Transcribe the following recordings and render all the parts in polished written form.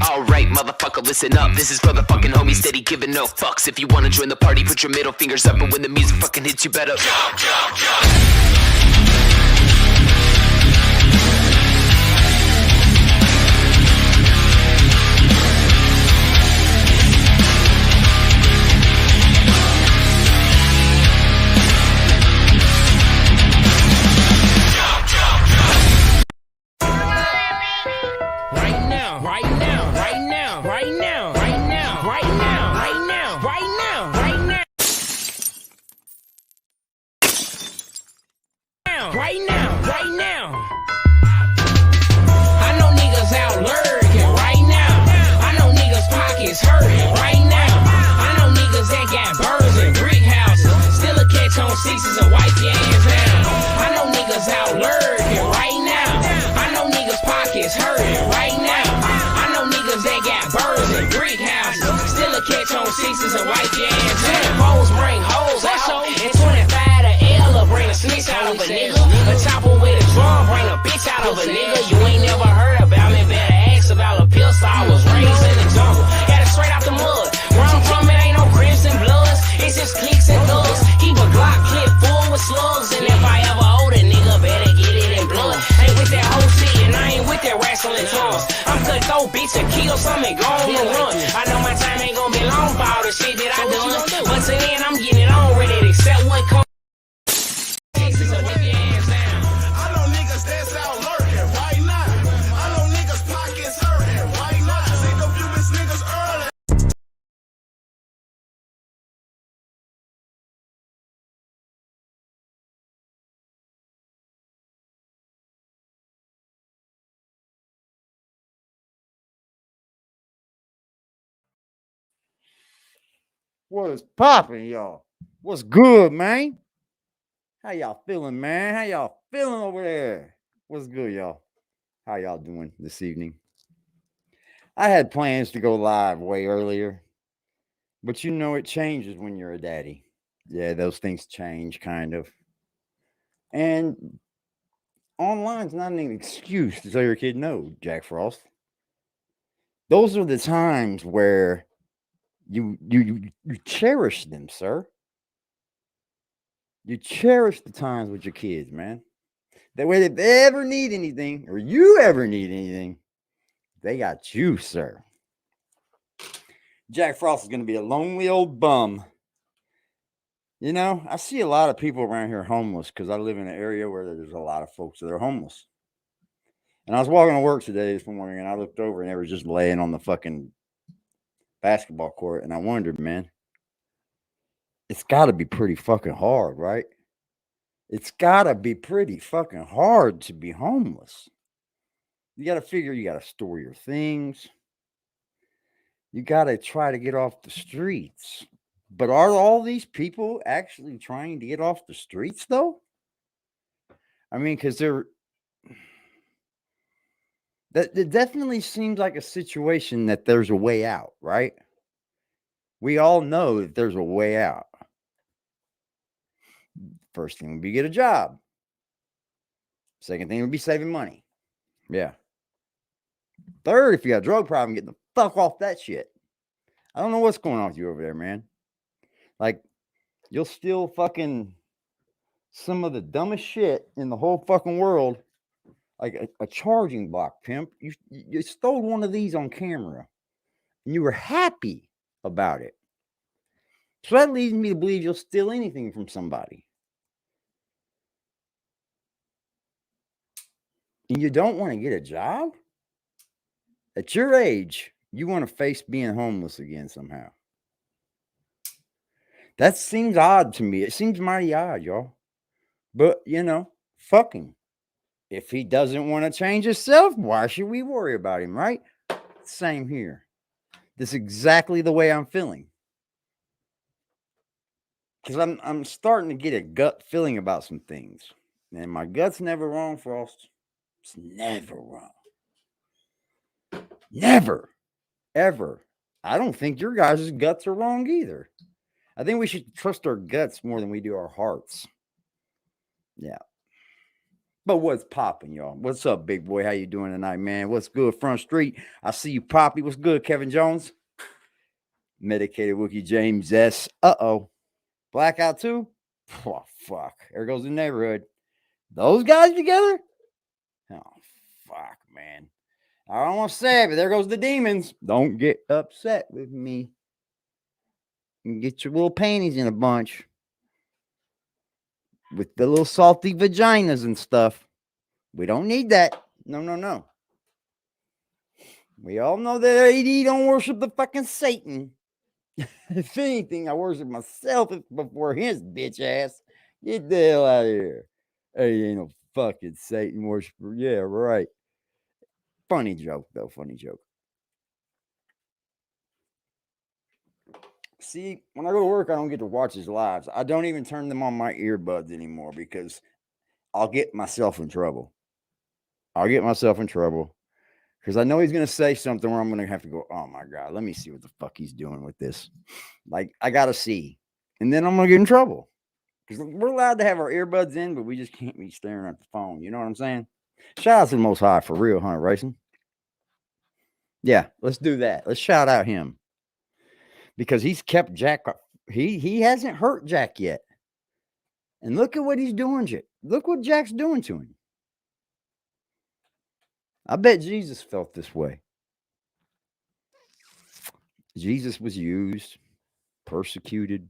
Alright, motherfucker, listen up. This is for the fucking homies steady giving no fucks. If you wanna join the party, put your middle fingers up, and when the music fucking hits, you better jump, jump, jump. Sixes and white jams. 10 poles bring hoes out. And 25 to L bring a snitch out of a nigga. A chopper with a drum bring a bitch out of a nigga. You ain't never heard about me, better ask about a pistol. I was raised in the jungle, got it straight out the mud. Where I'm from, it ain't no Crips and Bloods, it's just clicks and thugs. Keep a Glock clip full with slugs, and if I ever hold a nigga, better get it in blood. Ain't with that whole shit, and I ain't with that wrestling tongues. I'm cutthroat, bitch, and kill something, go on and run. I know my time ain't gonna be long for all the shit that I done, but till then I'm getting it on, ready to accept what comes. Texas, so whip your ass down. I know niggas that's out lurking right now. I know niggas pockets hurting right now. Sick of you bitch niggas early. What is popping, y'all? What's good, man? How y'all feeling, man? How y'all feeling over there? What's good, y'all? How y'all doing this evening? I had plans to go live way earlier, but you know it changes when you're a daddy. Yeah, those things change, kind of. And online's not an excuse to tell your kid no, Jack Frost. Those are the times where you cherish them, sir. You cherish the times with your kids, man. That way, if they ever need anything, or you ever need anything, they got you, sir. Jack Frost is going to be a lonely old bum. You know, I see a lot of people around here homeless because I live in an area where there's a lot of folks that are homeless. And I was walking to work today this morning, and I looked over, and they were just laying on the fucking basketball court, and I wondered, man, it's got to be pretty fucking hard, right? It's got to be pretty fucking hard to be homeless. You got to figure you got to store your things. You got to try to get off the streets. But are all these people actually trying to get off the streets, though? I mean, because it definitely seems like a situation that there's a way out, right? We all know that there's a way out. First thing would be get a job. Second thing would be saving money. Yeah. Third, if you got a drug problem, get the fuck off that shit. I don't know what's going on with you over there, man. Like, you'll steal fucking some of the dumbest shit in the whole fucking world. Like a charging block, Pimp. You stole one of these on camera. And you were happy about it. So that leads me to believe you'll steal anything from somebody. And you don't want to get a job? At your age, you want to face being homeless again somehow. That seems odd to me. It seems mighty odd, y'all. But, you know, fuck him. If he doesn't want to change himself, why should we worry about him, right? Same here. This is exactly the way I'm feeling. Because I'm starting to get a gut feeling about some things. And my gut's never wrong, Frost. It's never wrong. Never. Ever. I don't think your guys' guts are wrong either. I think we should trust our guts more than we do our hearts. Yeah. But what's popping, y'all? What's up, big boy? How you doing tonight, man? What's good, Front Street? I see you, Poppy. What's good, Kevin Jones? Medicated Wookie James S. Uh-oh. Blackout 2? Oh, fuck. There goes the neighborhood. Those guys together? Oh, fuck, man. I don't want to say it, but there goes the demons. Don't get upset with me. You get your little panties in a bunch with the little salty vaginas and stuff. We don't need that. No, no, no. We all know that AD don't worship the fucking Satan. If anything, I worship myself before his bitch ass. Get the hell out of here. Hey, ain't no fucking Satan worshiper. Yeah, right. Funny joke, though. Funny joke. See, when I go to work, I don't get to watch his lives. I don't even turn them on my earbuds anymore because I'll get myself in trouble. Because I know he's going to say something where I'm going to have to go, oh my God, let me see what the fuck he's doing with this. Like, I got to see. And then I'm going to get in trouble. Because we're allowed to have our earbuds in, but we just can't be staring at the phone. You know what I'm saying? Shout out to the Most High for real, Hunter Racing. Yeah, let's do that. Let's shout out him. Because he's kept Jack. He hasn't hurt Jack yet. And look at what he's doing, Jack. Look what Jack's doing to him. I bet Jesus felt this way. Jesus was used, persecuted.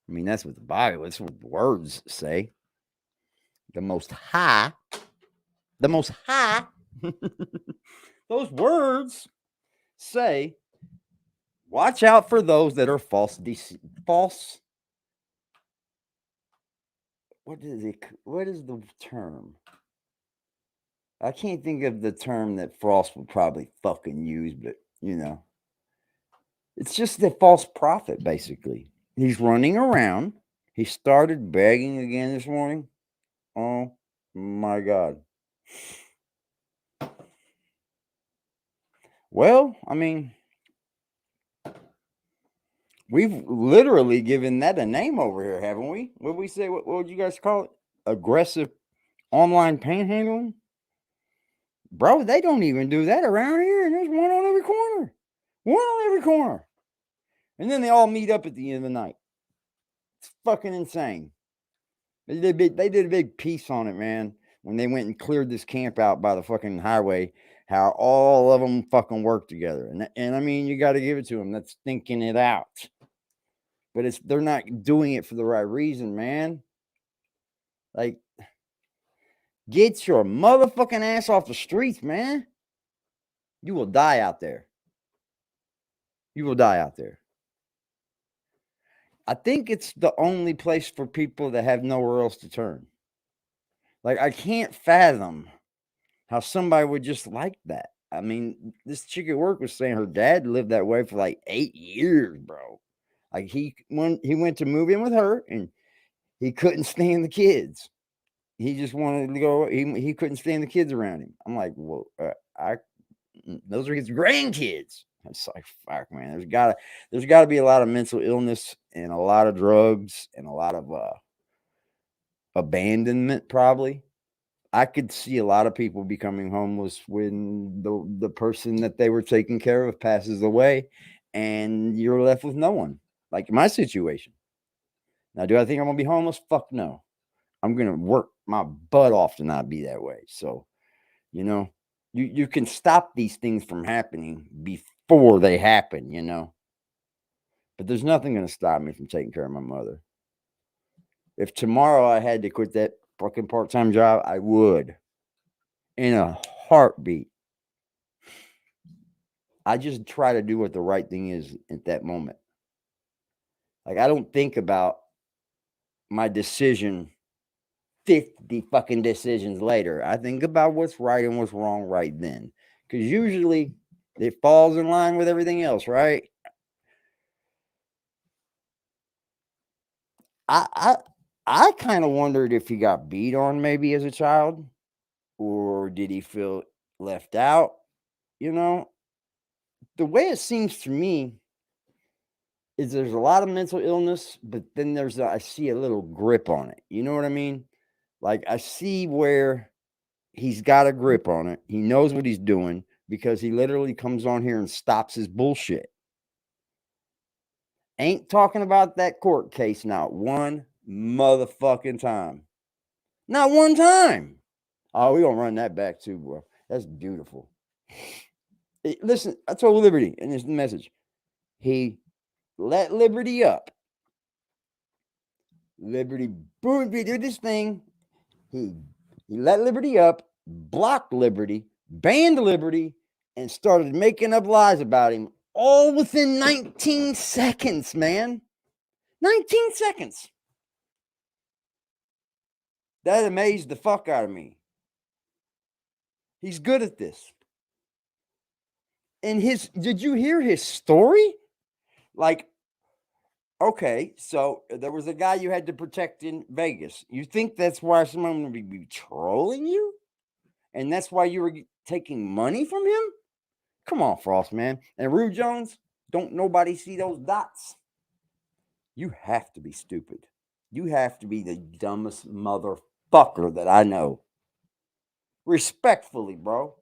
I mean, that's what the Bible, that's what the words say. The Most High. Those words say, watch out for those that are false. What is the term? I can't think of the term that Frost would probably fucking use, but you know. It's just a false prophet, basically. He's running around. He started begging again this morning. Oh my God. Well, I mean, we've literally given that a name over here, haven't we? What we say? What would you guys call it? Aggressive online panhandling? Bro, they don't even do that around here. And there's one on every corner. One on every corner. And then they all meet up at the end of the night. It's fucking insane. They did a big piece on it, man, when they went and cleared this camp out by the fucking highway, how all of them fucking work together. And I mean, you got to give it to them. That's thinking it out. But they're not doing it for the right reason, man. Like, get your motherfucking ass off the streets, man. You will die out there. You will die out there. I think it's the only place for people that have nowhere else to turn. Like, I can't fathom how somebody would just like that. I mean, this chick at work was saying her dad lived that way for like 8 years, bro. Like, he went to move in with her and he couldn't stand the kids. He just wanted to go. He couldn't stand the kids around him. I'm like, well, those are his grandkids. It's like, fuck, man. There's gotta be a lot of mental illness and a lot of drugs and a lot of abandonment, probably. I could see a lot of people becoming homeless when the person that they were taking care of passes away and you're left with no one. Like my situation. Now, do I think I'm gonna be homeless? Fuck no. I'm gonna work my butt off to not be that way. So, you know, you can stop these things from happening before they happen, you know. But there's nothing gonna stop me from taking care of my mother. If tomorrow I had to quit that fucking part-time job, I would. In a heartbeat. I just try to do what the right thing is at that moment. Like, I don't think about my decision 50 fucking decisions later. I think about what's right and what's wrong right then. Because usually it falls in line with everything else, right? I kind of wondered if he got beat on maybe as a child. Or did he feel left out? You know? The way it seems to me is there's a lot of mental illness, but then I see a little grip on it. You know what I mean? Like, I see where he's got a grip on it. He knows what he's doing because he literally comes on here and stops his bullshit. Ain't talking about that court case not one motherfucking time. Not one time. Oh, we're going to run that back too, bro. That's beautiful. Listen, I told Liberty in his message, he let Liberty up. Liberty, boom, he did this thing. He let Liberty up, blocked Liberty, banned Liberty, and started making up lies about him all within 19 seconds, man. 19 seconds. That amazed the fuck out of me. He's good at this. And did you hear his story? Like, okay, so there was a guy you had to protect in Vegas. You think that's why someone would be trolling you? And that's why you were taking money from him? Come on, Frost, man. And Rue Jones, don't nobody see those dots? You have to be stupid. You have to be the dumbest motherfucker that I know. Respectfully, bro.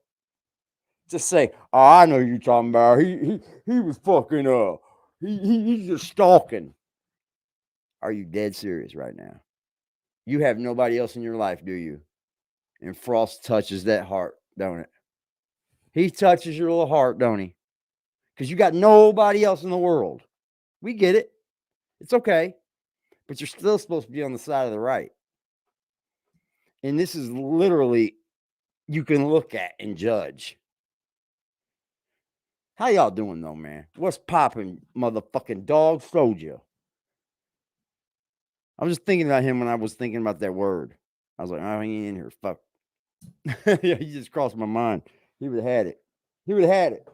Just say, oh, I know you're talking about. He was fucking he's just stalking. Are you dead serious right now? You have nobody else in your life, do you? And Frost touches that heart, don't it? He touches your little heart, don't he? Because you got nobody else in the world. We get it. It's okay. But you're still supposed to be on the side of the right. And this is literally, you can look at and judge. How y'all doing, though, man? What's popping, motherfucking dog soldier? I was just thinking about him when I was thinking about that word. I was like, oh, he ain't in here. Fuck. Yeah, he just crossed my mind. He would have had it. He would have had it.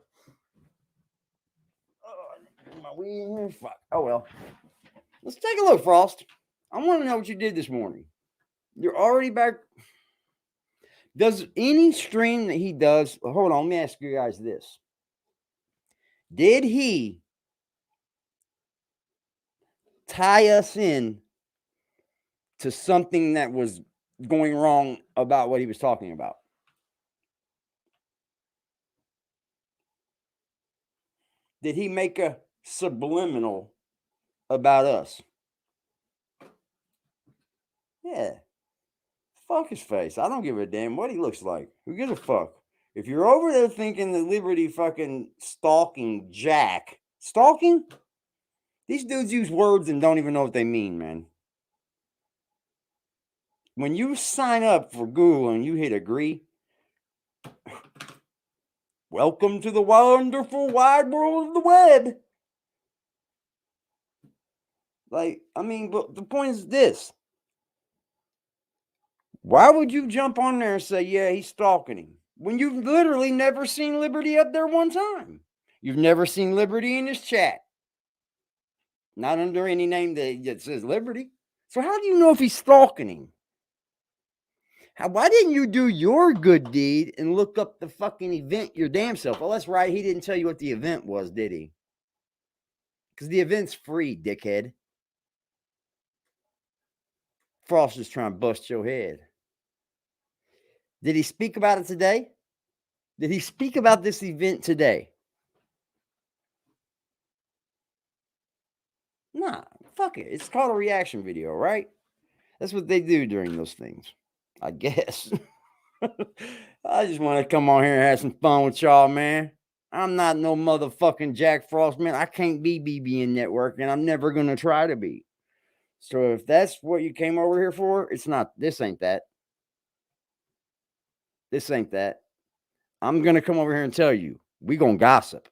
Oh, my weed in here? Fuck. Oh, well. Let's take a look, Frost. I want to know what you did this morning. You're already back. Does any stream that he does, hold on, let me ask you guys this. Did he tie us in to something that was going wrong about what he was talking about? Did he make a subliminal about us? Yeah. Fuck his face. I don't give a damn what he looks like. Who gives a fuck? If you're over there thinking that Liberty fucking stalking Jack, stalking? These dudes use words and don't even know what they mean, man. When you sign up for Google and you hit agree, welcome to the wonderful wide world of the web. Like, I mean, but the point is this. Why would you jump on there and say, yeah, he's stalking him, when you've literally never seen Liberty up there one time? You've never seen Liberty in his chat. Not under any name that says Liberty. So how do you know if he's stalking him? Why didn't you do your good deed and look up the fucking event your damn self? Well, that's right. He didn't tell you what the event was, did he? Because the event's free, dickhead. Frost is trying to bust your head. Did he speak about it today? Did he speak about this event today? Nah, fuck it. It's called a reaction video, right? That's what they do during those things, I guess. I just want to come on here and have some fun with y'all, man. I'm not no motherfucking Jack Frost, man. I can't be BBN Network, and I'm never going to try to be. So if that's what you came over here for, it's not. This ain't that. This ain't that. I'm going to come over here and tell you, we going to gossip.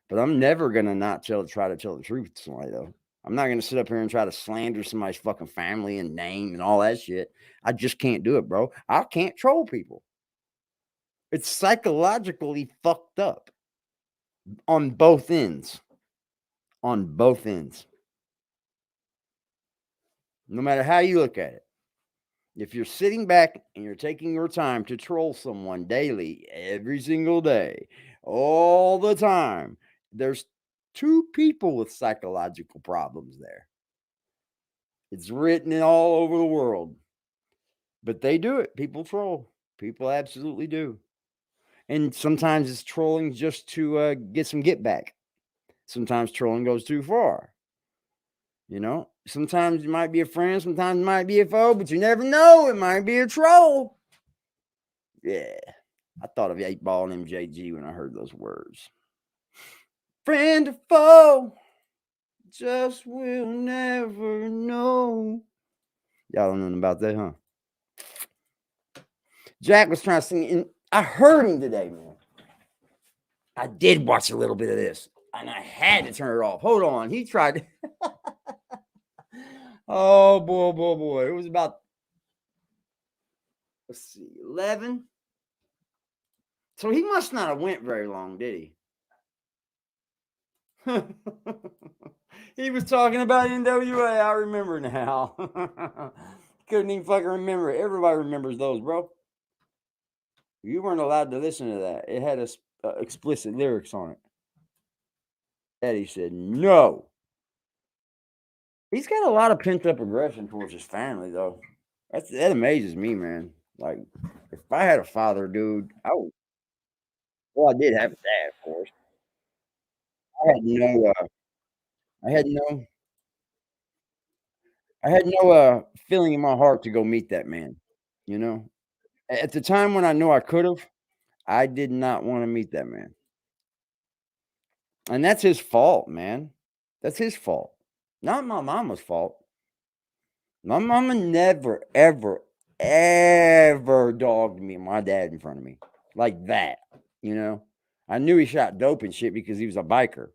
But I'm never going to not try to tell the truth to somebody, though. I'm not going to sit up here and try to slander somebody's fucking family and name and all that shit. I just can't do it, bro. I can't troll people. It's psychologically fucked up on both ends. On both ends. No matter how you look at it. If you're sitting back and you're taking your time to troll someone daily, every single day, all the time, there's two people with psychological problems there. It's written all over the world. But they do it. People troll. People absolutely do. And sometimes it's trolling just to get some get back. Sometimes trolling goes too far. Sometimes you might be a friend, sometimes it might be a foe, but you never know. It might be a troll. Yeah. I thought of 8 Ball and MJG when I heard those words. Friend or foe, just will never know. Y'all don't know about that, huh? Jack was trying to sing, and I heard him today, man. I did watch a little bit of this, and I had to turn it off. Hold on. He tried. Oh, boy. It was about, let's see, 11. So he must not have went very long, did he? He was talking about NWA. I remember now. Couldn't even fucking remember it. Everybody remembers those, bro. You weren't allowed to listen to that. It had explicit lyrics on it. Eddie said no. He's got a lot of pent up aggression towards his family, though. That amazes me, man. Like, if I had a father, dude, I would. Well, I did have a dad, of course. I had no. I had no. I had no feeling in my heart to go meet that man. You know, at the time when I knew I could have, I did not want to meet that man, and that's his fault, man. That's his fault, not my mama's fault. My mama never, ever, ever dogged me and my dad in front of me like that. I knew he shot dope and shit because he was a biker.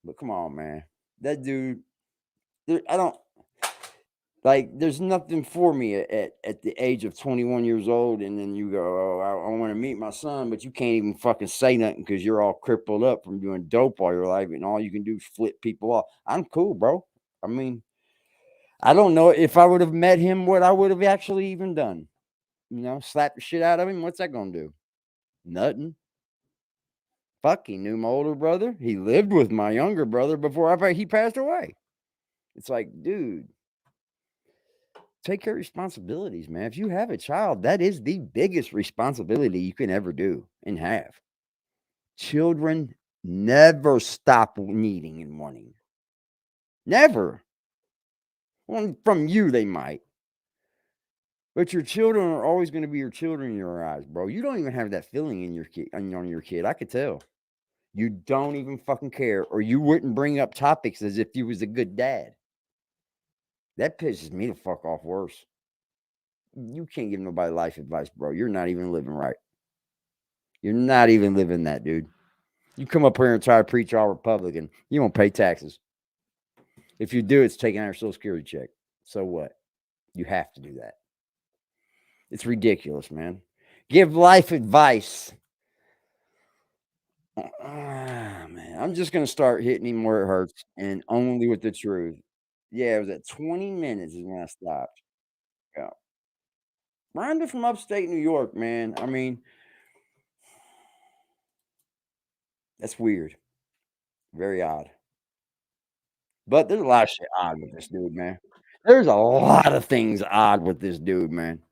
But come on, man, that dude. I don't. Like, there's nothing for me at the age of 21 years old, and then you go, oh, I want to meet my son, but you can't even fucking say nothing because you're all crippled up from doing dope all your life, and all you can do is flip people off. I'm cool, bro. I mean, I don't know if I would have met him, what I would have actually even done. Slap the shit out of him. What's that going to do? Nothing. Fuck, he knew my older brother. He lived with my younger brother before he passed away. It's like, dude. Take your responsibilities, man. If you have a child, that is the biggest responsibility you can ever do and have. Children never stop needing and wanting. Never. Well, from you, they might. But your children are always going to be your children in your eyes, bro. You don't even have that feeling in your kid, on your kid. I could tell. You don't even fucking care, or you wouldn't bring up topics as if you was a good dad. That pisses me the fuck off worse. You can't give nobody life advice, bro. You're not even living right. You're not even living that, dude. You come up here and try to preach all Republican, you won't pay taxes. If you do, it's taking out your Social Security check. So what? You have to do that. It's ridiculous, man. Give life advice. Man, I'm just going to start hitting him where it hurts and only with the truth. Yeah, it was at 20 minutes is when I stopped. Yeah. Rhonda from upstate New York, man. I mean, that's weird. Very odd. But there's a lot of shit odd with this dude, man. There's a lot of things odd with this dude, man.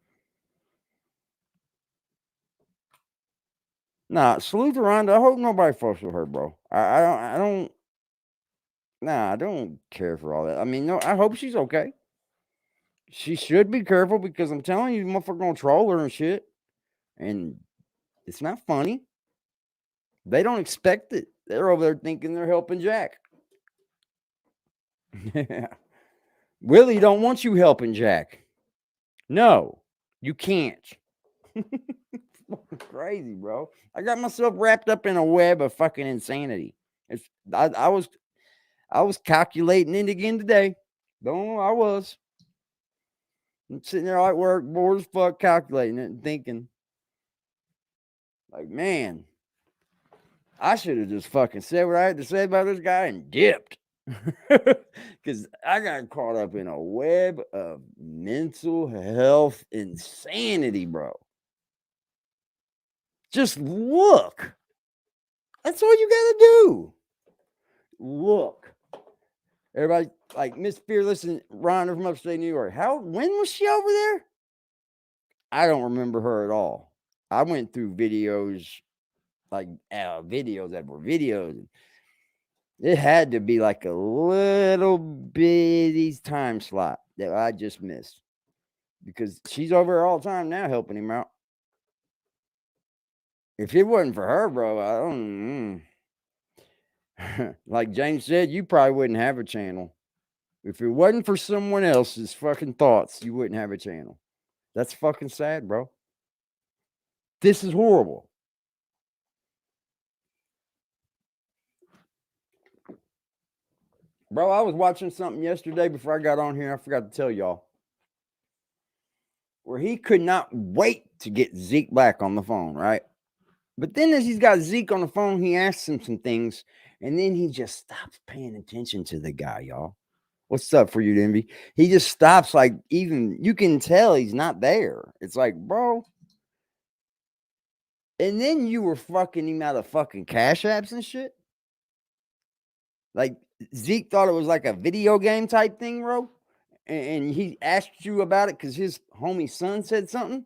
Nah, salute to Rhonda. I hope nobody fucks with her, bro. I don't care for all that. I mean, no, I hope she's okay. She should be careful because I'm telling you, motherfucker gonna troll her and shit. And it's not funny. They don't expect it. They're over there thinking they're helping Jack. Willie don't want you helping Jack. No, you can't. Crazy, bro. I got myself wrapped up in a web of fucking insanity. I was calculating it again today. Don't know, I was. I'm sitting there at work, bored as fuck, calculating it and thinking, like, man, I should have just fucking said what I had to say about this guy and dipped. Because I got caught up in a web of mental health insanity, bro. Just look. That's all you got to do. Look. Everybody, like Miss Fearless and Rhonda from upstate New York. When was she over there? I don't remember her at all. I went through videos, like videos that were videos. It had to be like a little bitty time slot that I just missed because she's over there all the time now helping him out. If it wasn't for her, bro, I don't. Like James said, you probably wouldn't have a channel. If it wasn't for someone else's fucking thoughts, you wouldn't have a channel. That's fucking sad, bro. This is horrible. Bro, I was watching something yesterday before I got on here. I forgot to tell y'all. Where he could not wait to get Zeke back on the phone, right? But then as he's got Zeke on the phone, he asks him some things, and then he just stops paying attention to the guy, y'all. What's up for you, Envy? He just stops, like, even you can tell he's not there. It's like, bro. And then you were fucking him out of fucking Cash Apps and shit. Like, Zeke thought it was like a video game type thing, bro. And he asked you about it because his homie son said something.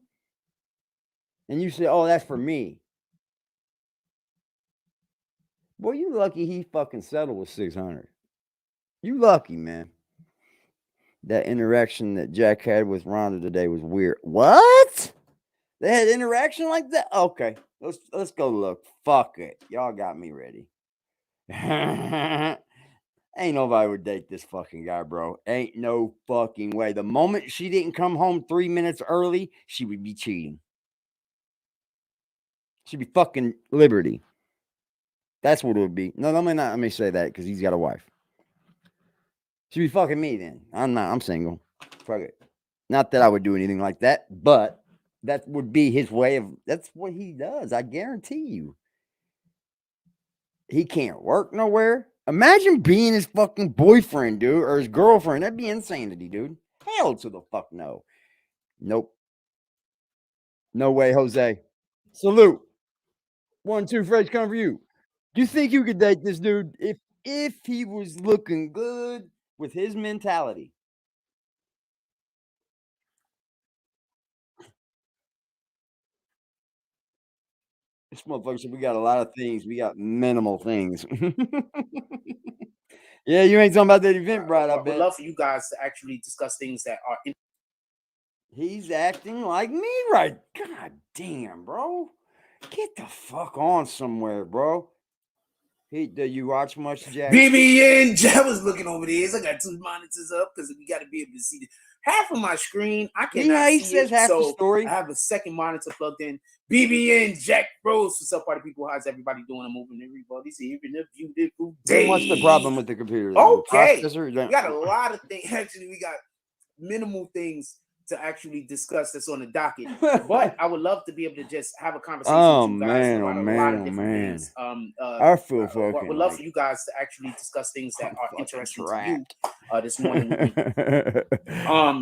And you said, oh, that's for me. Boy, you lucky he fucking settled with 600. You lucky, man. That interaction that Jack had with Rhonda today was weird. What? They had interaction like that? Okay. Let's go look. Fuck it. Y'all got me ready. Ain't nobody would date this fucking guy, bro. Ain't no fucking way. The moment she didn't come home 3 minutes early, she would be cheating. She'd be fucking Liberty. That's what it would be. No, let me say that because he's got a wife. She'd be fucking me then. I'm single. Fuck it. Not that I would do anything like that, but that would be his way of, that's what he does. I guarantee you. He can't work nowhere. Imagine being his fucking boyfriend, dude, or his girlfriend. That'd be insanity, dude. Hell to the fuck no. Nope. No way, Jose. Salute. 1, 2, Fred's coming for you. Do you think you could date this dude if he was looking good with his mentality? This motherfucker said we got a lot of things. We got minimal things. Yeah, you ain't talking about that Eventbrite, I would bet. love for you guys to actually discuss things that are He's acting like me right. God damn, bro. Get the fuck on somewhere, bro. Do you watch much, Jack? BBN. I was looking over there. I got 2 monitors up because we got to be able to see half of my screen. I cannot he see says it, half the so story. I have a second monitor plugged in. BBN Jack Bros. What's up, party people? How's everybody doing? I'm moving everybody's here in a beautiful day. What's the problem with the computer? Okay, The we got a lot of things. Actually, we got minimal things to actually discuss that's on the docket. But I would love to be able to just have a conversation with you guys about a lot of different things. I feel fucking. Would love for you guys to actually discuss things that are interesting to you this morning with me.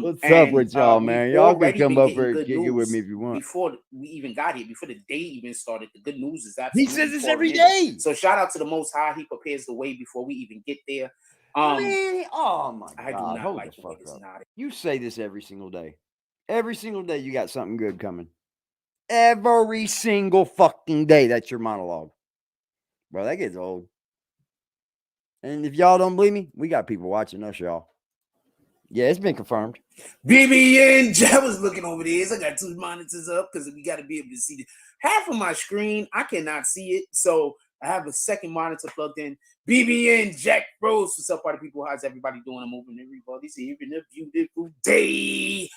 What's up with y'all, man? Y'all can come up here and kick it with me if you want. Before we even got here, before the day even started, the good news is he absolutely. says this every day. So shout out to the Most High. He prepares the way before we even get there. Man, oh my I do God, not hold like the the way fuck this up. nodded. You say this every single day. Every single day you got something good coming. Every single fucking day. That's your monologue. Bro, that gets old. And if y'all don't believe me, we got people watching us, y'all. Yeah, it's been confirmed. BBN. I was looking over there. I got 2 monitors up because we got to be able to see half of my screen. I cannot see it, so I have a second monitor plugged in. BBN Jack Bros. What's up, party people? How's everybody doing? I'm moving everybody's here in a beautiful day.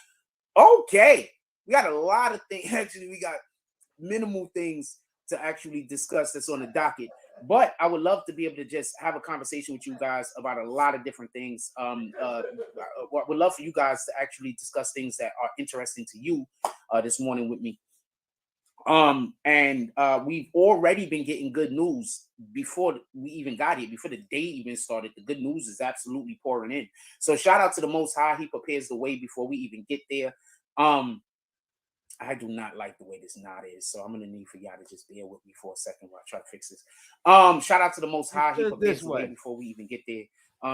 Okay, we got a lot of things. Actually, we got minimal things to actually discuss that's on the docket. But I would love to be able to just have a conversation with you guys about a lot of different things. I would love for you guys to actually discuss things that are interesting to you this morning with me. We've already been getting good news before we even got here, before the day even started. The good news is absolutely pouring in. So shout out to the Most High. He prepares the way before we even get there. I do not like the way this knot is, so I'm gonna need for y'all to just bear with me for a second while I try to fix this. Shout out to the Most High. He prepares the way before we even get there.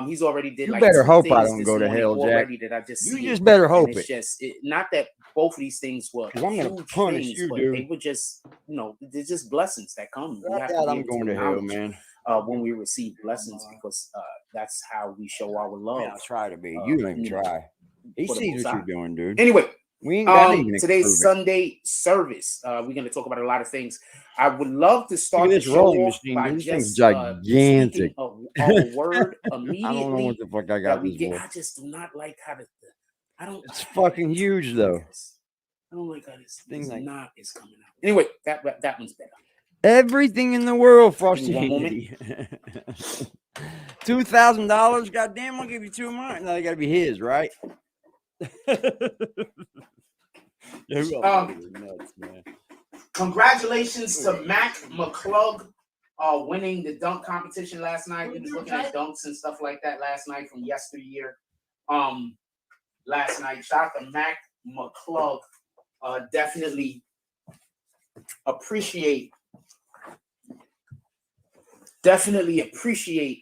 He's already did. You like better 2 hope I things don't this go to morning hell, Jack. already that I just You see just better hope it's it. just not that both of these things were 'Cause I'm gonna huge punish things, you, but dude. they were just, they're just blessings that come. We I have to doubt be I'm able going to hell, acknowledge, man. when we receive blessings, because that's how we show our love. Man, I'll try to be. You don't even you know, try. He for the sees Most what High. you're doing, dude. Anyway, We ain't got anything to today's prove it. Sunday service. We're going to talk about a lot of things. I would love to start Look at the this show rolling off machine, by dude. This thing's just gigantic. speaking a word I don't know immediately what the fuck I that got we this get. for. I just do not like how I don't. It's fucking huge, though. I don't like how this Like, knot is coming out. Anyway, that one's better. everything in the world, Frosty. One moment. $2,000. Goddamn, I'll give you 2 of mine. No, they got to be his, right? Yeah, who else is nuts, man? Congratulations to Mac McClug winning the dunk competition last night. We was looking at dunks and stuff like that last night from yesteryear. Last night, shout out to Mac McClug. Definitely appreciate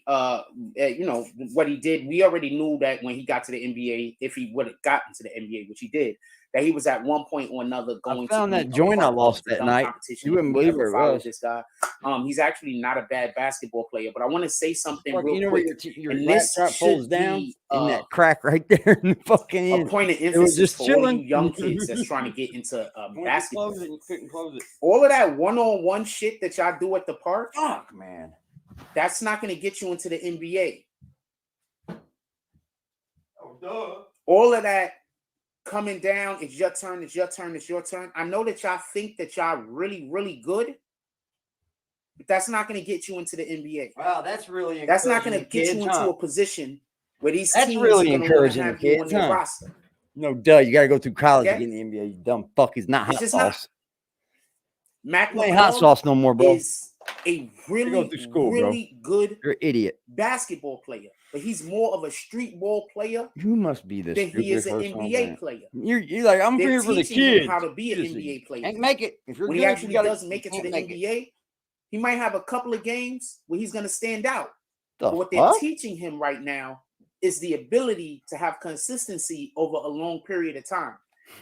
what he did. We already knew that when he got to the NBA, if he would have gotten to the NBA, which he did, that he was at one point or another going to found be that a joint I part of lost the that dunk night. competition. You wouldn't If believe ever where it followed was. this guy. He's actually not a bad basketball player, but I want to say something Fuck, real you know where quick. your And this laptop should folds down be in that crack right there in the fucking a end. point of was emphasis just for all of chilling. you young kids that's trying to get into basketball. Close it, you couldn't close it. All of that one-on-one shit that y'all do at the park, Fuck, man. that's not going to get you into the NBA. Oh, duh. All of that coming down, it's your turn, it's your turn, it's your turn. I know that y'all think that y'all really, really good, but that's not going to get you into the NBA. Wow, that's really encouraging. That's not going to get kids, you into a position where these That's teams really are going to encouraging have the you on kids, their huh? roster. No, duh. You got to go through college Okay? to get in the NBA. You dumb fuck. It's not It's hot just sauce. Mac It ain't hot McClung sauce no more, bro. is a really, go through school, bro. really good You're an idiot. basketball player, but he's more of a street ball player You must be the than he is stupidest an person on NBA planet. player. You're like, I'm They're here for the teaching him kids. how to be an You just NBA player. Can't make it. If you're When good, he actually you gotta, does make it to the can't make NBA, he might have a couple of games where he's going to stand out. The But what they're fuck? teaching him right now is the ability to have consistency over a long period of time.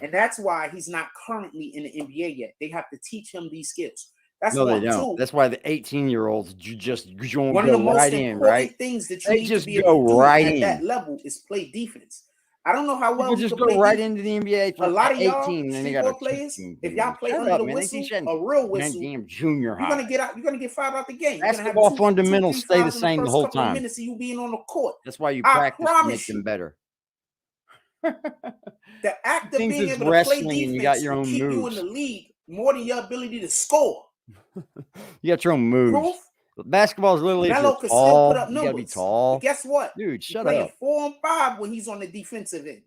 And that's why he's not currently in the NBA yet. They have to teach him these skills. That's No, one. they don't. Two, That's why the 18-year-olds just join one of the go most right in, important right? things that you They need just to be able go to do right at in. that level is play defense. I don't know how well People we just can go play right defense. into the NBA A from lot of y'all 18, and then they street got ball players, if y'all play Shut under up, the man. whistle, They teach a real whistle, damn junior you're high. gonna get out. You're gonna get fouled out the game. You're gonna have Basketball two, fundamentals 3 stay the fouls in same the first whole couple of time. minutes of you being on the court. That's why you I practice to promise make them you. better. The act of Things being is able to play wrestling and defense you got your will own keep you in moves. the league more than your ability to score. You got your own moves. Proof? Basketball is literally if Melo you're could still put tall, up you gotta be numbers. tall. But guess what? Dude, He's shut playing up. 4 and 5 when he's on the defensive end.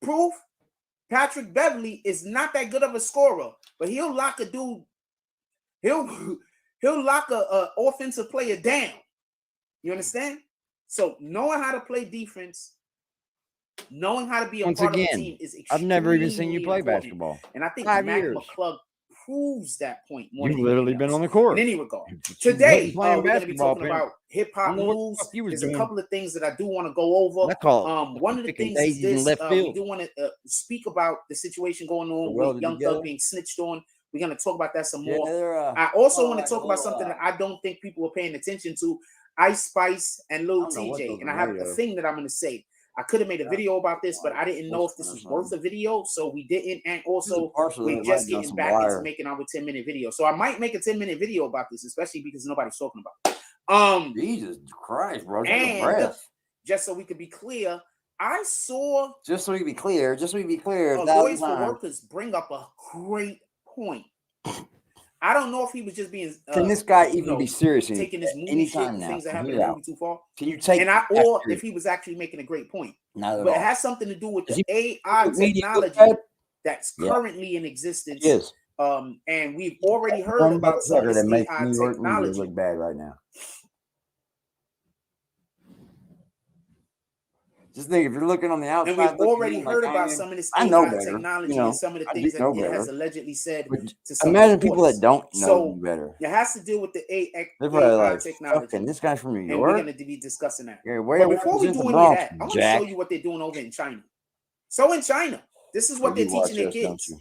Proof? Patrick Beverly is not that good of a scorer, but he'll lock a dude. He'll lock a offensive player down. You understand? So knowing how to play defense, knowing how to be a Once part of again, a team is extremely I've never even seen you play important. basketball. And I think 5 Mac years. McClung proves that point more You've than literally anything been else. on the court. In any regard. You Today, wasn't playing we're going to be basketball, talking Pimp. about hip I hop don't know what the news. fuck you was There's doing. a couple of things that I do want to go over. I call it One of the picking things is daisies in this. left We field. do want to speak about the situation going on welded with Young together. Thug being snitched on. We're going to talk about that some Yeah, more. they're, I also want like to talk a about little, something that I don't think people are paying attention to. Ice Spice and Lil I don't know what TJ. those And I are have made a of. thing that I'm going to say. I could have made a video about this, but I didn't know if this was worth a video, so we didn't. And also, we're just getting back into making our 10-minute video. So I might make a 10-minute video about this, especially because nobody's talking about it. Jesus Christ, bro. Take a And breath. just so we could be clear, I saw Just so we be clear, Lawyers for Workers bring up a great point. I don't know if he was just being can this guy even be serious taking this movie shit anytime and now? things that From happen here in the out. movie too far. Can you take Or if he was actually making a great point. not at But it all. has something to do with Does the AI media look technology bad? that's Yeah. currently in existence. Yes. And we've already heard One about some of motherfucker this that makes AI New York media technology. look bad right now. Just think, if you're looking on the outside, And we've already looking heard like about I am, some of this I know AI better, technology you know, and some of the I things do that know it has better. allegedly said But to some imagine people reporters. that don't know So better. it has to deal with the AI They're probably like, technology. fucking, this guy's from New And we're York. going to be discussing that. Yeah, where But before we represent do the any of Bronx, that, I want to Jack. show you what they're doing over in China. So in China, This is what they're teaching their kids. Don't you?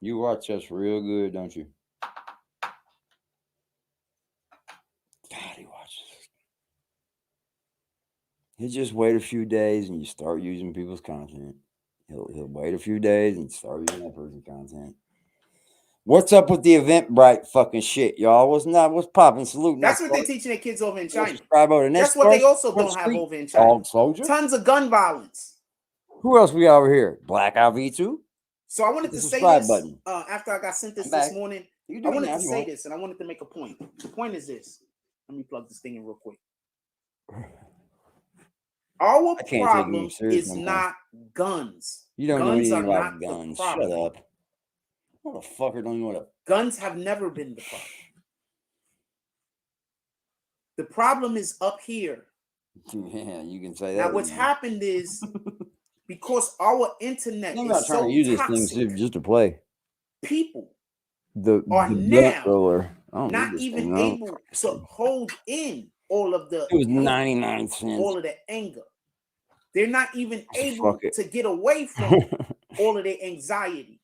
You watch us real good, don't you? God, he watches. He'll just wait a few days and you start using people's content. He'll wait a few days and start using that person's content. What's up with the Eventbrite fucking shit, y'all? What's popping? Salute. That's what they're teaching their kids over in China. That's That's what they also don't have over in China. Dog soldier. Tons of gun violence. Who else we got over here? Blackout V2. So I wanted to say this after I got sent this morning. I wanted to say this, and I wanted to make a point. The point is this. Let me plug this thing in real quick. Our problem is not guns. You don't know anything about guns. Shut up. Motherfucker, don't you want to? Guns have never been the problem. The problem is up here. Yeah, you can say that. Now, what's happened is because our internet I'm is not trying so to use toxic, this thing just to play. People are now not even able to hold in all of the. It was 99 cents. All of the anger. They're not even able to get away from all of their anxiety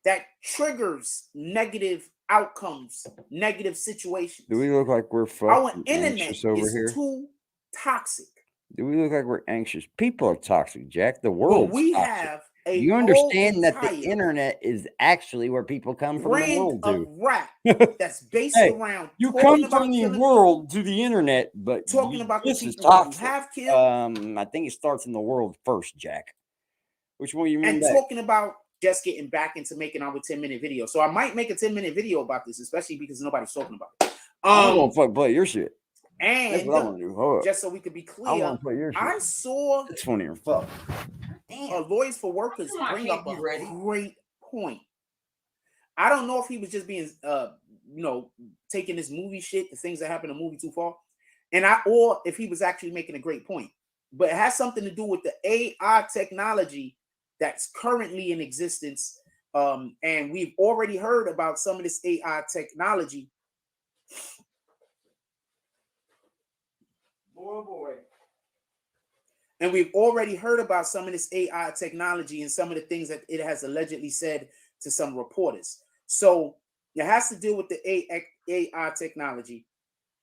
that triggers negative outcomes, negative situations. Do we look like we're fucking Our internet anxious over is here? too toxic. Do we look like we're anxious? People are toxic, Jack. The world. We have a you understand that the internet is actually where people come from the world to. Rap that's based around you come from the world to the internet, but talking about the people who have killed. I think it starts in the world first, Jack. Which one you mean? And talking about just getting back into making our 10-minute video. So I might make a 10-minute video about this, especially because nobody's talking about it. I'm gonna fuck play your shit. And that's what I'm gonna do. Just so we could be clear, I saw it's funnier. Fuck. Lawyers for Workers bring up a great point. I don't know if he was just being taking this movie shit, the things that happen in the movie too far, or if he was actually making a great point. But it has something to do with the AI technology that's currently in existence. And we've already heard about some of this AI technology. Boy. And we've already heard about some of this AI technology and some of the things that it has allegedly said to some reporters. So it has to deal with the AI technology,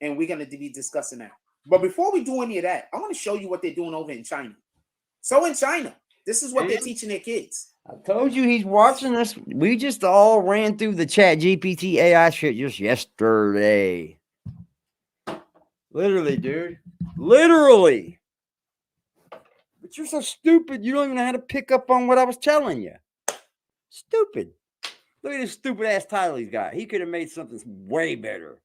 and we're going to be discussing that. But before we do any of that, I want to show you what they're doing over in China. So in China, this is what they're teaching their kids. I told you he's watching us. We just all ran through the chat GPT AI shit just yesterday. Literally, dude. Literally. But you're so stupid. You don't even know how to pick up on what I was telling you. Stupid. Look at this stupid ass title he's got. He could have made something way better.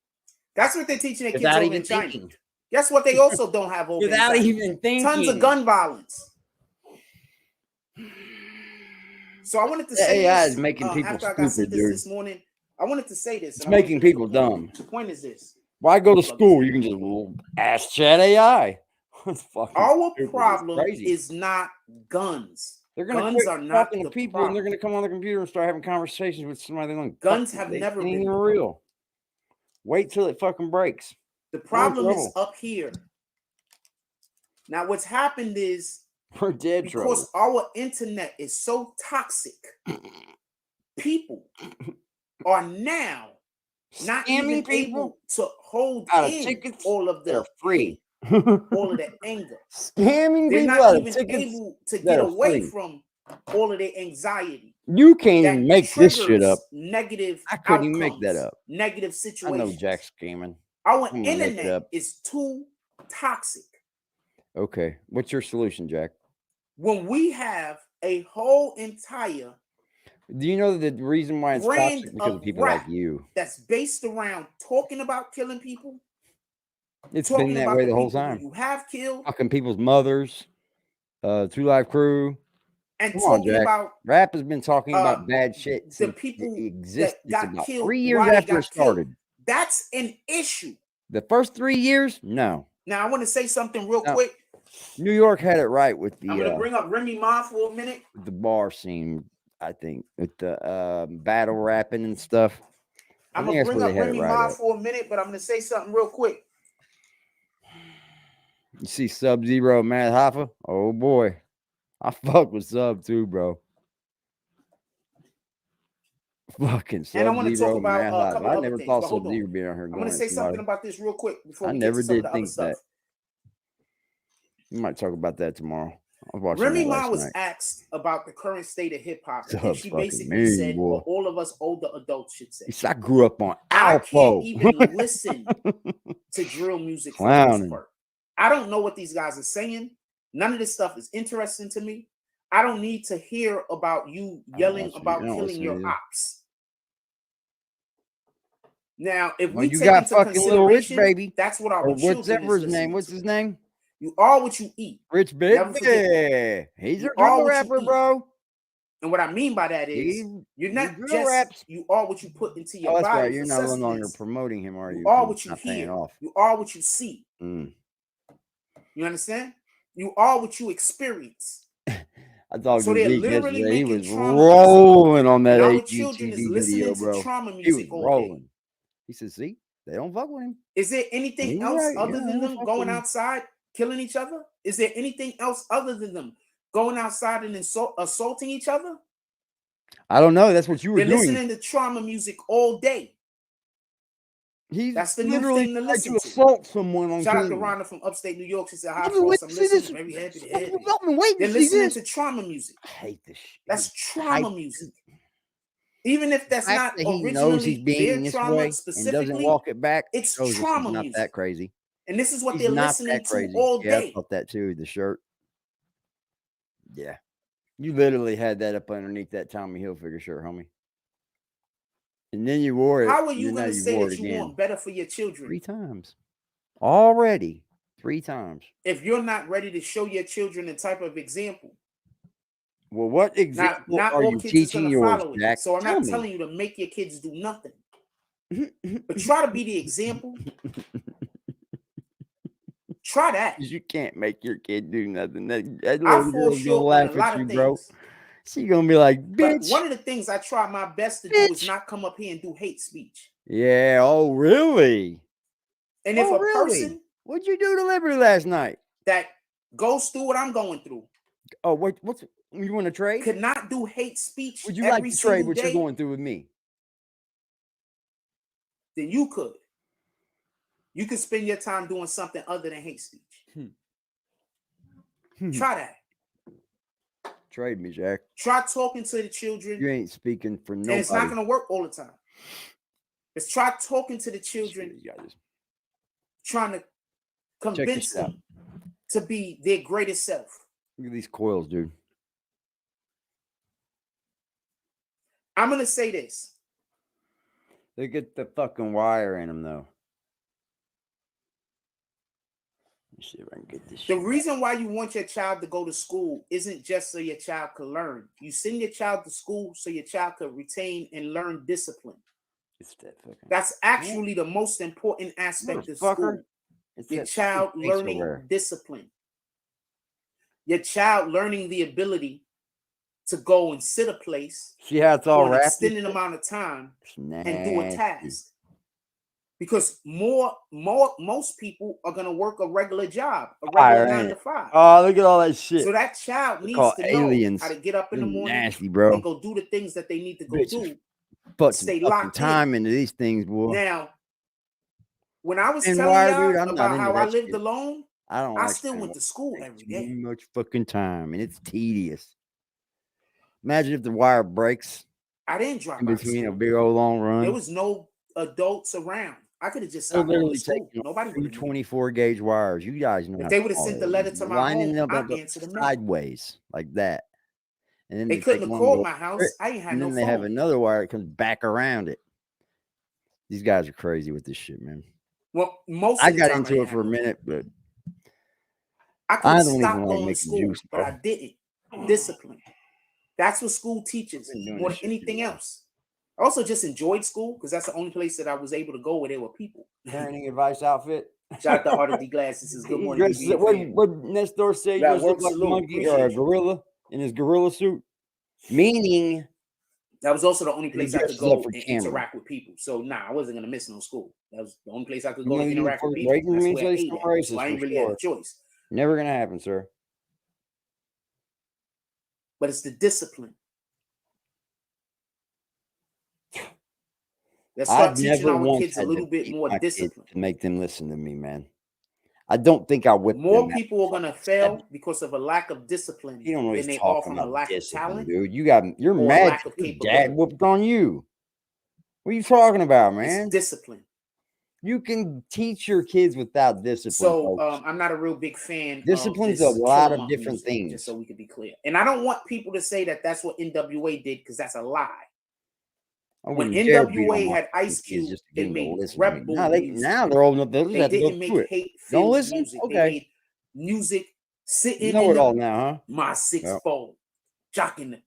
That's what they're teaching their kids over in China. Thinking. Guess what they also don't have over without in China? Even thinking. Tons of gun violence. So I wanted to say AI this, is making people after stupid, I got sent this dude. morning. I wanted to say this. It's making people dumb. The point is this. Why go to school? You can just ask chat AI. Our problem is not guns. They're going to quit talking to people, and they're going to come on the computer and start having conversations with somebody. Guns have never been real. Wait till it fucking breaks. The problem is up here. Now, what's happened is we're dead because our internet is so toxic. People are now not even able to hold in all of the free. all of the anger. Scamming They're people not even able to get away from all of their anxiety. You can't even make this shit up. Negative. I couldn't even make that up. Negative situations. I know Jack's scamming. Our internet is too toxic. Okay, what's your solution, Jack? When we have a whole entire. Do you know the reason why it's toxic? Because of people like you. That's based around talking about killing people. It's been that way the whole time. You have killed. Talking people's mothers, 2 Live Crew. And talking about rap has been talking about bad shit the since people it existed. that got about killed 3 years after it started. Killed. That's an issue. The first 3 years, no. Now I want to say something real quick. New York had it right with the. I'm gonna bring up Remy Ma for a minute. The bar scene, I think, with the battle rapping and stuff. I'm gonna bring up Remy Ma for a minute, but I'm gonna say something real quick. You see Sub-Zero, Mad Hoffa? Oh boy, I fuck with Sub too, bro. Fucking And I Sub want to talk Zero, about man. a couple I other never things. thought But hold Sub on. Zero being out here I'm going going to at say somebody. something about this real quick before I we get never to some of did the other think stuff. that. We might talk about that tomorrow. I was watching Remy that Ma last was night. asked about the current state of hip hop, and Sub's she fucking basically mean, said boy. what all of us older adults should say. He said, I grew up on I can't Alpo. even listen to drill music for the most Clowning. part. I don't know what these guys are saying. None of this stuff is interesting to me. I don't need to hear about you yelling about killing your ops. Now, if Well, we you take got into fucking Little Rich consideration, Baby. that's what our Or children whatever is his name. listening What's to. his name? You are what you eat. Rich Never forget Baby. He's You a drill are what you rapper, eat. bro. And what I mean by that is you're not drill just raps. you are what you put into your Oh, that's body right. You're for not no longer sustenance. promoting him, are you? You are 'Cause what it's you not paying hear. off. You are what you see. Mm. You understand? You are what you experience. I talked So to they're Zeke literally yesterday. He making was trauma rolling on that And our children AGTV is listening video, to bro. trauma He was music all day. rolling. He said, see, they don't fuck with him. Is there anything You're else right. other Yeah, they than don't them fuck going with him. outside, killing each other? Is there anything else other than them going outside and assaulting each other? I don't know. That's what you were They're doing. listening to trauma music all day. He's That's the new literally thing to tried listen to to. assault someone on Shout out to camera. Rhonda from upstate New York. She said, hi, I've been Frost. waiting I'm to see listening. this. Very happy to I've hear it. been waiting They're to see listening this. to trauma music. I hate this shit. That's trauma music. Even if that's The fact not that he knows he's originally being their this trauma way and doesn't specifically, walk it back it's shows us he's trauma not music. that crazy. And this is what He's they're not listening that to crazy. all Yeah, I day. felt that too. The shirt. Yeah. You literally had that up underneath that Tommy Hilfiger shirt, homie. And then you wore it. How are and you then going now to you say wore that it you again. want better for your children 3 times. Already. 3 times. if you're not ready to show your children the type of example? Well, what Now, example not are all you kids is teaching going to yours, follow it. Jack? So I'm Tell not me. telling you to make your kids do nothing. But try to be the example. Try that. You can't make your kid do nothing. That I little fall girl's gonna short on laugh a lot at you, of bro. things. She gonna be like, But bitch. one of the things I try my best to do is not come up here and do hate speech. Yeah, oh really? And if Oh, a really? person What'd you do to Liberty last night? that goes through what I'm going through Oh, what's you want to trade? could not do hate speech Would you like every to trade single what you're day, going through with me? then you could. You could spend your time doing something other than hate speech. Try that. Trade me, Jack. Try talking to the children. You ain't speaking for nobody. And it's not going to work all the time. Just try talking to the children, trying to convince them to be their greatest self. Look at these coils, dude. I'm going to say this. They get the fucking wire in them, though. Let me see if I can get this The shit. reason why you want your child to go to school isn't just so your child could learn. You send your child to school so your child could retain and learn discipline. It's that fucking. That's actually the most important aspect of school. Motherfucker. It's Your that child stupid face learning over discipline. Your child learning the ability to go and sit a place there. See how it's all for an wrapped? extended amount of time It's and do a nasty. task. Because most people are going to work a regular job, a Fire, regular ain't 9 to it? 5. Oh, look at all that shit. So that child They're needs called to know aliens. how to get up in the They're morning nasty, bro. and go do the things that they need to go Bitches do. Put some Stay fucking locked in. time into these things, boy. Now, when I was And telling wire, y'all dude, I'm not about into how I that lived shit. alone, I don't I like still spending went to school Takes every too day. much fucking time, and it's tedious. Imagine if the wire breaks I didn't drop in out of between a school. big old long run. There was no adults around. I could have just They're stopped going literally to school. taking Nobody would have 24 gauge wires. You guys know If how they to would have call sent it. the letter to my Lining home, them I up answered them. sideways like that, and then They they couldn't take have one called little my house. strip, I ain't had and no then they have phone. another wire that comes back around it. These guys are crazy with this shit, man. Well, most I of the got time into I it didn't for a have no minute, but I could I have don't even stopped like going to making school, juice, but bro. I didn't. Discipline. That's what school teaches I've been doing more this than shit too anything long. else. I also just enjoyed school because that's the only place that I was able to go where there were people. Parenting advice outfit. Shout out to Art of D Glasses. Says, good He morning, dresses, BBN fam. what next door say? He That dressed up work like a salute. monkey or a Appreciate you. gorilla in his gorilla suit. Meaning That was also the only place I could dresses up go for and camera. interact with people. So I wasn't gonna miss no school. That was the only place I could You go know, to you interact with put people. breaking That's me where I say ate some at. racist So I for ain't really had sure. a choice. Never gonna happen, sir. but it's the discipline. Let's start I've teaching never our once kids a had little to bit beat more my kids discipline. to make them listen to me, man. I don't think I whipped More them. people are gonna fail because of a lack of discipline You don't know what than he's they are talking from a about lack of discipline, talent. dude. You're or mad. lack of Your dad capability. whooped on you. What are you talking about, It's man? discipline. You can teach your kids without discipline. So folks. I'm not a real big fan Discipline's of a this lot kill 'em of up different music, things. just so we can be clear. And I don't want people to say that that's what NWA did, because that's a lie. I When wouldn't dare beat on NWA my had fucking Ice kids Cube, just to they get them to made listen to me. rebel Now music. they're old enough. They They have to go didn't through make it. hate-filled Don't listen? music. Okay. They made music sitting You know in it all now, huh? my 6-fold, jocking the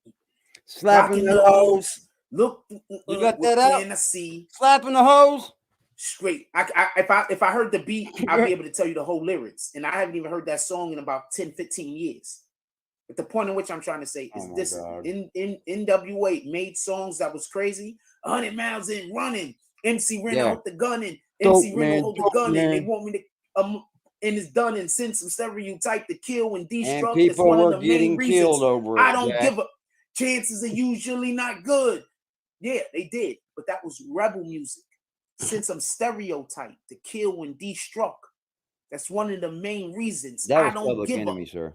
Slapping rocking the hose. Look, You got what that out? can I see? Slapping the hose. Straight. If I heard the beat, I'd be able to tell you the whole lyrics. And I haven't even heard that song in about 10, 15 years. But the point in which I'm trying to say is Oh this: God. in NWA made songs that was crazy. 100 miles in running. MC Renner Yeah. hold the gun in. Dope, MC Renner man. hold the Dope, gun in. They man. want me to and it's done and send some stereotype to kill and And destruct. That's people one of were the main getting reasons killed over it. I don't Jack. give up. Chances are usually not good. Yeah, they did, but that was rebel music. Send some stereotype to kill and destruct. That's one of the main reasons That I was don't Public give Enemy, up. sir.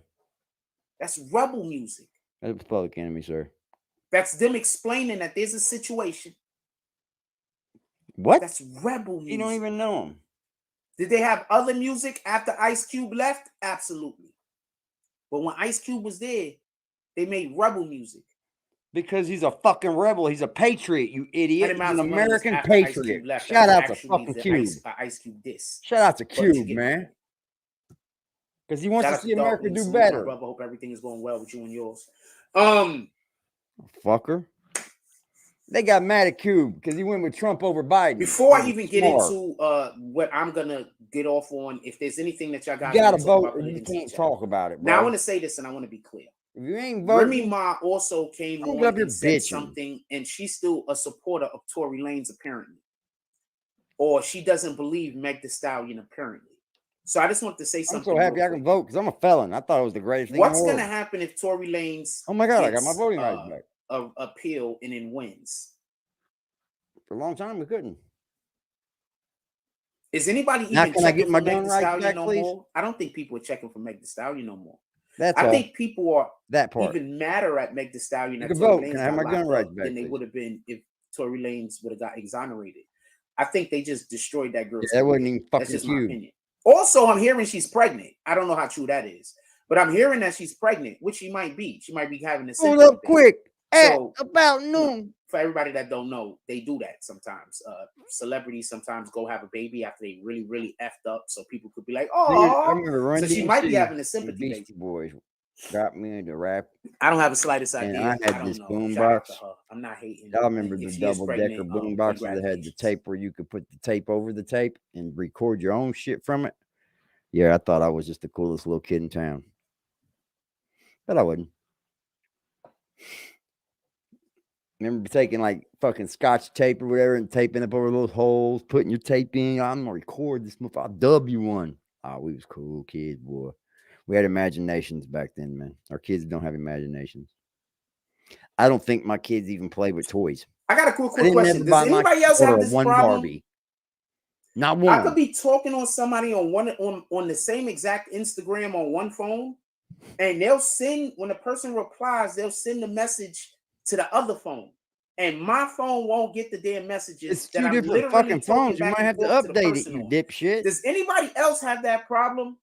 That's rebel music. That was Public Enemy, sir. That's them explaining that there's a situation. What? That's rebel music. You don't even know him. Did they have other music after Ice Cube left? Absolutely. But when Ice Cube was there, they made rebel music. Because he's a fucking rebel. He's a patriot, you idiot. He's an American patriot. Shout out to fucking Cube. Ice Cube diss. Shout out to But you Cube, get my man. point. Because he wants Shout to out see America Darkwing. do Salute, my better. brother. Hope everything is going well with you and yours. Fucker. They got mad at Cube because he went with Trump over Biden. Before I even get Smart. into what I'm gonna get off on, if there's anything that y'all got, You gotta vote about, or you can't talk about it, bro. Now I want to say this and I want to be clear. If you ain't voting, Remy Ma also came don't on get up here and said bitching. something, and she's still a supporter of Tory Lanez apparently, or she doesn't believe Meg Thee Stallion apparently. So I just want to say I'm something. so happy I can vote because I'm a felon. I thought it was the greatest thing. What's in the world. gonna happen if Tory Lanez? Oh my God, I got my voting rights back. Appeal and then wins. For a long time, we couldn't. Is anybody Now even can I checking get for my Meg gun Thee rights Stallion back, no please? more? I don't think people are checking for Meg Thee Stallion no more. That's I all. think people are That part. even madder at Meg Thee Stallion You that can Tory vote. Lanez Can I have got my gun locked rights up back, than they please? would have been if Tory Lanez would have got exonerated. I think they just destroyed that girl's Yeah, that wasn't career. even That's fucking just my Cube. opinion. Also, I'm hearing she's pregnant. I don't know how true that is, but I'm hearing that she's pregnant, which she might be. She might be having a Hold symptom. up quick. At So, about noon. for everybody that don't know, they do that sometimes. Celebrities sometimes go have a baby after they really, really effed up, so people could be like, I "Oh," remember Run so she DMC might be having a and sympathy Beastie baby. Boys got me into rap. I don't have the slightest And idea. I had don't this know. boom Shout out box. to her. I'm not hating. Y'all remember If the she is double decker pregnant, boom boxes that had the congratulations. tape where you could put the tape over the tape and record your own shit from it? Yeah, I thought I was just the coolest little kid in town. But I wasn't. Remember taking like fucking scotch tape or whatever and taping up over those holes, putting your tape in. I'm gonna record this motherfucker. I'll dub you one. Oh, we was cool kids, boy. We had imaginations back then, man. Our kids don't have imaginations. I don't think my kids even play with toys. I got a quick I didn't question. never buy Does my anybody else daughter have this one problem? Barbie. Not I one. could be talking on somebody on the same exact Instagram on one phone, and they'll send, when the person replies, they'll send the message to the other phone, and my phone won't get the damn messages. It's that two I'm different literally fucking talking phones. You back might and have to forth the update it, person you on. dipshit. Does anybody else have that problem?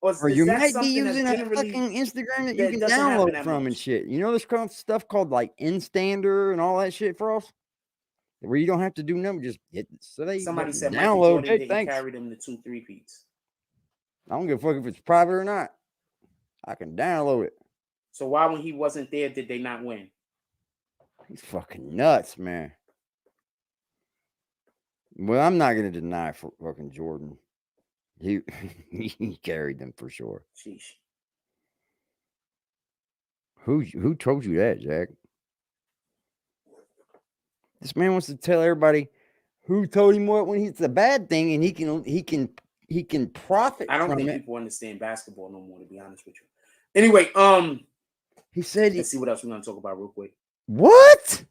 Or is you that might be something that's using a generally fucking Instagram that you that can doesn't happen download that from and much? shit. You know this kind of stuff called like Instander and all that shit, Frost? Where you don't have to do nothing, just hit Somebody said Michael download. Jordan Hey, didn't thanks. carry them to 2 3-peats. I don't give a fuck if it's private or not. I can download it. So why, when he wasn't there, did they not win? He's fucking nuts, man. Well, I'm not gonna deny for fucking Jordan. He he carried them for sure. Sheesh. Who told you that, Jack? This man wants to tell everybody who told him what when it's a bad thing, and he can profit. I don't from think it. people understand basketball no more, to be honest with you. Anyway, He said, Let's see what else we're gonna talk about real quick. what?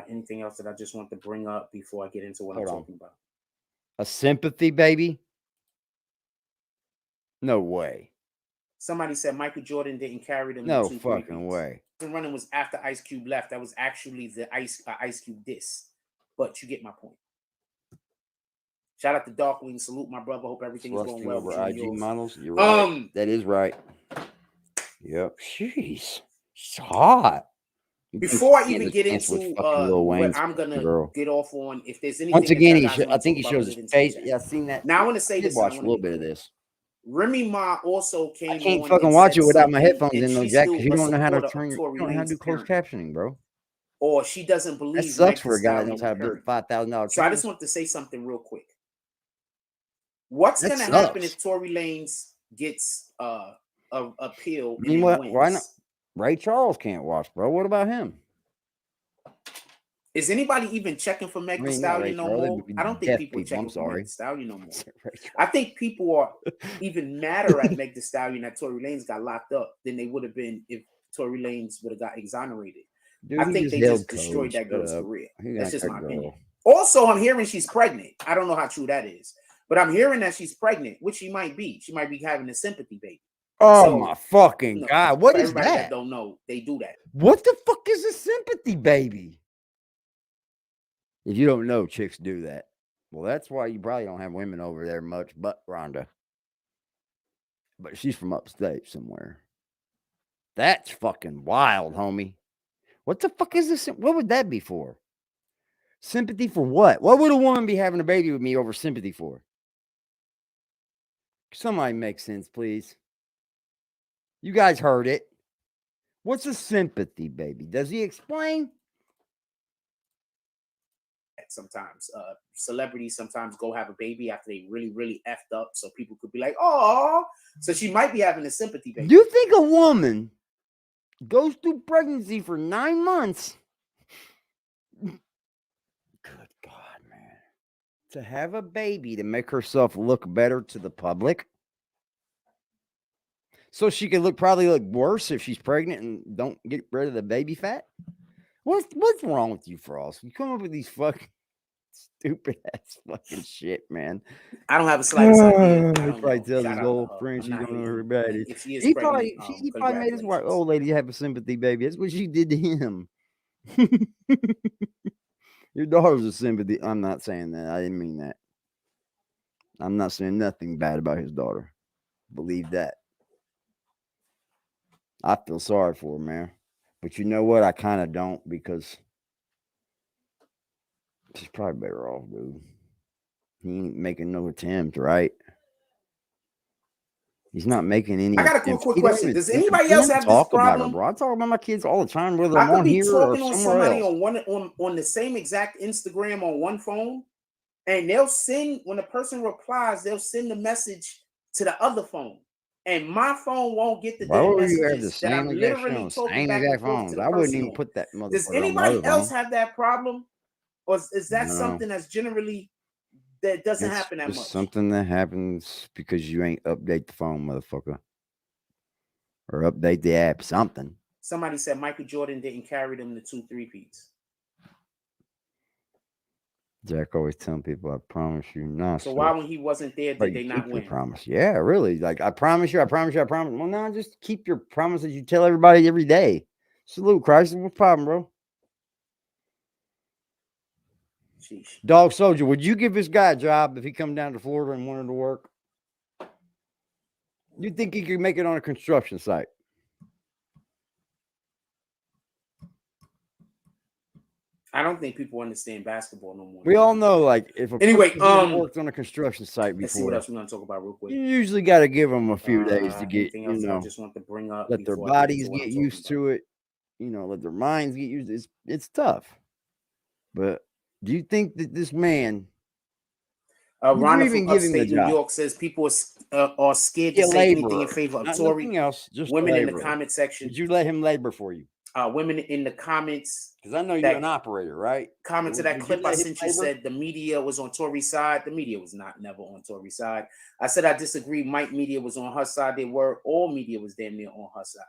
Anything else that I just want to bring up before I get into what Hold I'm on. talking about? A sympathy baby? No way. Somebody said Michael Jordan didn't carry them. No to 2 fucking three-peats. way. The running was after Ice Cube left. That was actually the Ice Cube diss. But you get my point. Shout out to Darkwing. Salute my brother. Hope everything is going Lusting well over with you and IG yours. models. You're right. That is right. Yep. Jeez. She's hot. Before I even Can't get dance with into fucking Lil what Wayne's I'm gonna girl. get off on, if there's anything Once that again, you guys I wanna think talk he about, shows put it his into the face. chat. Yeah, I've seen that. Now I want to say I did this. and I watch a wanna little be bit of clear. this. Remy Ma also came I can't on fucking and watch said it without my something, headphones and in, though, she's Jack, still because you a don't know how to supporter of turn. You Tory don't know how to Lanez, do closed apparently. captioning, bro. Or she doesn't That believe sucks Meg for Thee a guy that Stallion, knows how to build apparently. $5,000 So I just channels. want to say something real quick. What's That gonna happen sucks. if Tory Lanez gets a appeal I and mean, then why not? wins? Ray Charles can't watch, bro. What about him? Is anybody even checking for I Meg Thee mean, not Ray Stallion no Charles. more? I don't think Deaf people are people. I'm checking for Meg sorry. Thee Stallion no more. Ray I Charles. think people are even madder at Meg Thee Stallion that Tory Lanez got locked up than they would have been if Tory Lanez would have got exonerated. Dude, I he think just they held just destroyed codes. that girl's Shut up. career. He That's got just that my girl. opinion. Also, I'm hearing she's pregnant. I don't know how true that is, but I'm hearing that she's pregnant, which she might be. She might be having a sympathy baby. Oh So, my fucking no, God. What for is everybody that? don't know, they do that. What the fuck is a sympathy baby? If you don't know, chicks do that. Well, that's why you probably don't have women over there much but Rhonda. But she's from upstate somewhere. That's fucking wild, homie. What the fuck is this? What would that be for? Sympathy for what? What would a woman be having a baby with me over sympathy for? Somebody make sense, please. You guys heard it. What's a sympathy baby? Does he explain? Sometimes celebrities sometimes go have a baby after they really effed up, so people could be like, "Oh," so she might be having a sympathy baby. Do you think a woman goes through pregnancy for 9 months? Good God, man. To have a baby to make herself look better to the public? So she could probably look worse if she's pregnant and don't get rid of the baby fat? What's wrong with you, Frost? You come up with these fucking stupid ass fucking shit, man. I don't have a slightest idea. I He don't probably know. tells Shout his out to old her. friend I'm she not don't know hating. her bad And is. if she is He pregnant, probably made his congratulations. old lady have a sympathy baby. That's what she did to him. Your daughter's a sympathy. I'm not saying that. I didn't mean that. I'm not saying nothing bad about his daughter. Believe that. I feel sorry for her, man. But you know what? I kind of don't, because she's probably better off, dude. He ain't making no attempt, right? He's not making any. I got a attempts. quick He don't question. even Does think anybody he else doesn't have this talk about her, problem? bro. I talk about my kids all the time, whether I I'm could on be here or talking on somewhere somebody else. on the same exact Instagram on one phone, and they'll send, when the person replies, they'll send the message to the other phone, and my phone won't get the Why damn would you have the messages that same I'm exact shit literally on the talking same back and exact forth to phones? the I wouldn't person even on. put that Does motherfucker on my anybody other else phone. have that problem, or is that No. something that's generally that doesn't It's happen that just much? something that happens because you ain't update the phone, motherfucker. Or update the app, something. Somebody said Michael Jordan didn't carry them to 2 3-peats. Jack always telling people, I promise you not. So why, when he wasn't there, But did you they not keep your win? promise. Yeah, really. Like, I promise you, I promise you, I promise. Well, no, just keep your promises you tell everybody every day. Salute, Christ. What's the problem, bro? Sheesh. Dog Soldier, would you give this guy a job if he come down to Florida and wanted to work? You think he could make it on a construction site? I don't think people understand basketball no more. We all know, like, if a Anyway, person's never worked on a construction site let's see what before, else we're gonna talk about real quick. you usually got to give them a few days to get, Anything you else that I know, just want to bring up, let their before I get bodies into what get I'm talking used to it, you know, let their minds get used to it. It's tough. But do you think that this man, Rhonda even from give him the upstate New job? York says people are scared to Get say anything in laborer, favor of not Tory. nothing else, just Women in the laborer. comment section. Would you let him labor for you? Women in the comments. Because I know you're an operator, right? Comment to that Would you clip I let him sent you labor? said the media was on Tory's side. The media was never on Tory's side. I said I disagree. Mike media was on her side. They were. All media was damn near on her side.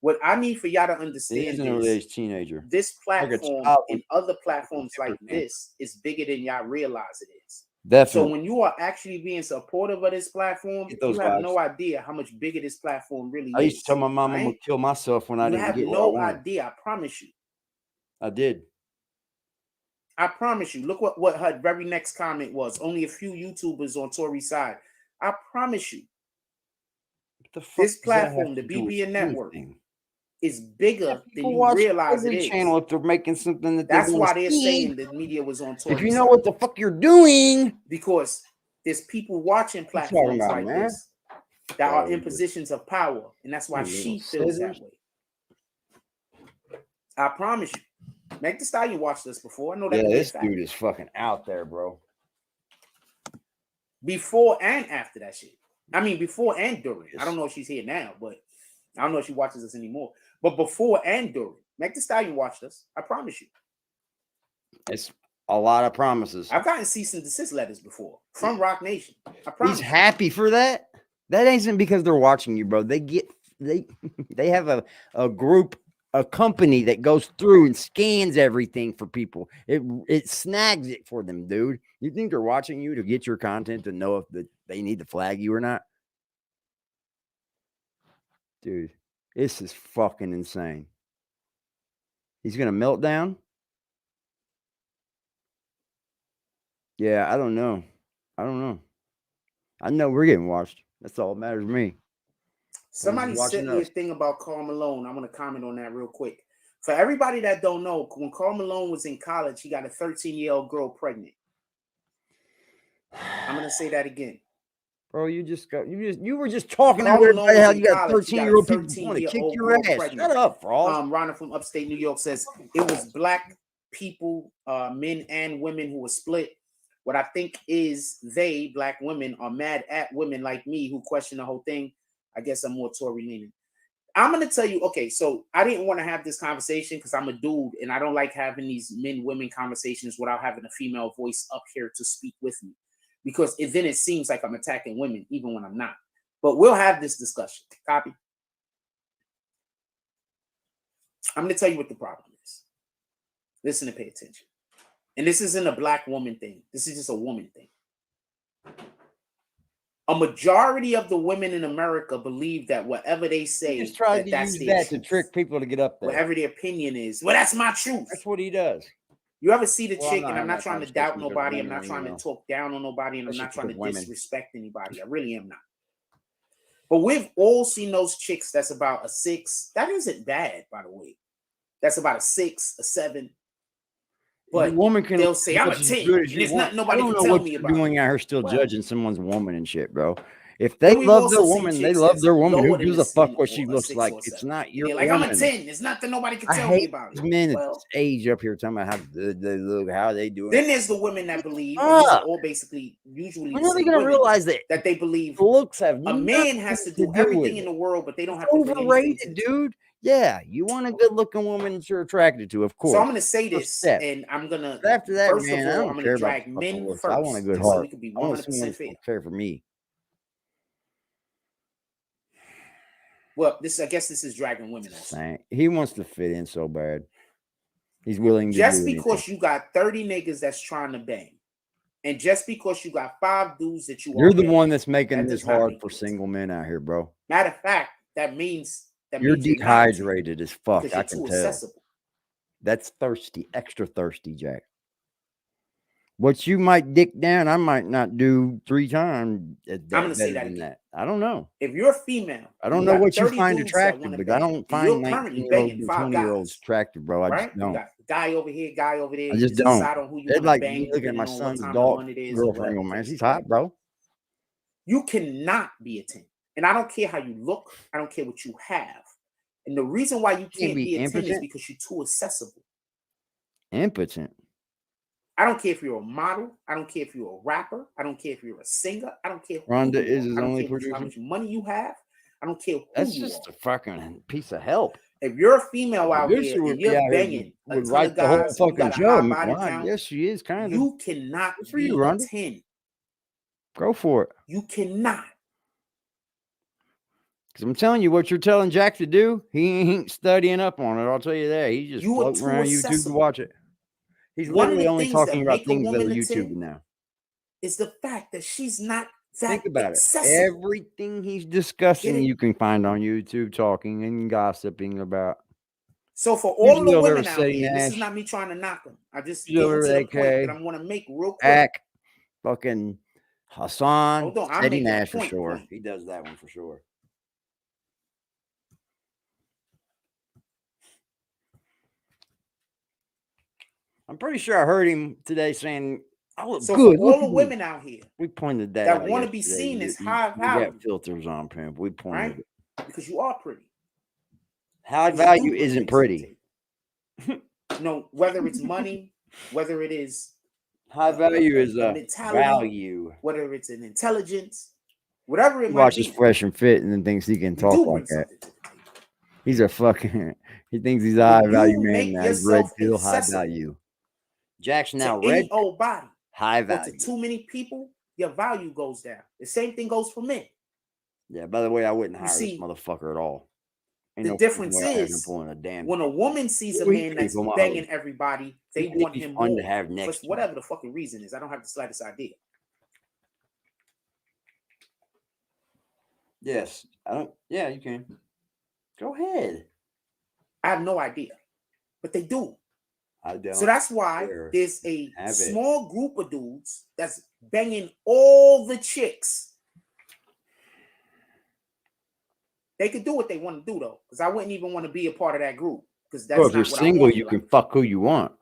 What I need for y'all to understand He's an early-age teenager. this Like a platform child and other platforms like different, man. this is bigger than y'all realize it is. Definitely. So when you are actually being supportive of this platform, Get those you have vibes. no idea how much bigger this platform really I used is. to tell my mom I'm right? gonna kill myself when I You didn't have get what I no wanted. idea. I promise you. I did. I promise you. Look what her very next comment was. Only a few YouTubers on Tory's side. I promise you. What the fuck This does that have platform, the to do with BBN Network, anything? is bigger than People you watch realize it every is. channel if they're making something that That's they why want they're to see. saying the media was on Tory's If you know side. what the fuck you're doing, Because there's people watching what you talking platforms about, like man? this that are in Oh, positions of power, and that's why you she little feels that scissors. way. I promise you. Meg Thee Stallion watched this before. I know that Yeah, to be a this fact. dude is fucking out there, bro. Before and after that shit. I mean, before and during. I don't know if she's here now, but I don't know if she watches us anymore. But before and during, Meg Thee Stallion watched us. I promise you. It's a lot of promises. I've gotten cease and desist letters before from Rock Nation. I promise. He's happy for that. That ain't because they're watching you, bro. They have a group, a company that goes through and scans everything for people. It snags it for them, dude. You think they're watching you to get your content to know if they need to flag you or not? Dude, this is fucking insane. He's gonna melt down. Yeah, I don't know. I know we're getting watched. That's all that matters to me. Somebody sent me a thing about Karl Malone. I'm going to comment on that real quick. For everybody that don't know, when Karl Malone was in college, he got a 13-year-old girl pregnant. I'm going to say that again. Bro, you were just talking about how you got 13-year-old people want to kick your ass. Pregnant. Shut up, Frost. Rhonda from upstate New York says it was black people, men and women who were split. What I think is black women, are mad at women like me who question the whole thing. I guess I'm more Tory leaning. I'm going to tell you, okay, so I didn't want to have this conversation because I'm a dude and I don't like having these men-women conversations without having a female voice up here to speak with me, because then it seems like I'm attacking women even when I'm not. But we'll have this discussion. Copy? I'm going to tell you what the problem is. Listen and pay attention. And this isn't a black woman thing. This is just a woman thing. A majority of the women in America believe that whatever they say, He just tried to use that to trick people to get up there. Whatever their opinion is, well, that's my truth. That's what he does. You ever see the chick, and I'm having not that trying to doubt conversation nobody, because I'm not women, trying to talk down on nobody, and I'm not trying to women. disrespect anybody. I really am not. But we've all seen those chicks that's about a 6. That isn't bad, by the way. That's about a 6, a 7. But woman can they'll say, I'm a 10. There's nothing nobody can tell me about. Doing out here still judging someone's woman and shit, bro. If they love their woman, they love their woman. Who gives a fuck what she looks like? It's not your like, woman. I'm a 10. There's nothing nobody can tell me about it. Men at this age up here talking about how good they look, how they do it. Then there's the women that believe, and these are all basically usually when are they gonna realize that they believe looks have a man has to do everything in the world, but they don't have to bring overrated, dude. Yeah, you want a good-looking woman that you're attracted to, of course. So I'm going to say this, and I'm going to, after that, first man, of all, I I'm don't going care to drag about men looks. first. I want a good So heart. we can be I want 100% fair. Care for me. Well, I guess this is dragging women also. He wants to fit in so bad. He's willing to just because you got 30 niggas that's trying to bang, and just because you got 5 dudes that you're the one that's making this hard for single men out here, bro. Matter of fact, that means you're dehydrated as fuck. I can tell. Accessible. That's thirsty, extra thirsty, Jack. What you might dick down, I might not do 3 times. I'm gonna say that again. I don't know. If you're a female, I don't know what you find attractive, but I don't find 19-year-olds and 20-year-olds attractive, bro. I just don't. You got guy over here, guy over there. I just don't. Decide on who you it's like bang, look at my son's adult girlfriend, man. She's hot, bro. You cannot be a 10. And I don't care how you look. I don't care what you have. And the reason why you can't be a 10 is because you're too accessible. Impotent. I don't care if you're a model. I don't care if you're a rapper. I don't care if you're a singer. I don't care who Rhonda you is are. his only producer. How much money you have. I don't care who That's you just are. a fucking piece of help. If you're a female out This here shit would and be you're out here banging a would ton write of the whole guys, you fucking got a show. high body Why? count, Yes, she is kind of. you cannot Good for be you, a Rhonda. 10. Go for it. You cannot. Because I'm telling you, what you're telling Jack to do, he ain't studying up on it. I'll tell you that. He's just You are floating too around YouTube to accessible. watch it. He's One of literally the only things talking that about make a things that are woman a YouTube 10 now. is the fact that she's not that Think about accessible. it. Everything he's discussing, Get it? you can find on YouTube, talking and gossiping about. So for all of Usually the over women out Sadie here, this is Nash. not me trying to knock them. I just Usually getting over to the point AK, that I'm going to make real quick. Ack, fucking Hassan, Hold on, I'm Sadie making a Nash for point. sure. He does that one for sure. I'm pretty sure I heard him today saying, "I look So good." for Look all the at me. women out here We pointed that that out want to be yesterday. seen as You high value, got filters on, Pimp. We pointed right? it. Because you are pretty. High Because you value do bring isn't things to the pretty. table. No, whether it's money, whether it is High value is a a mentality, value. whether it's an intelligence, whatever it He might watches be, Fresh and Fit and then thinks he can you talk do like bring that. something to the table. He's a fucking. He thinks he's a high When value you man make now. He's red yourself pill, high accessible value. Jack's to now red, any old body high or to value. too many people, your value goes down. The same thing goes for men. Yeah. By the way, I wouldn't You hire this see, motherfucker at all. Ain't the no fucking difference way I had him is pulling a damn. when a woman sees a Ooh, he man pretty that's cool, my banging hoe. everybody, they He'd want be him fun more to have for next to him. whatever the fucking reason is. I don't have the slightest idea. Yes. I don't. Yeah, you can. Go ahead. I have no idea, but they do. I don't. So that's why care. there's a Have it. small group of dudes that's banging all the chicks. They could do what they want to do though, because I wouldn't even want to be a part of that group because that's Well, if not you're what single, I want. you can fuck who you want.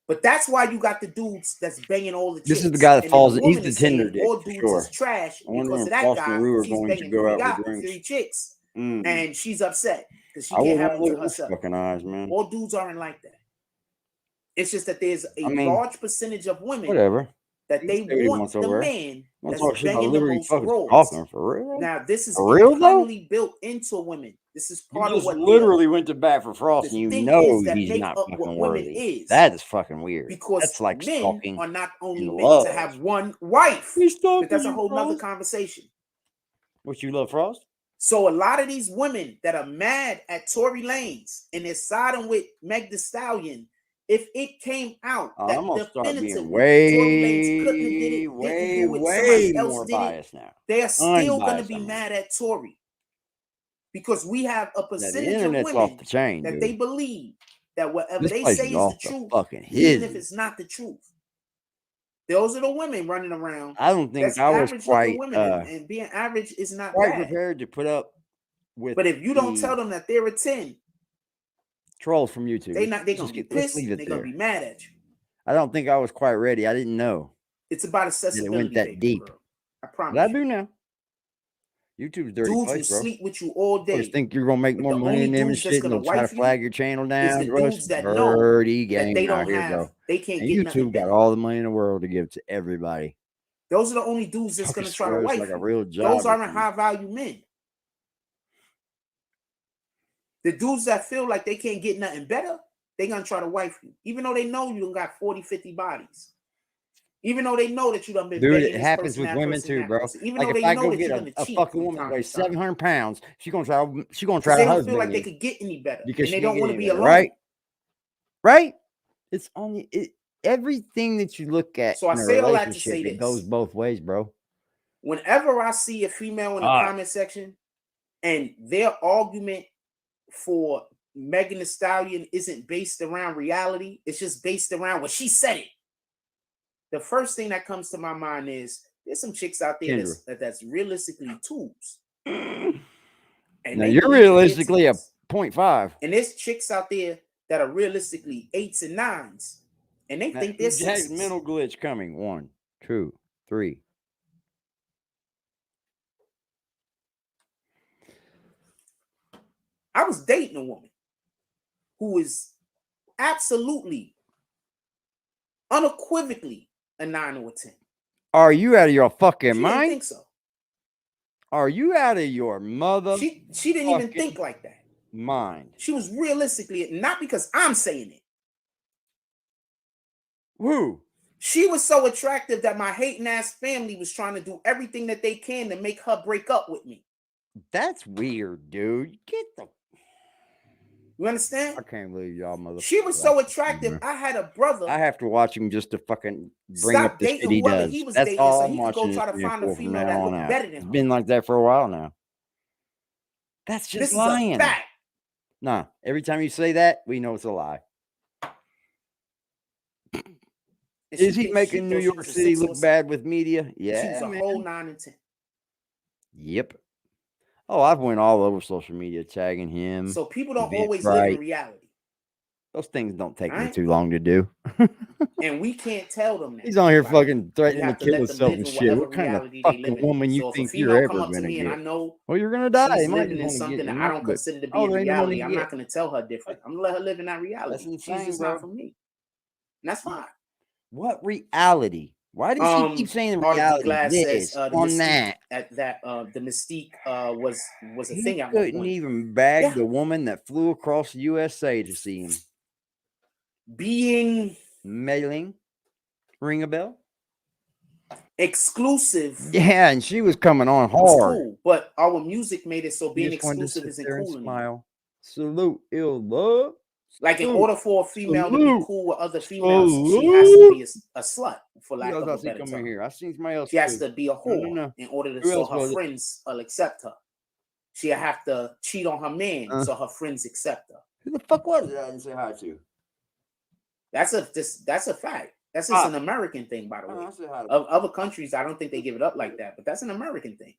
But that's why you got the dudes that's banging all the chicks. This is the guy that And then falls. the He's woman the is saying Tinder dick all for dudes sure. is trash I wonder because when of that Frost guy. and Rue are He's going to banging go who he out got with drinks. 3 chicks, Mm. and she's upset because she I can't wouldn't have want them to to look at those herself. fucking eyes, man. All dudes aren't like that. It's just that there's a large percentage of women Whatever. that they want the man that's banging the most rolls. Talking for real? Now, this is For real, though? internally built into women. This is You part of just what literally went to bat for Frost, the and you thing know is that he's make not up fucking what women worthy. is. That is fucking weird. Because that's like men stalking are not only and meant love. to have one wife. He's stalking But that's a you, whole nother Frost. conversation. What, you love Frost? So a lot of these women that are mad at Tory Lanez and they're siding with Meg Thee Stallion, if it came out that I'm gonna start definitively being Tory Lanez couldn't have did it, didn't do it, somebody else more did it, biased now. they are still going to Unbiased, be I mean. mad at Tory. Because we have a Yeah, the percentage of internet's women off the chain, that dude. they believe that whatever This they place say is is off the the truth, fucking even if hizzy. it's not the truth. Those are the women running around. I don't think That's I was average quite looking women, and being average is not quite bad. prepared to put up with. But if you don't the tell them that they're a 10, trolls from YouTube, they're gonna be let's pissed. leave it They're there. gonna be mad at you. I don't think I was quite ready. I didn't know It's about that accessibility. it went that baby deep. girl. I promise. But I you. do now. YouTube's dirty Dudes place, who bro. sleep with you all I day. just think you're gonna make But more the money only than them and dudes that's shit, and gonna they'll try to wife you flag your channel is down. the Bro, dudes it's that know dirty that game they out don't here, have, bro. they can't And get nothing YouTube got better. all the money in the world to give to everybody. Those are the only dudes that's Fucking gonna try to swear it's wife like a you. real job. Those aren't high value men. The dudes that feel like they can't get nothing better, they're gonna try to wife you, even though they know you done got 40, 50 bodies. Even though they know that you done been Dude, begging it this happens person, with that women person, too, that bro. person. Even Like though if they I know go that get you're gonna a cheat fucking from woman time that weighs to time. 700 pounds, she gonna try Because to they don't husband feel like they me could get any better, because and she they don't ain't want to getting be better, alone. right? Right? It's only everything that you look at So I in a say all that to relationship, say it goes this: both ways, bro. whenever I see a female in the comment section and their argument for Megan Thee Stallion isn't based around reality, it's just based around what she said it. The first thing that comes to my mind is there's some chicks out there that's realistically twos. And now you're realistically a 0.5. And there's chicks out there that are realistically 8s and 9s. And they think they're 6s. Mental glitch coming. 1, 2, 3. I was dating a woman who is absolutely, unequivocally a 9 or a 10. Are you out of your fucking She mind? didn't think so. Are you out of your mother? She didn't even think like that. mind. She was realistically, not because I'm saying it. Who? She was so attractive that my hating ass family was trying to do everything that they can to make her break up with me. That's weird, dude. Get the. You understand? I can't believe y'all motherfuckers. She was so attractive. I had a brother. I have to watch him just to fucking bring Stop up the shit dating he whoever does. he was That's dating all so I'm he could go watching try to this find a man for from female now that on looked out. better than It's her. been like that for a while now. That's This just is lying. a fact. Nah, every time you say that, we know it's a lie. And Is she he thought making New she York was a City 6 or look 7. bad with media? Yeah, She was a man. whole 9 and 10. Yep. Oh, I've went all over social media tagging him. So people don't always live in Eventbrite. reality. Those things don't take me Right? too long to do. And we can't tell them that. He's on here Like, fucking we threatening to have to kill let them himself live and in shit. whatever What kind of reality they live fucking in. woman you So if a think you're female ever come up to gonna me and I get? know Well, you're gonna die. she's You might living just in want to something get that in I it, don't but consider to be oh, in there ain't no money reality, to I'm get. not going to tell her different. I'm going to let her live in that That's reality. She's insane, just bro. not for me. And that's fine. What reality? Why does he keep saying Artie reality? Glass This says the on mystique that. the mystique was a He thing at one couldn't point. even bag Yeah. the woman that flew across the USA to see him. Being Mailing, ring a bell? exclusive Yeah, and she was coming on was hard. cool, but our music made it so He being just wanted to exclusive sit isn't there and cool anymore. smile. Salute, ill love. Like in Salute. order for a female to be Salute. cool with other females, she has to be a slut, for Who lack else of I a see better coming term. here? I seen somebody else She has too. to be a whore No. in order to Who so else her was it? friends will accept her. She'll have to cheat on her man so her friends accept her. Who the fuck was it I didn't say hi to? That's a fact. That's just an American thing, by the way. I said hi to Of other countries, I don't think they give it up like that, but that's an American thing.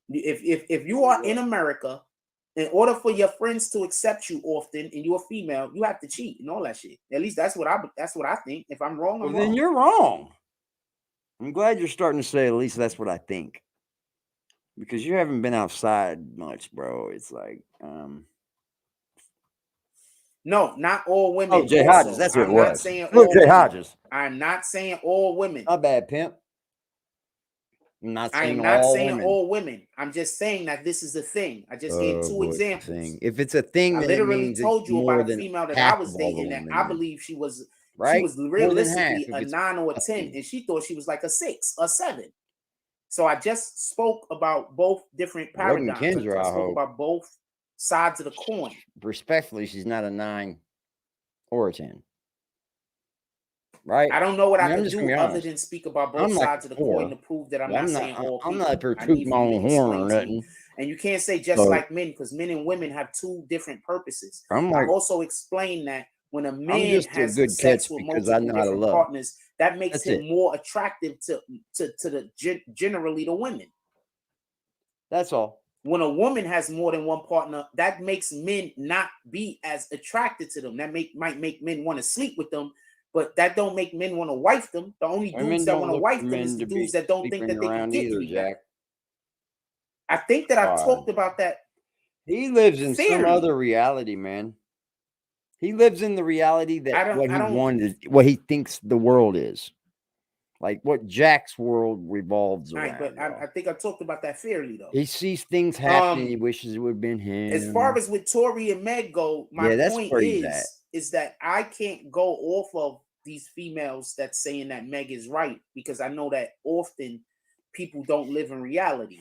If you are in America, in order for your friends to accept you often and you're a female, you have to cheat and all that shit. At least that's what I think. If I'm wrong, I'm Well, wrong. then you're wrong. I'm glad you're starting to say at least that's what I think. Because you haven't been outside much, bro. It's like, No, not all women. oh, Jay Hodges, that's what I'm it not was. saying Look, all Jay women. Hodges. I'm not saying all women. Not bad, Pimp. I'm not I'm saying not all saying women. all women. I'm just saying that this is a thing. I just gave two examples. Thing. If it's a thing, I then literally it means told it's you more about a than female that half I was of all the dating that women I then. believe she was Right? realistically More a than half 9 or a 10, and she thought she was like a 6 or 7. So I just spoke about both different Wasn't paradigms. Kendra, I I spoke hope. about both sides of the coin. Respectfully, she's not a 9 or a 10. Right? I don't know what I I'm could just do gonna be other honest. than speak about I'm both like sides of the 4. coin to prove that I'm Well, not saying all I'm people. not for I toot need my for you own to horn or explain to me. nothing. And you can't say just So- like men, because men and women have two different purposes. I'm like, I've also explained that when a man just a has good sex catch with because I multiple know how to different love. partners, that makes That's him it. more attractive to generally the women. That's all. When a woman has more than one partner, that makes men not be as attracted to them. That might make men want to sleep with them, but that don't make men want to wife them. The only Women dudes that don't want to look wife for them men is the to be dudes that don't think sleeping that they can around get either, any Jack. better. I think that I've God. talked about that. He lives in some Theory. other reality, man. He lives in the reality that what he thinks the world is. Like what Jack's world revolves All right, around. but I think I talked about that fairly though. He sees things happen. He wishes it would have been him. As far as with Tori and Meg go, my that's point where he's at. is that I can't go off of these females that's saying that Meg is right, because I know that often people don't live in reality.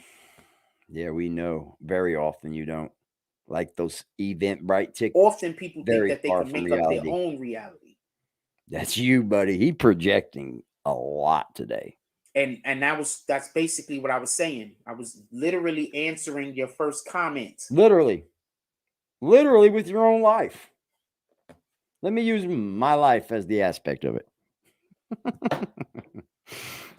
Yeah, we know. Very often you don't. Like those Eventbrite tickets. Often people think very that they far can from make up their reality. own reality. That's you, buddy. He projecting a lot today. And that's basically what I was saying. I was literally answering your first comment. Literally with your own life. Let me use my life as the aspect of it.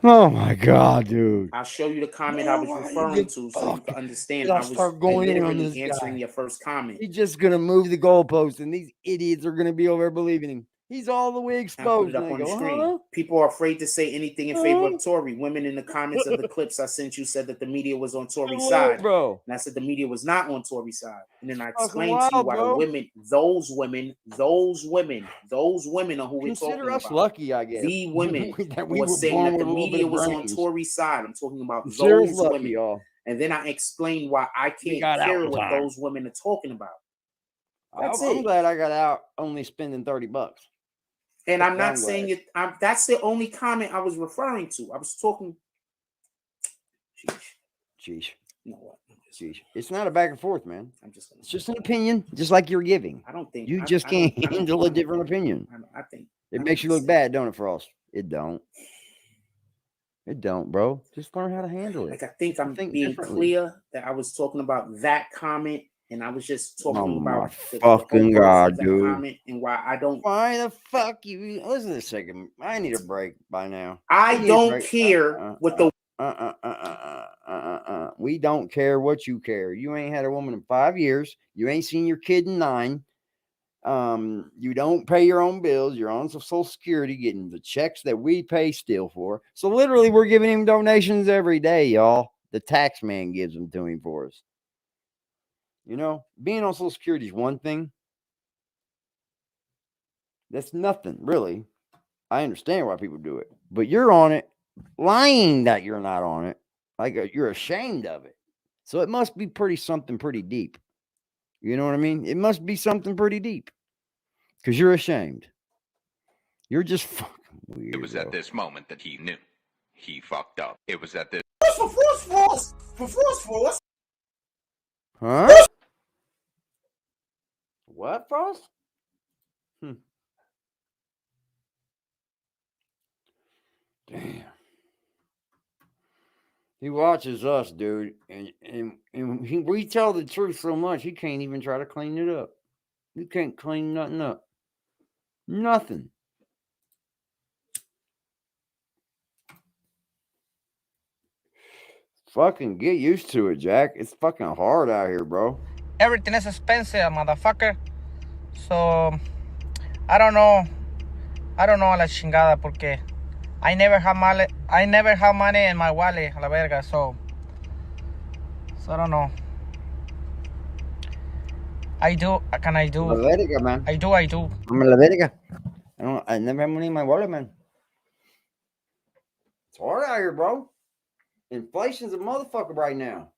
Oh my God, dude. I'll show you the comment I was referring to so you can understand. I was literally answering your first comment. He's just going to move the goalposts and these idiots are going to be over believing him. He's all the way exposed. I put it up on the screen. People are afraid to say anything in favor of Tory. Women in the comments of the clips I sent you said that the media was on Tory's side. Bro. And I said the media was not on Tory's side. And then I explained to you why the women, those women are who we're talking about. Consider us lucky, I guess. The women were saying that the media was on Tory's side. I'm talking about those women. And then I explained why I can't care what those women are talking about. That's I'm it. glad I got out only spending $30. And I'm not I'm saying glad. it. That's the only comment I was referring to. I was talking. Sheesh. You know what? Sheesh. It's not a back and forth, man. I'm just gonna. It's just an opinion, just like you're giving. I don't think You I- just I don't- can't I don't- handle I a don't different think- opinion. I think It I makes think you look it's- bad, don't it, Frost? It don't. It don't, bro. Just learn how to handle it. Like I think I'm Think being differently. clear that I was talking about that comment, and I was just talking Oh my about the fucking whole God, of that dude. comment and why I don't. Why the fuck you? Listen a second. I need a break by now. I We need a don't break. care what the. We don't care what you care. You ain't had a woman in 5 years. You ain't seen your kid in 9. You don't pay your own bills. You're on Social Security getting the checks that we pay still for. So literally, we're giving him donations every day, y'all. The tax man gives them to him for us. You know, being on Social Security is one thing. That's nothing, really. I understand why people do it, but you're on it, lying that you're not on it, like you're ashamed of it. So it must be something pretty deep. You know what I mean? It must be something pretty deep because you're ashamed. You're just fucking weird. It was at this moment that he knew. He fucked up. It was at this. Force. Huh? What, Frost? Damn. He watches us, dude, and we tell the truth so much he can't even try to clean it up. You can't clean nothing up. Nothing. Fucking get used to it, Jack. It's fucking hard out here, bro. Everything is expensive, motherfucker. So, I don't know a la chingada porque I never have money in my wallet, a la verga, so I don't know. I do. La verga, man. I do. I'm a la verga. I never have money in my wallet, man. It's hard out here, bro. Inflation's a motherfucker right now.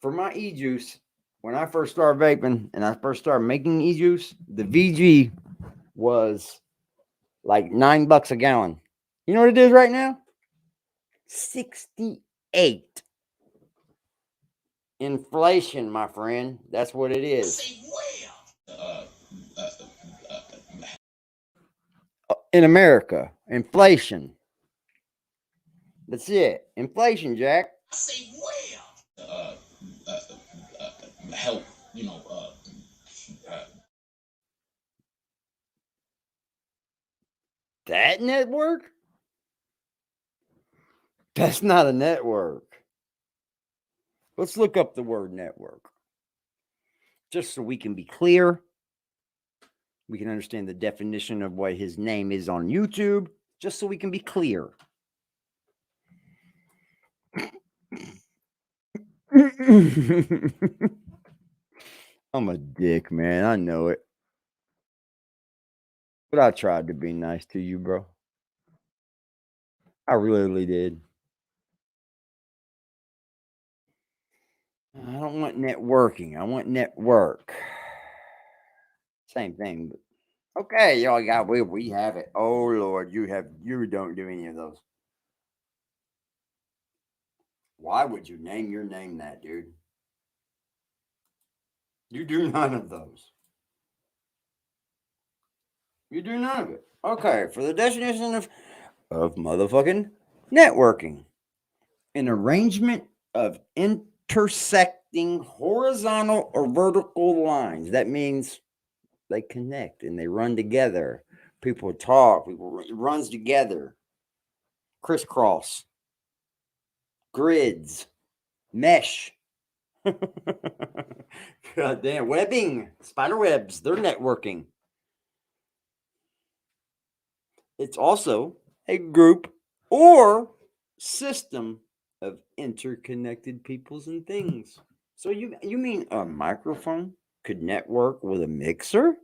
For my e-juice, when I first started vaping and I first started making e-juice, the VG was like $9 a gallon. You know what it is right now? 68. Inflation, my friend. That's what it is. In America, inflation. That's it. Inflation, Jack. Help, That network? That's not a network. Let's look up the word network. Just so we can be clear. We can understand the definition of what his name is on YouTube. Just so we can be clear. I'm a dick, man. I know it. But I tried to be nice to you, bro. I really did. I don't want networking. I want network. Same thing, but okay, y'all got we have it. Oh Lord, you don't do any of those. Why would you name your name that, dude? You do none of those. You do none of it. Okay, for the definition of motherfucking networking. An arrangement of intersecting horizontal or vertical lines. That means they connect and they run together. People talk, it runs together. Crisscross. Grids. Mesh. Goddamn. Webbing. Spider webs. They're networking. It's also a group or system of interconnected peoples and things. So you mean a microphone could network with a mixer?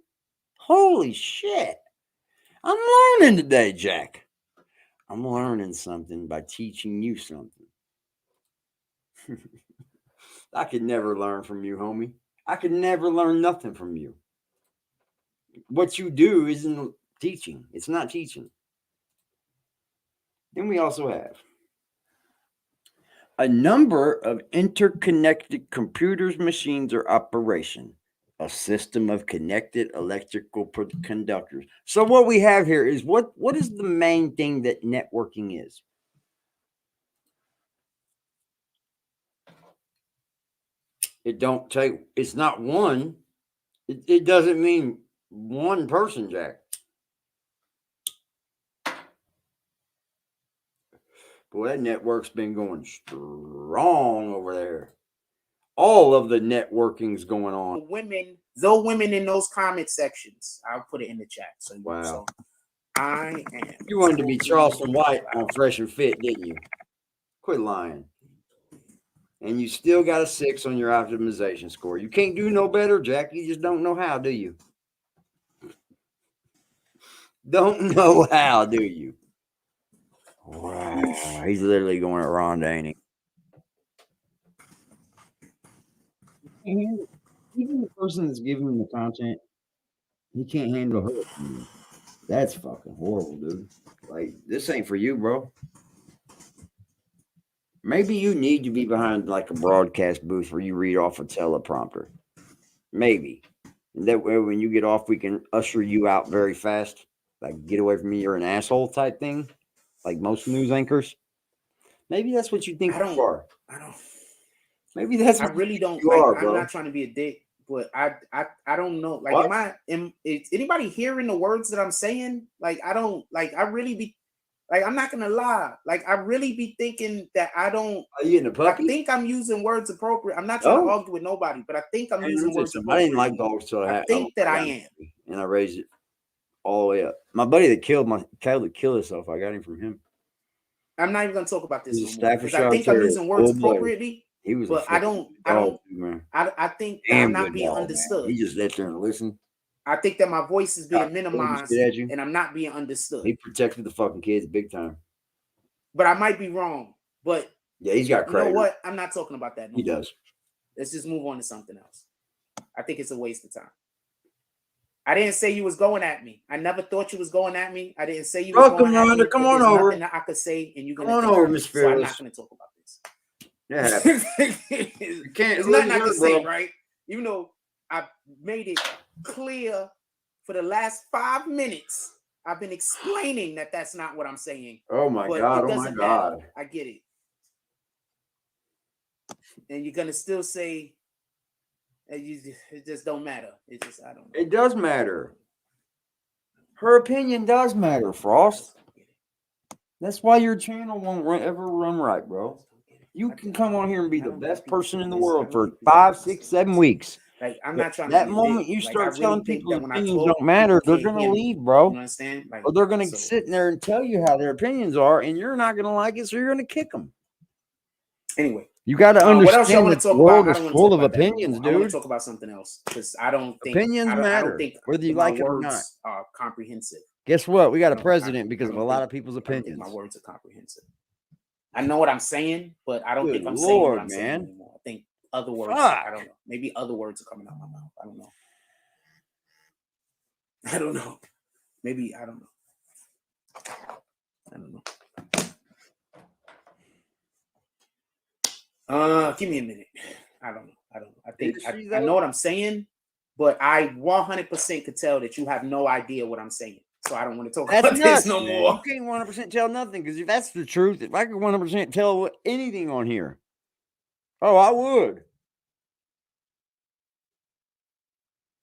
Holy shit. I'm learning today, Jack. I'm learning something by teaching you something. I could never learn from you, homie. I could never learn nothing from you. What you do isn't teaching. It's not teaching. Then we also have a number of interconnected computers, machines, or operation. A system of connected electrical conductors. So what we have here is what is the main thing that networking is? It don't take. It's not one. It doesn't mean one person, Jack. Boy, that network's been going strong over there. All of the networking's going on. Women in those comment sections. I'll put it in the chat. So, Wow. So I am. You wanted to be Charleston White on Fresh and Fit, didn't you? Quit lying. And you still got a 6 on your optimization score. You can't do no better, Jack. You just don't know how, do you? Don't know how, do you? Wow. He's literally going at Rhonda, ain't he? Even the person that's giving him the content, he can't handle her opinion. That's fucking horrible, dude. Like, this ain't for you, bro. Maybe you need to be behind like a broadcast booth where you read off a teleprompter. Maybe. And that way when you get off, we can usher you out very fast. Like, get away from me, you're an asshole type thing. Like most news anchors. Maybe that's what you think you are. I don't. Maybe that's I what really don't. you Like, are, I'm bro. not trying to be a dick, but I don't know. Like, is anybody hearing the words that I'm saying? Like, I don't. Like, I really be. Like, I'm not gonna lie. Like, I really be thinking that I don't. Are you getting a puppy? I think I'm using words appropriate. I'm not trying to argue with nobody, but I think I'm using words appropriate. I didn't like dogs till I think that I am, and I raised it all the way up. My buddy that killed himself, I got him from him. I'm not even gonna talk about this He's no more, because I think I'm using words appropriately. He was, but I think that I'm not being understood. Man. He just sat there and listened. I think that my voice is being minimized, and I'm not being understood. He protected the fucking kids big time. But I might be wrong. But yeah, he's got credit. You know what? I'm not talking about that. He does. Let's just move on to something else. I think it's a waste of time. I didn't say you was going at me. I never thought you was going at me. I didn't say you was going at me. Come on over. Nothing that I could say, and you're gonna come on over, Miss Fearless. So I'm not gonna talk about this. Yeah, you can't. There's nothing I can say, right? Even though I made it clear for the last 5 minutes, I've been explaining that that's not what I'm saying. Oh my God! Oh my God! I get it. And you're gonna still say, it just don't matter. It just, I don't know. It does matter. Her opinion does matter, Frost. That's why your channel won't ever run right, bro. You can come on here and be the best person in the world for 5, 6, 7 weeks. Like, I'm not trying that to moment you start telling people that opinions don't matter, they're gonna leave, bro. You understand? Like, or they're gonna sit in there and tell you how their opinions are, and you're not gonna like it, so you're gonna kick them. Anyway, you got to understand that the world is full of opinions, opinions, dude. I want to talk about something else because I don't think opinions matter. I don't think whether you like it or not. Are comprehensive. Guess what? We got a president because of a lot of people's opinions. My words are comprehensive. I know what I'm saying, but I don't think I'm saying what I'm saying anymore. I think other words. I don't know. Maybe other words are coming out of my mouth. I don't know. I don't know. Maybe I don't know. I don't know. Give me a minute. I don't know. I think I know what I'm saying, but I 100% could tell that you have no idea what I'm saying. So I don't want to talk about this no more. You can't 100% tell nothing, because if that's the truth, if I could 100% tell anything on here, oh, I would.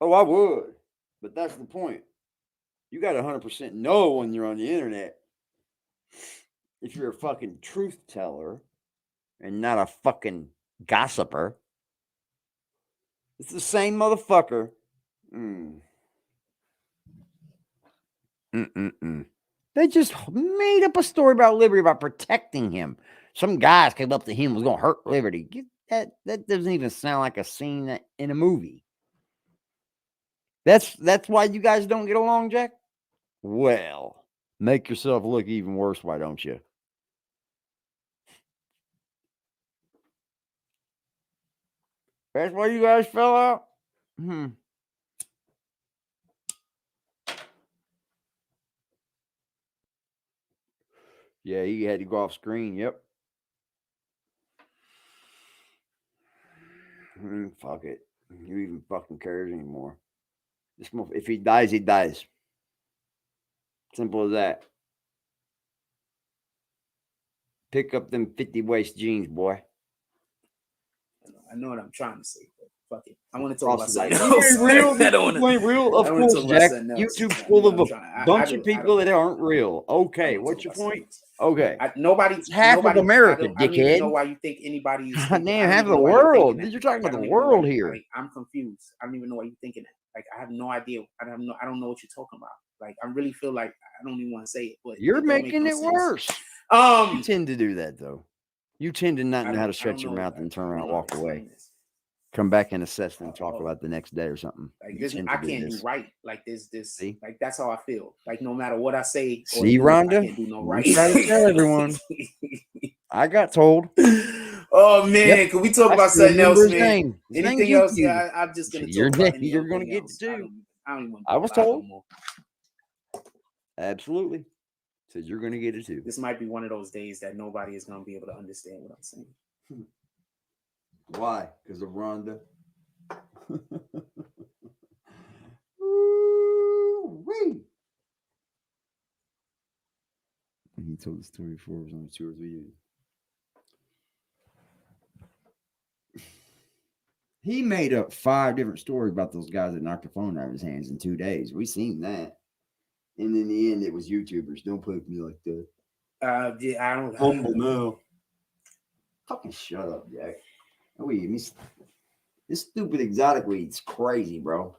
Oh, I would. But that's the point. You got 100% know when you're on the internet. If you're a fucking truth teller and not a fucking gossiper, it's the same motherfucker. They just made up a story about Liberty, about protecting him. Some guys came up to him, was going to hurt Liberty. That doesn't even sound like a scene in a movie. That's why you guys don't get along, Jack? Well, make yourself look even worse, why don't you? That's why you guys fell out? Yeah, he had to go off screen. Yep. Fuck it. Who even fucking cares anymore? If he dies, he dies. Simple as that. Pick up them 50 waist jeans, boy. I know what I'm trying to say, but fuck it. I want to talk about something You else. ain't real. I don't You ain't real. Of I wanna course, talk about Jack. something else. YouTube's I full know of I'm a trying- I bunch don't- of people that aren't real. Okay, I wanna what's talk your about something point? else. Okay. Nobody. Half of nobody, America, I don't even dickhead. know why you think anybody is. Damn, thinking- I don't half even the know why you're world. thinking that. You're talking Like, I about the don't even know world why- here. like, I'm confused. I don't even know why you're thinking that. Like, I have no idea. I don't know what you're talking about. Like, I really feel like I don't even want to say it, but You're it don't make making no it sense. worse. You tend to do that, though. You tend to not I know how to don't shut your know. mouth and turn I around don't and know how walk to away. explain this. Come back and assess and talk about the next day or something. Like You this, tend I to do can't do this. right. Like this, See? like that's how I feel. Like no matter what I say, or See, do, Rhonda? I can't do no You right. try to tell everyone. I got told. Oh man, Yep. can we talk I about still something else, remember his man? name. His Anything name's else? Yuki. Yeah, I'm just gonna You're talk about any you're other gonna thing get else. to too. I don't even. I was talk about it told. no more. Absolutely. Said you're gonna get it too. This might be one of those days that nobody is gonna be able to understand what I'm saying. Why? Because of Rhonda. Woo-wee. He told the story before. It was only 2 or 3 years. He made up 5 different stories about those guys that knocked the phone out of his hands in 2 days. We seen that. And in the end, it was YouTubers. Don't play with me like that. Yeah, I don't. Humble now. Fucking shut up, Jack. This stupid exotic weed's crazy, bro.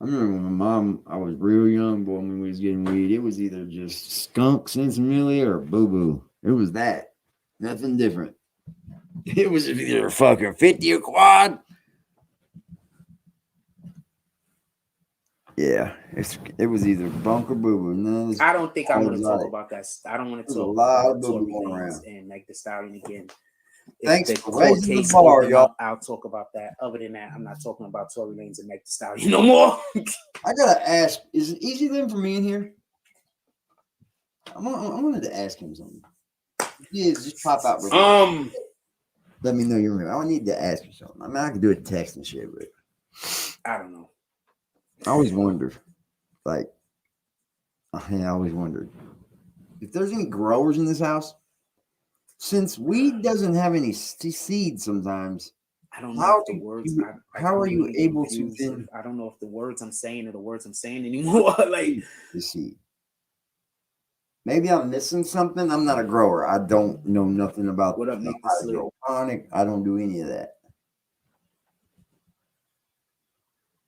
I remember when my mom, I was real young, boy, when we was getting weed, it was either just skunk, sinsemilla, or boo-boo. It was that. Nothing different. It was either fucking 50 a quad. Yeah, it was either bunk or boo-boo. No, I don't think I want to talk exotic. about that. I don't want to There's a talk lot about of Tory boo-boo going Lanez around. and Meg the Stallion again. If Thanks the for court raising the case bar, open y'all. up, I'll talk about that. Other than that, I'm not talking about Tory Lanez and Meg the Stallion no more. I gotta ask, is it easy then for me in here? I wanted to ask him something. Yeah, just pop out. Let me know you're real. I need to ask you something. I mean, I can do it text and shit, but I don't know. I always wondered, I always wondered if there's any growers in this house. Since weed doesn't have any seeds sometimes, I don't know if the words. how are you able to then? I don't know if the words I'm saying are the words I'm saying anymore. Like the seed. Maybe I'm missing something. I'm not a grower. I don't know nothing about what up, Nick? hydroponic. I don't do any of that.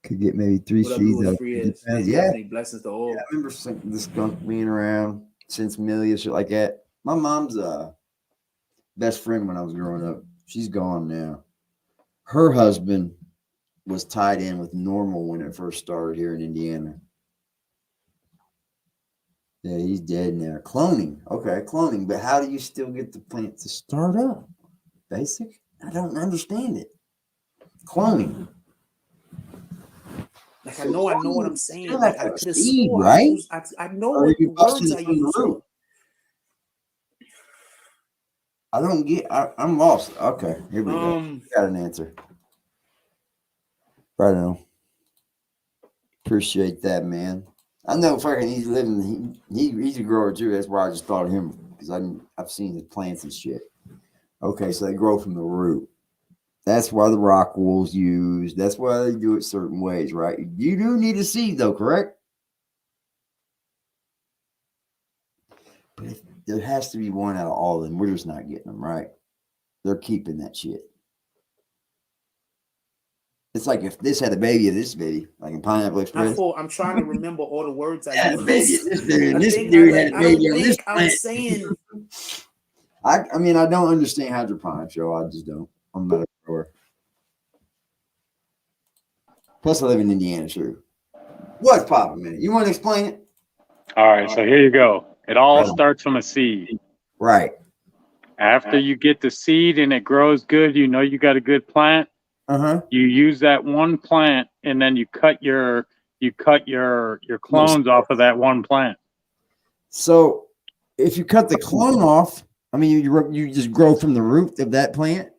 Could get maybe 3 seeds. Yeah. Blessings to all. Yeah, I remember the skunk being around, sinsemilla, shit like that. My mom's best friend when I was growing up. She's gone now. Her husband was tied in with Normal when it first started here in Indiana. Yeah, he's dead now. Cloning. Okay, cloning. But how do you still get the plant to start up? Basic? I don't understand it. Cloning. Like I know what I'm saying. Still Like have I to could have seed, swore. right? I know Or what you the words busting I it from the use. root? I don't get. I'm lost. Okay, here we go. Got an answer. Right on. Appreciate that, man. I know fucking he's living. He's a grower too. That's why I just thought of him because I've seen his plants and shit. Okay, so they grow from the root. That's why the rock wool's used. That's why they do it certain ways, right? You do need a seed, though, correct? But there has to be one out of all of them. We're just not getting them, right? They're keeping that shit. It's like if this had a baby of this baby, like in Pineapple Express. I'm trying to remember all the words I had use. a baby of this dude, and this dude had a baby on this plant. I'm saying. I mean, I don't understand hydroponics, yo. I just don't. I'm not a grower. Plus, I live in Indiana, too. What's poppin', man? You want to explain it? All right, so here you go. It all Right. starts from a seed. Right. After you get the seed and it grows good, you know you got a good plant. Uh-huh. You use that one plant, and then you cut your clones off of that one plant. So if you cut the clone off, I mean, you just grow from the root of that plant.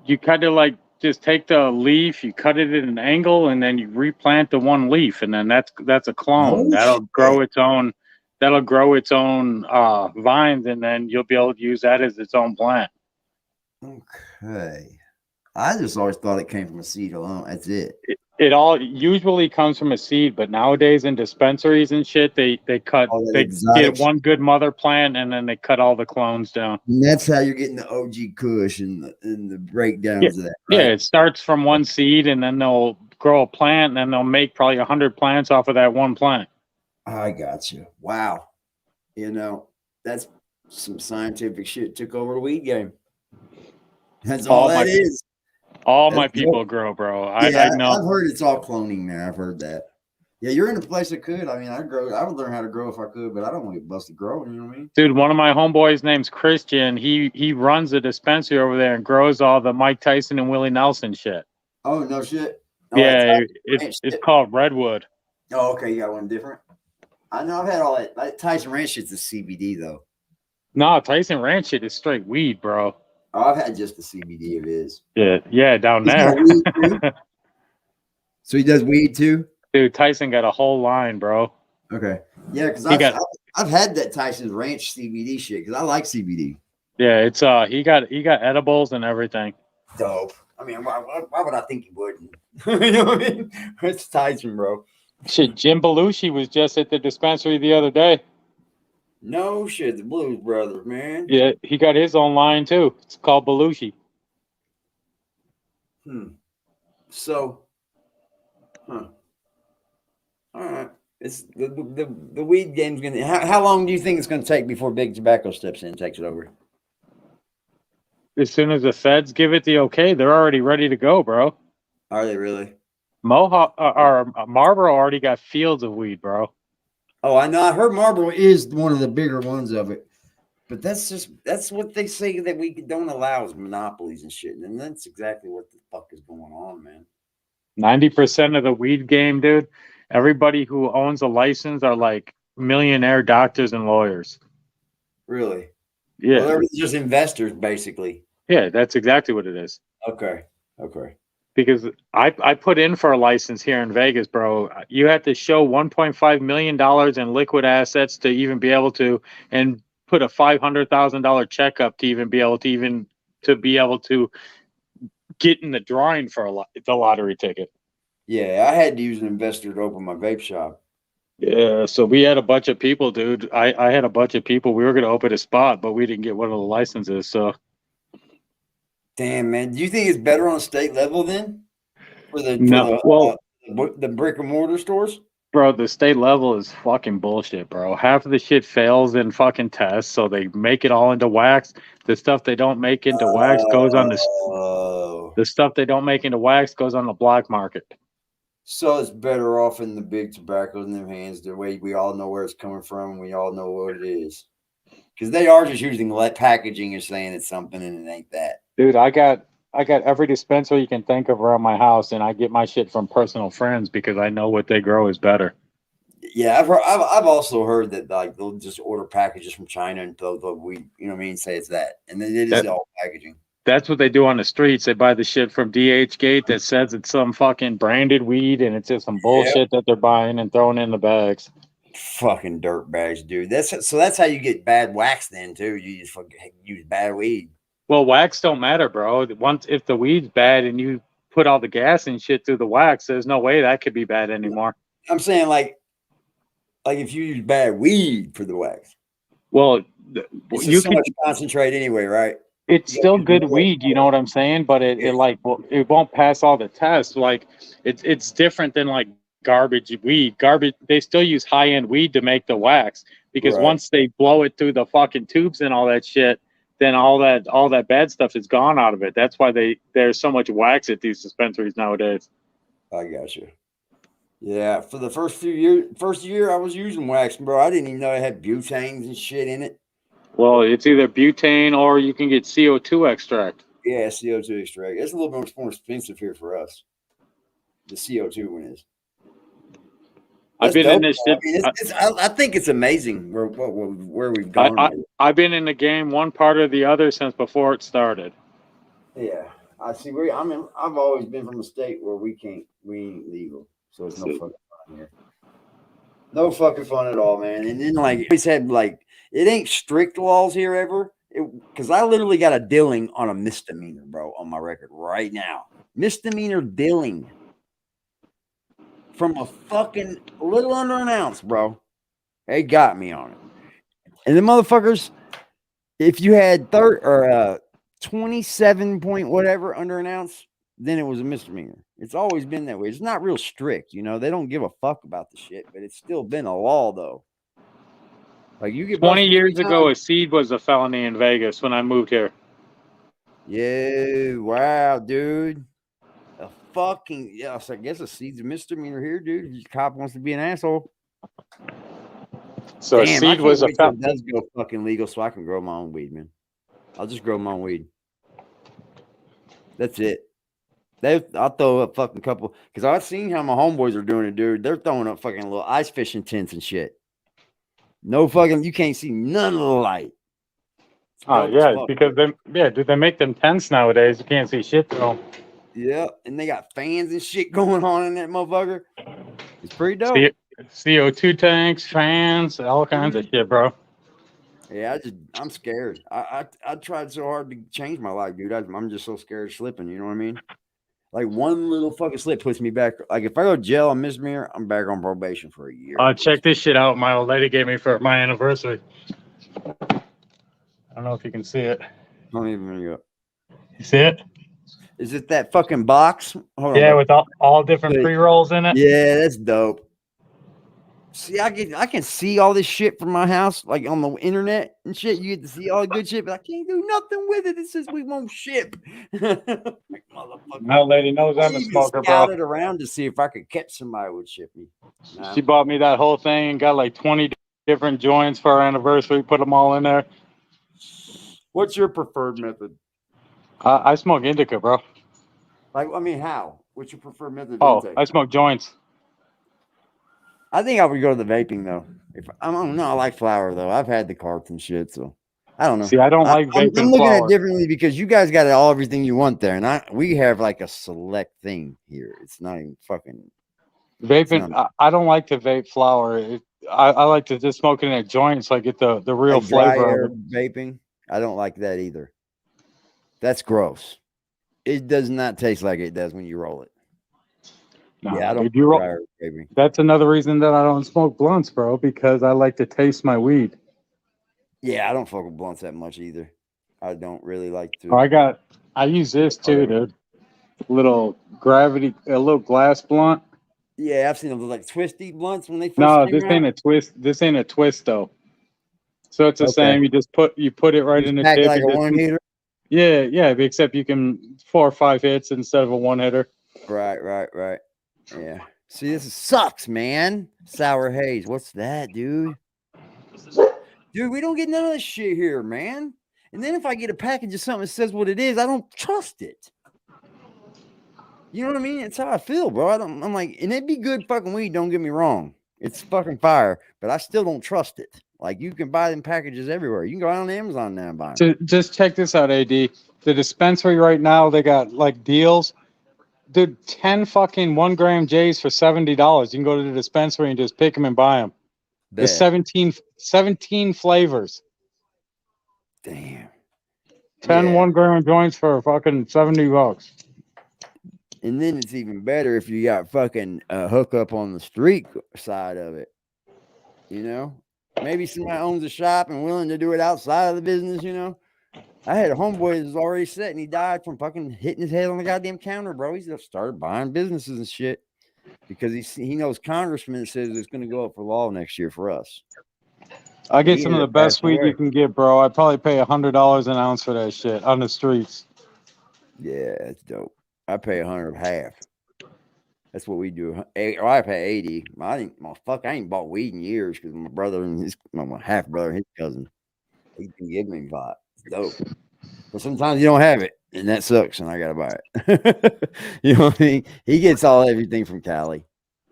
You kind of like just take the leaf, you cut it at an angle, and then you replant the one leaf, and then that's a clone. Oh, That'll shit. grow its own. That'll grow its own vines, and then you'll be able to use that as its own plant. Okay. I just always thought it came from a seed alone. That's it. It all usually comes from a seed, but nowadays in dispensaries and shit, they cut All that they exotic get one good mother plant, and then they cut all the clones down. And that's how you're getting the OG Kush and the breakdowns of that. Right? Yeah, it starts from one seed, and then they'll grow a plant, and then they'll make probably 100 plants off of that one plant. I got you. Wow. You know, that's some scientific shit took over the weed game. That's all that is. All my people grow, bro. I know. I've heard it's all cloning now. I've heard that. Yeah, you're in a place that could. I mean, I would learn how to grow if I could, but I don't want to get busted growing. You know what I mean? Dude, one of my homeboys' name's Christian. He runs a dispensary over there and grows all the Mike Tyson and Willie Nelson shit. Oh, no shit. Oh, Yeah, it's called Redwood. Oh, okay. You got one different. I know I've had all that. Like, Tyson Ranch shit's a CBD though. No, Tyson Ranch shit is straight weed, bro. Oh, I've had just the CBD of his. Yeah, down there. So he does weed too? Dude, Tyson got a whole line, bro. Okay. Yeah, because I've had that Tyson's Ranch CBD shit because I like CBD. Yeah, it's he got edibles and everything. Dope. I mean, why would I think he wouldn't? You know what I mean? It's Tyson, bro. Shit, Jim Belushi was just at the dispensary the other day. No shit, the Blues Brothers, man. Yeah, he got his own line too. It's called Belushi. So, all right. It's the weed game's gonna. How long do you think it's gonna take before Big Tobacco steps in and takes it over? As soon as the feds give it the okay, they're already ready to go, bro. Are they really? Mohawk or Marlboro already got fields of weed, bro. Oh, I know. I heard Marlboro is one of the bigger ones of it, but that's what they say that we don't allow is monopolies and shit, and that's exactly what the fuck is going on, man. 90% of the weed game, dude. Everybody who owns a license are like millionaire doctors and lawyers. Really? Yeah. Well, they're just investors, basically. Yeah, that's exactly what it is. Okay. Because I put in for a license here in Vegas, bro. You have to show $1.5 million in liquid assets to even be able to, and put a $500,000 check up to even be able to get in the drawing for the lottery ticket. Yeah, I had to use an investor to open my vape shop. Yeah, so we had a bunch of people, dude. I had a bunch of people. We were going to open a spot, but we didn't get one of the licenses, so. Damn, man. Do you think it's better on a state level then? The brick and mortar stores? Bro, the state level is fucking bullshit, bro. Half of the shit fails in fucking tests, so they make it all into wax. The stuff they don't make into wax goes on the stuff they don't make into wax goes on the black market. So it's better off in the big tobacco in their hands, the way we all know where it's coming from, and we all know what it is. Because they are just using packaging and saying it's something and it ain't that. Dude, I got every dispenser you can think of around my house, and I get my shit from personal friends because I know what they grow is better. Yeah, I've also heard that like they'll just order packages from China and we you know what I mean, say it's that, and then it is all packaging. That's what they do on the streets. They buy the shit from DH Gate that says it's some fucking branded weed, and it's just some bullshit that they're buying and throwing in the bags. Fucking dirt bags, dude. That's how you get bad wax then too. You just use bad weed. Well, wax don't matter, bro. If the weed's bad and you put all the gas and shit through the wax, there's no way that could be bad anymore. I'm saying like if you use bad weed for the wax. Well, you so much concentrate anyway, right? It's still good weed, you know what I'm saying? But it won't pass all the tests. Like it's different than like garbage weed. They still use high-end weed to make the wax because once they blow it through the fucking tubes and all that shit, then all that bad stuff is gone out of it. That's why there's so much wax at these dispensaries nowadays. I got you. Yeah, for the first year I was using wax, bro. I didn't even know it had butanes and shit in it. Well, it's either butane or you can get CO2 extract. Yeah, CO2 extract. It's a little bit more expensive here for us. The CO2 one is. I've That's been in dope. this I shit. mean, I think it's amazing where we've gone. I've been in the game one part or the other since before it started. Yeah, I see. I've always been from a state where we ain't legal, so it's no fucking fun here. No fucking fun at all, man. And then like always had like it ain't strict laws here ever. Because I literally got a dealing on a misdemeanor, bro, on my record right now. Misdemeanor dealing from a fucking little under an ounce, bro. They got me on it. And the motherfuckers, if you had 27 point whatever under an ounce, then it was a misdemeanor. It's always been that way. It's not real strict, you know. They don't give a fuck about the shit, but it's still been a law though. Like you get 20 years ago, a seed was a felony in Vegas when I moved here. Yeah, wow, dude. A fucking yes, I guess a seed's a misdemeanor here, dude. If your cop wants to be an asshole. So Damn, a seed was a felony. It does go fucking legal, so I can grow my own weed, man. I'll just grow my own weed. That's it. I'll throw up fucking couple because I've seen how my homeboys are doing it, dude. They're throwing up fucking little ice fishing tents and shit. No fucking, you can't see none of the light. Oh yeah, because dude, they make them tents nowadays. You can't see shit though. Yeah, and they got fans and shit going on in that motherfucker. It's pretty dope. CO2 tanks, fans, all kinds of shit, bro. Yeah, I'm scared. I tried so hard to change my life, dude. I'm just so scared of slipping. You know what I mean? Like one little fucking slip puts me back. Like if I go to jail on misdemeanor, I'm back on probation for a year. Check this shit out. My old lady gave me for my anniversary. I don't know if you can see it. Don't even bring it up. You see it? Is it that fucking box? Hold yeah, on, with all different pre-rolls in it. Yeah, that's dope. See, I can see all this shit from my house, like on the internet and shit. You get to see all the good shit, but I can't do nothing with it. It says we won't ship. My lady knows I'm a smoker, bro. I scouted around to see if I could catch somebody who would ship me. She bought me that whole thing and got like 20 different joints for our anniversary. Put them all in there. What's your preferred method? I smoke indica, bro. Like, I mean, how? What's your preferred method? I smoke joints. I think I would go to the vaping though. If I don't know, I like flower though. I've had the carts and shit, so I don't know. See, I don't like vaping. I'm looking at it differently because you guys got everything you want there, and we have like a select thing here. It's not even fucking vaping. I don't like to vape flower. I like to just smoke it in a joint so I get the real like flavor of it. Vaping, I don't like that either. That's gross. It does not taste like it does when you roll it. No, yeah, I don't. That's another reason that I don't smoke blunts, bro, because I like to taste my weed. Yeah, I don't fuck with blunts that much either. I don't really like to. I use this too, dude. A little glass blunt. Yeah, I've seen them like twisty blunts when they first No, came this out. ain't a twist. This ain't a twist though. So it's the same. You just put it right in the tip. Like a one hitter. Yeah, except you can 4 or 5 hits instead of a one hitter. Right. Yeah. See, this sucks, man. Sour haze. What's that, dude? Dude, we don't get none of this shit here, man. And then if I get a package of something that says what it is, I don't trust it. You know what I mean? It's how I feel, bro. I'm like, and it'd be good fucking weed, don't get me wrong. It's fucking fire, but I still don't trust it. Like, you can buy them packages everywhere. You can go out on Amazon now and buy them. Just check this out, AD. The dispensary right now, they got like deals. Dude, 10 fucking 1 gram J's for $70. You can go to the dispensary and just pick them and buy them. There's 17 flavors. Damn. 10 1 gram joints for fucking $70. And then it's even better if you got fucking hookup on the street side of it. You know? Maybe somebody owns a shop and willing to do it outside of the business, you know? I had a homeboy that was already set and he died from fucking hitting his head on the goddamn counter, bro. He's just started buying businesses and shit because he knows congressman that says it's going to go up for law next year for us. I get some of the best weed you can get, bro. I'd probably pay $100 an ounce for that shit on the streets. Yeah, it's dope. I pay $100 half. That's what we do. I pay 80. I ain't bought weed in years because my brother and my half brother and his cousin, he can give me pot. It's dope. But sometimes you don't have it, and that sucks, and I gotta buy it. You know what I mean? He gets everything from Cali.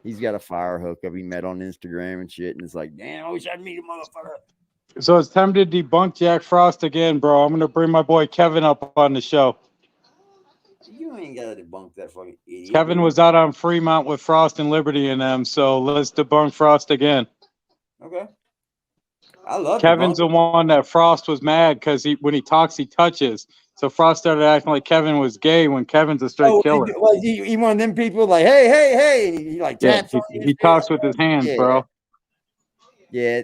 He's got a fire hookup he met on Instagram and shit, and it's like, damn, I wish I'd meet a motherfucker. So it's time to debunk Jack Frost again, bro. I'm gonna bring my boy Kevin up on the show. You ain't gotta debunk that fucking idiot. Kevin was out on Fremont with Frost and Liberty and them, so let's debunk Frost again. Okay. I love Kevin's the one that Frost was mad because when he talks, he touches. So Frost started acting like Kevin was gay when Kevin's a straight killer. He one of them people like, hey, and he like taps on you. He talks with his hands, bro. Yeah,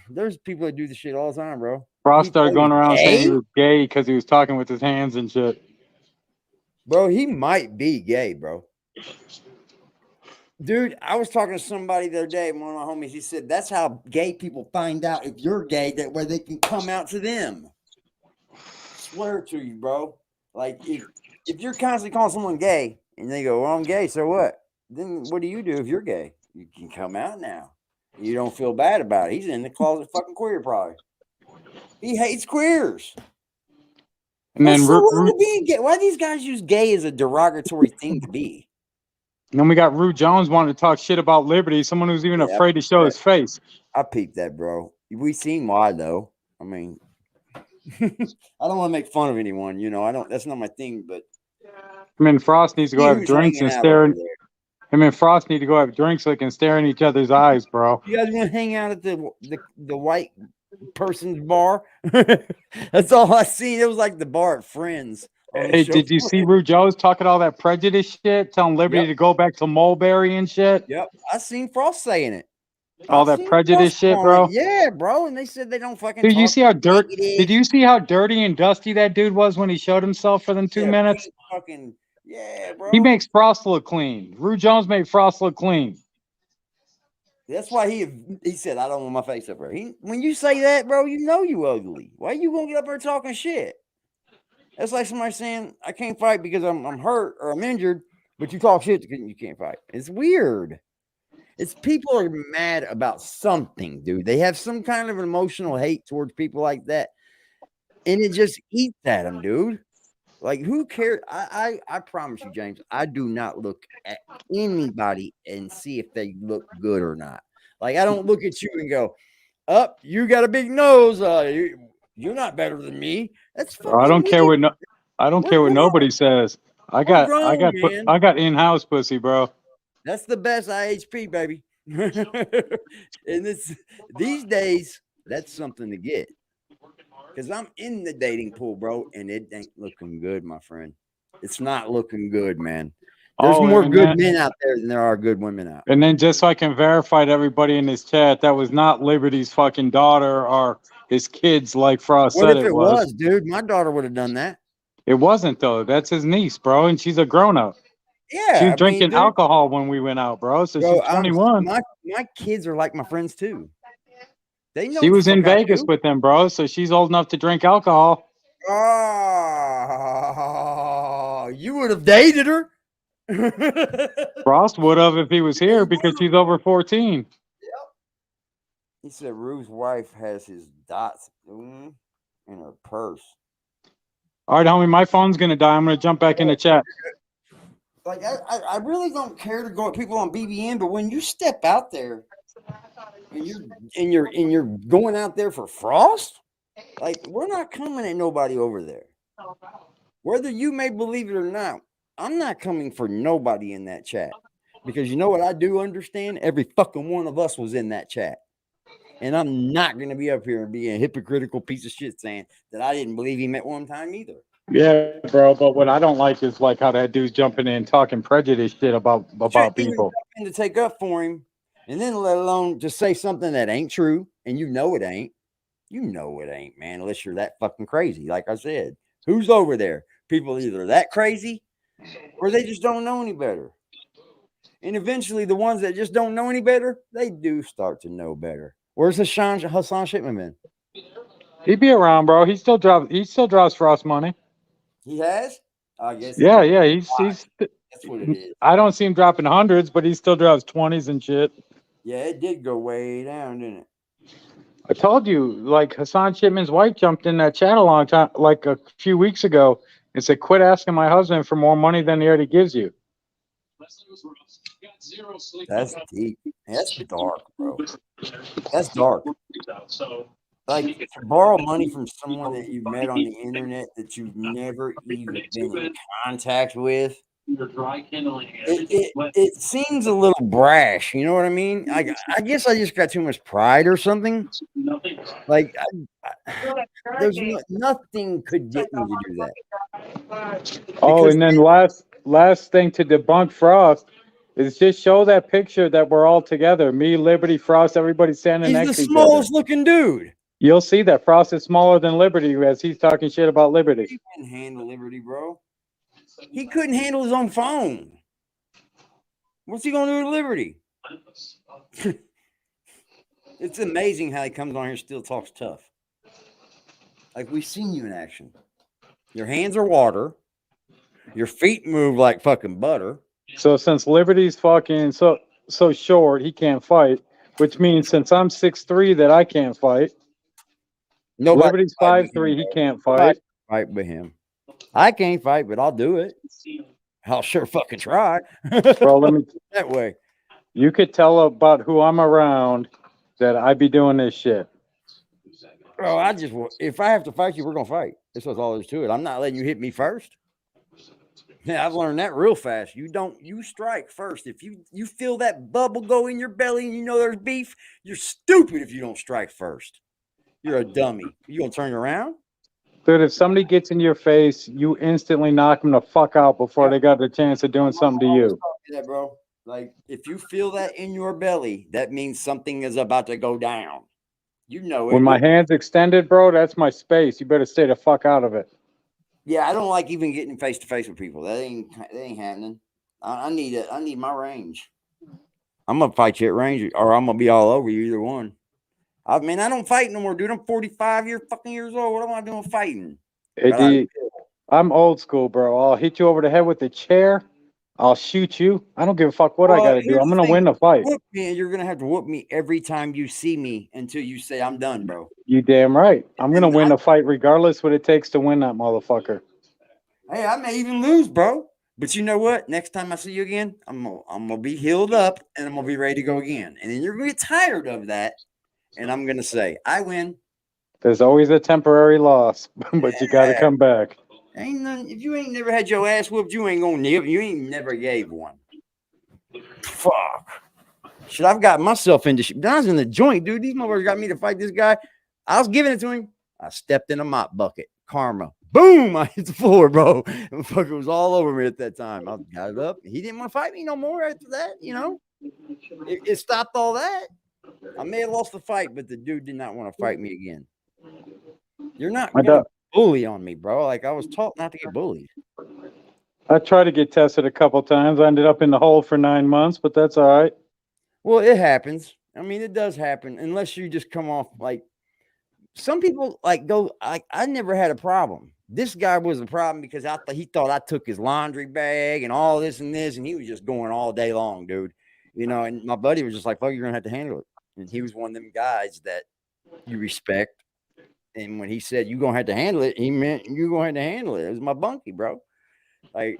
there's people that do the shit all the time, bro. Frost started going around saying he was gay because he was talking with his hands and shit. Bro, he might be gay, bro. Dude, I was talking to somebody the other day, one of my homies. He said that's how gay people find out if you're gay, that where they can come out to them. Swear to you, bro. Like if you're constantly calling someone gay and they go, well, I'm gay, so what? Then what do you do if you're gay? You can come out now. You don't feel bad about it. He's in the closet fucking queer, probably. He hates queers. And then why do these guys use gay as a derogatory thing to be? And then we got Rue Jones wanting to talk shit about Liberty, someone who's even afraid to show his face. I peeped that, bro. We seen why though. I mean, I don't want to make fun of anyone, you know. I don't. That's not my thing. But I mean, Frost needs to go have drinks and stare. Him and Frost need to go have drinks so they can stare in each other's eyes, bro. You guys want to hang out at the white person's bar? That's all I seen. It was like the bar at Friends. Hey, did you see Rue Jones talking all that prejudice shit, telling Liberty to go back to Mulberry and shit? Yep, I seen Frost saying it. All that prejudice shit, bro. Yeah, bro, and they said they don't fucking. Dude, you see how dirty? Did you see how dirty and dusty that dude was when he showed himself for them 2 minutes? Fucking yeah, bro. He makes Frost look clean. Rue Jones made Frost look clean. That's why he said, I don't want my face up there. When you say that, bro, you know you ugly. Why you gonna get up there talking shit? That's like somebody saying, I can't fight because I'm hurt or I'm injured, but you talk shit because you can't fight. It's weird. It's people are mad about something, dude. They have some kind of emotional hate towards people like that. And it just eats at them, dude. Like, who cares? I promise you, James, I do not look at anybody and see if they look good or not. Like, I don't look at you and go, you got a big nose. You're not better than me. That's fucking I don't care weird. what I don't care what nobody says. I got in-house pussy, bro. That's the best IHP, baby. And these days, that's something to get. Because I'm in the dating pool, bro, and it ain't looking good, my friend. It's not looking good, man. There's more good men out there than there are good women out. And then just so I can verify to everybody in this chat, that was not Liberty's fucking daughter or his kids like Frost said it was. What if it was, dude? My daughter would have done that. It wasn't, though. That's his niece, bro, and she's a grown-up. Yeah. She was drinking alcohol when we went out, bro, so she's 21. My kids are like my friends, too. They know she was in Vegas with them, bro, so she's old enough to drink alcohol. Oh, you would have dated her. Frost would have if he was here because she's over 14. Yep. He said Rue's wife has his dots in her purse. All right, homie, my phone's gonna die. I'm gonna jump back in the chat. Like I really don't care to go at people on BBN, but when you step out there and you're going out there for Frost, like we're not coming at nobody over there. Whether you may believe it or not, I'm not coming for nobody in that chat. Because you know what I do understand? Every fucking one of us was in that chat. And I'm not going to be up here and be a hypocritical piece of shit saying that I didn't believe him at one time either. Yeah, bro, but what I don't like is like how that dude's jumping in talking prejudice shit about people. To take up for him, and then let alone just say something that ain't true, and you know it ain't. You know it ain't, man, unless you're that fucking crazy. Like I said, who's over there? People either that crazy or they just don't know any better. And eventually the ones that just don't know any better, they do start to know better. Where's Hassan Shipman been? He'd be around, bro. He still draws Frost money. He has? I guess. Yeah. That's what it is. I don't see him dropping hundreds, but he still drops 20s and shit. Yeah, it did go way down, didn't it? I told you, like Hassan Shipman's wife jumped in that chat a long time, like a few weeks ago, and said, "Quit asking my husband for more money than he already gives you." That's deep. That's dark, bro. That's dark. Like to borrow money from someone that you've met on the internet that you've never even been in contact with. It seems a little brash. You know what I mean? I guess I just got too much pride or something. Like there's nothing could get me to do that. Oh, and then last thing to debunk Frost is just show that picture that we're all together. Me, Liberty, Frost, everybody standing He's next the to each other. smallest looking dude. You'll see that Frost is smaller than Liberty as he's talking shit about Liberty. He couldn't handle Liberty, bro. He couldn't handle his own phone. What's he gonna do with Liberty? It's amazing how he comes on here and still talks tough. Like we've seen you in action. Your hands are water. Your feet move like fucking butter. So since Liberty's fucking so short, he can't fight, which means since I'm 6'3", that I can't fight. Liberty's 5'3", he can't fight. Fight with him. I can't fight, but I'll do it. I'll sure fucking try. Bro, let me that way. You could tell about who I'm around that I be doing this shit. Bro, if I have to fight you, we're gonna fight. That's all there's to it. I'm not letting you hit me first. Yeah, I've learned that real fast. You strike first. If you feel that bubble go in your belly and you know there's beef, you're stupid if you don't strike first. You're a dummy. You gonna turn around? Dude, if somebody gets in your face, you instantly knock them the fuck out before they got the chance of doing something to you. That, bro. Like, if you feel that in your belly, that means something is about to go down. You know it. When my hand's extended, bro, that's my space. You better stay the fuck out of it. Yeah, I don't like even getting face to face with people. That ain't happening. I need my range. I'm gonna fight you at range, or I'm gonna be all over you. Either one. I mean, I don't fight no more, dude. I'm 45 years old. What am I doing fighting? Hey, I'm old school, bro. I'll hit you over the head with a chair. I'll shoot you. I don't give a fuck what I got to do. I'm going to win the fight. Whoop me, and you're going to have to whoop me every time you see me until you say I'm done, bro. You damn right. I'm going to win the fight regardless what it takes to win that motherfucker. Hey, I may even lose, bro. But you know what? Next time I see you again, I'm gonna be healed up, and I'm going to be ready to go again. And then you're going to get tired of that. And I'm going to say, I win. There's always a temporary loss, but you got to come back. Ain't none, if you ain't never had your ass whooped, you ain't going to give. You ain't never gave one. Fuck. Shit, I've got myself into shit. I was in the joint, dude. These motherfuckers got me to fight this guy. I was giving it to him. I stepped in a mop bucket. Karma. Boom. I hit the floor, bro. The motherfucker was all over me at that time. I got it up. He didn't want to fight me no more after that, you know. It stopped all that. I may have lost the fight, but the dude did not want to fight me again. You're not going to bully on me, bro. Like, I was taught not to get bullied. I tried to get tested a couple times. I ended up in the hole for 9 months, but that's all right. Well, it happens. I mean, it does happen unless you just come off like some people like go. I never had a problem. This guy was a problem because he thought I took his laundry bag and all this and this, and he was just going all day long, dude. You know, and my buddy was just like, fuck, you're gonna have to handle it. And he was one of them guys that you respect. And when he said you're gonna have to handle it, he meant you're gonna have to handle it. It was my bunkie, bro. Like,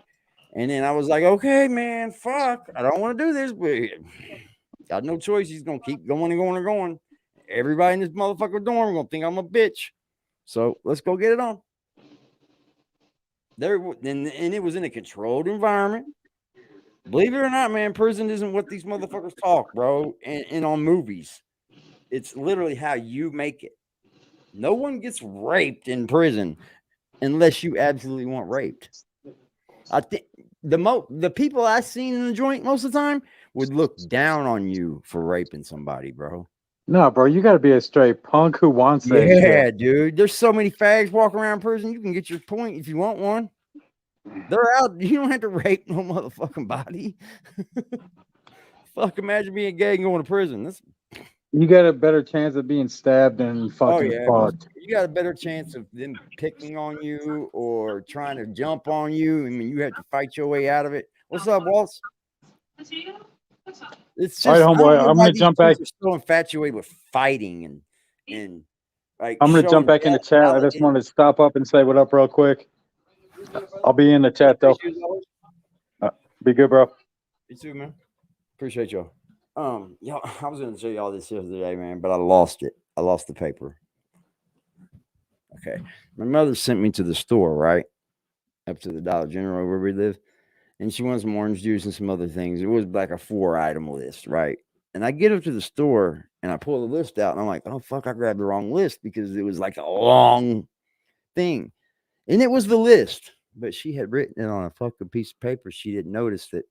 and then I was like, okay, man, fuck, I don't want to do this, but got no choice. He's gonna keep going and going and going. Everybody in this motherfucker dorm gonna think I'm a bitch. So let's go get it on. And it was in a controlled environment. Believe it or not, man, prison isn't what these motherfuckers talk, bro. And on movies, it's literally how you make it. No one gets raped in prison unless you absolutely want raped. I think the people I seen in the joint most of the time would look down on you for raping somebody, bro. No, bro, you got to be a straight punk who wants that. Yeah, dude. There's so many fags walking around prison. You can get your point if you want one. They're out. You don't have to rape no motherfucking body. Fuck, imagine being gay and going to prison. You got a better chance of being stabbed than fucking fucked. You got a better chance of them picking on you or trying to jump on you. I mean, you have to fight your way out of it. What's up, Waltz? It's All right, just I don't homeboy, know I'm why gonna these jump back. kids are so infatuated with fighting and like I'm gonna jump showing back in the that chat. I just wanted to stop up and say what up real quick. I'll be in the chat though. Be good, bro. You too, man. Appreciate y'all. Y'all, I was gonna show y'all this the other day, man, but I lost it. I lost the paper. Okay. My mother sent me to the store, right? Up to the Dollar General where we live. And she wants some orange juice and some other things. It was like a 4-item list, right? And I get up to the store and I pull the list out and I'm like, oh fuck, I grabbed the wrong list because it was like a long thing. And it was the list, but she had written it on a fucking piece of paper. She didn't notice that.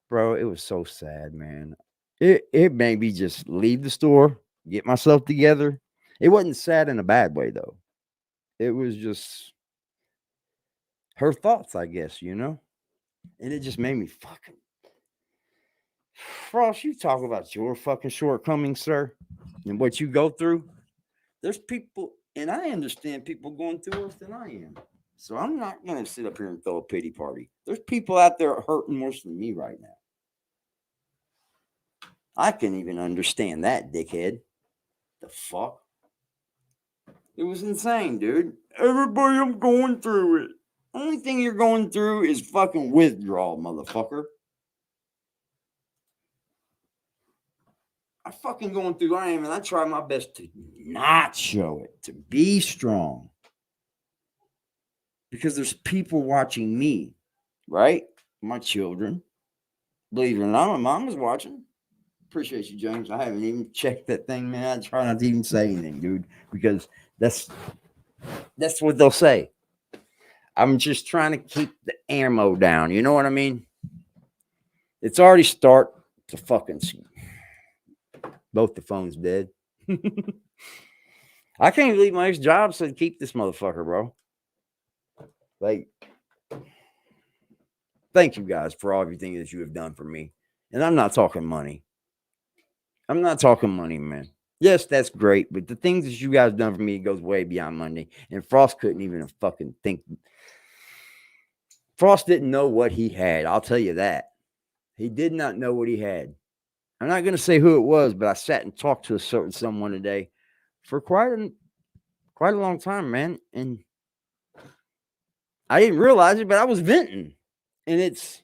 Bro, it was so sad, man. It made me just leave the store, get myself together. It wasn't sad in a bad way though. It was just her thoughts, I guess, you know? And it just made me fucking Frost, you talk about your fucking shortcomings, sir, and what you go through. There's people, and I understand people going through worse than I am. So I'm not gonna sit up here and throw a pity party. There's people out there hurting worse than me right now. I can even understand that, dickhead. The fuck? It was insane, dude. Everybody, I'm going through it. Only thing you're going through is fucking withdrawal, motherfucker. I fucking going through I am, and I try my best to not show it, to be strong. Because there's people watching me, right? My children. Believe it or not, my mom is watching. Appreciate you, James. I haven't even checked that thing, man. I try not to even say anything, dude, because that's what they'll say. I'm just trying to keep the ammo down. You know what I mean? It's already start to fucking see. Both the phones dead. I can't believe my ex-job said keep this motherfucker, bro. Like, thank you guys for everything that you have done for me. And I'm not talking money. I'm not talking money, man. Yes, that's great, but the things that you guys done for me goes way beyond money. And Frost couldn't even fucking think. Frost didn't know what he had. I'll tell you that. He did not know what he had. I'm not going to say who it was, but I sat and talked to a certain someone today for quite a long time, man. And I didn't realize it, but I was venting. And it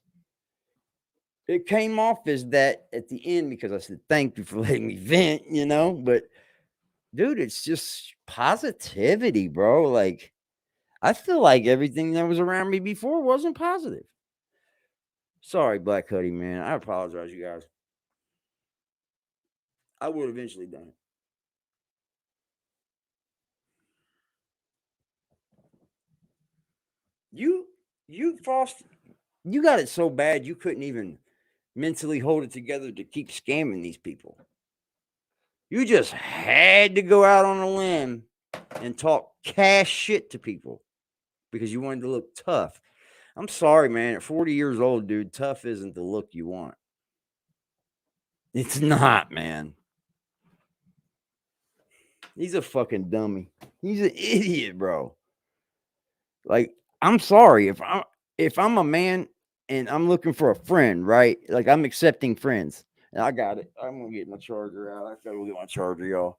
came off as that at the end because I said, thank you for letting me vent, you know? But dude, it's just positivity, bro. Like, I feel like everything that was around me before wasn't positive. Sorry, Black Hoodie, man. I apologize, you guys. I would have eventually done it. You, Frost, you got it so bad you couldn't even mentally hold it together to keep scamming these people. You just had to go out on a limb and talk cash shit to people because you wanted to look tough. I'm sorry, man. At 40 years old, dude, tough isn't the look you want. It's not, man. He's a fucking dummy. He's an idiot, bro. Like, I'm sorry if I'm a man and I'm looking for a friend, right? Like, I'm accepting friends. And I got it. I'm gonna get my charger out. I gotta go get my charger, y'all.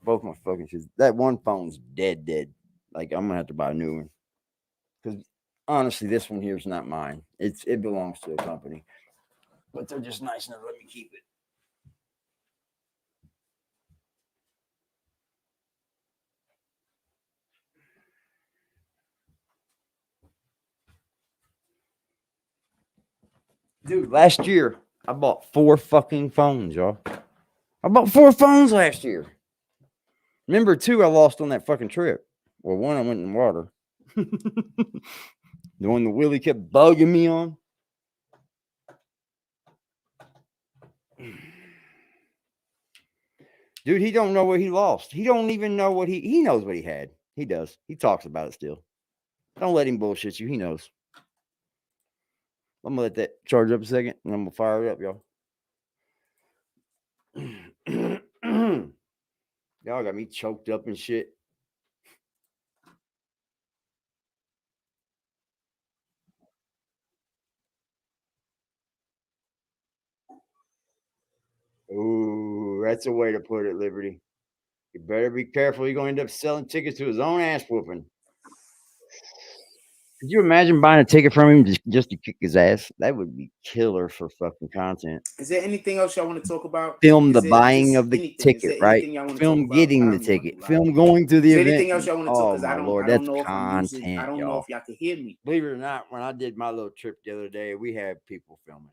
Both my fucking shit. That one phone's dead. Like, I'm gonna have to buy a new one. Because honestly, this one here is not mine. It belongs to a company. But they're just nice enough to let me keep it. Dude, last year I bought 4 fucking phones, y'all. I bought 4 phones last year. Remember 2 I lost on that fucking trip. Well, 1 I went in the water. The one that Willie kept bugging me on. Dude, he don't know what he lost. He don't even know what he knows what he had. He does. He talks about it still. Don't let him bullshit you. He knows. I'm gonna let that charge up a second and I'm gonna fire it up, y'all. Y'all got me choked up and shit. Ooh, that's a way to put it, Liberty. You better be careful. You're going to end up selling tickets to his own ass whooping. Could you imagine buying a ticket from him just to kick his ass? That would be killer for fucking content. Is there anything else y'all want to talk about? Film the Is there buying just of the anything? Is ticket, there right? anything y'all want to Film talk about? getting I the don't even ticket. wanna lie. Film going to the Is there event. anything else y'all want to talk? Oh Because my I don't lord, know that's if I'm using. I content, don't know y'all. if y'all can hear me. Believe it or not, when I did my little trip the other day, we had people filming.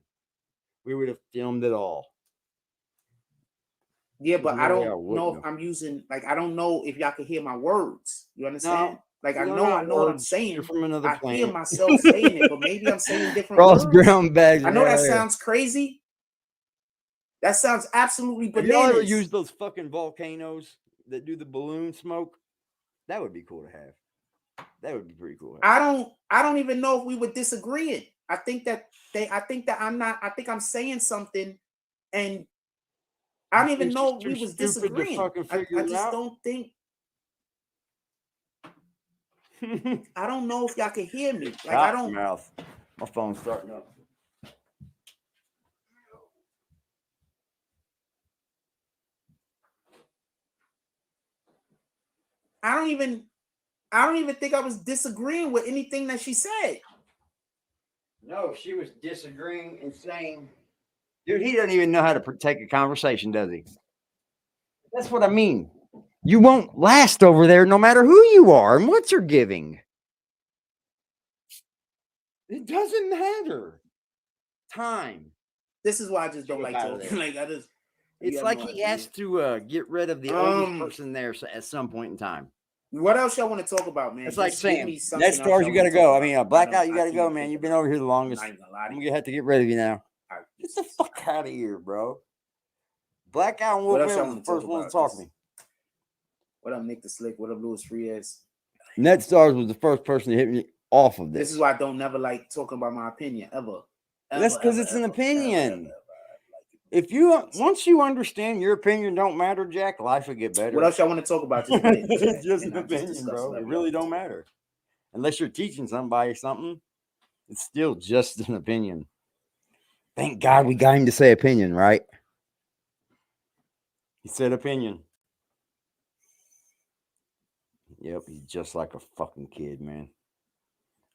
We would have filmed it all. Yeah, but I No way I don't know wouldn't if have. I'm using. Like, I don't know if y'all can hear my words. You understand? No, Like, I they're know not what I'm words. saying. You're from another I hear planet. myself saying it, but maybe I'm saying different Ross words. Brown bags. I know that yeah. sounds crazy. That sounds absolutely Have y'all ever bananas. used those fucking volcanoes that do the balloon smoke? That would be cool to have. That would be pretty cool. I don't even know if we were disagreeing. I think I'm saying something, and I don't even It's know just if we too was stupid to disagreeing. fucking figure I it just out. don't think. I don't know if y'all can hear me. Like, I don't. Mouth. My phone's starting up. I don't even think I was disagreeing with anything that she said. No, she was disagreeing and saying, dude, he doesn't even know how to take a conversation, does he? That's what I mean. You won't last over there no matter who you are and what you're giving. It doesn't matter. Time. This is why I just don't like out of talking. there. Like, I just. It's like he has to get rid of the oldest person there at some point in time. What else y'all want to talk about, man? It's like Just give saying, me something Net Stars, else you y'all got to wanna go. talk I mean, about. Blackout, you I got to go, can't man. think You've of been it. over here the I'm longest. not even gonna lie to I'm you. going to have to get rid of you now. All right. Get the fuck out of here, bro. Blackout and What Wolfman else y'all was wanna the first talk one to about? talk to me. What up, Nick the Slick? What up, Louis Frias? Net Stars was the first person to hit me off of this. This is why I don't never like talking about my opinion ever. That's because it's an opinion. If you once you understand your opinion don't matter, Jack, life will get better. What else y'all want to talk about? Just put it in the chat. It's just and an I'll just opinion, discuss bro. whatever It really y'all don't matter. Unless you're teaching somebody something, it's still just an opinion. Thank God we got him to say opinion, right? He said opinion. Yep, he's just like a fucking kid, man.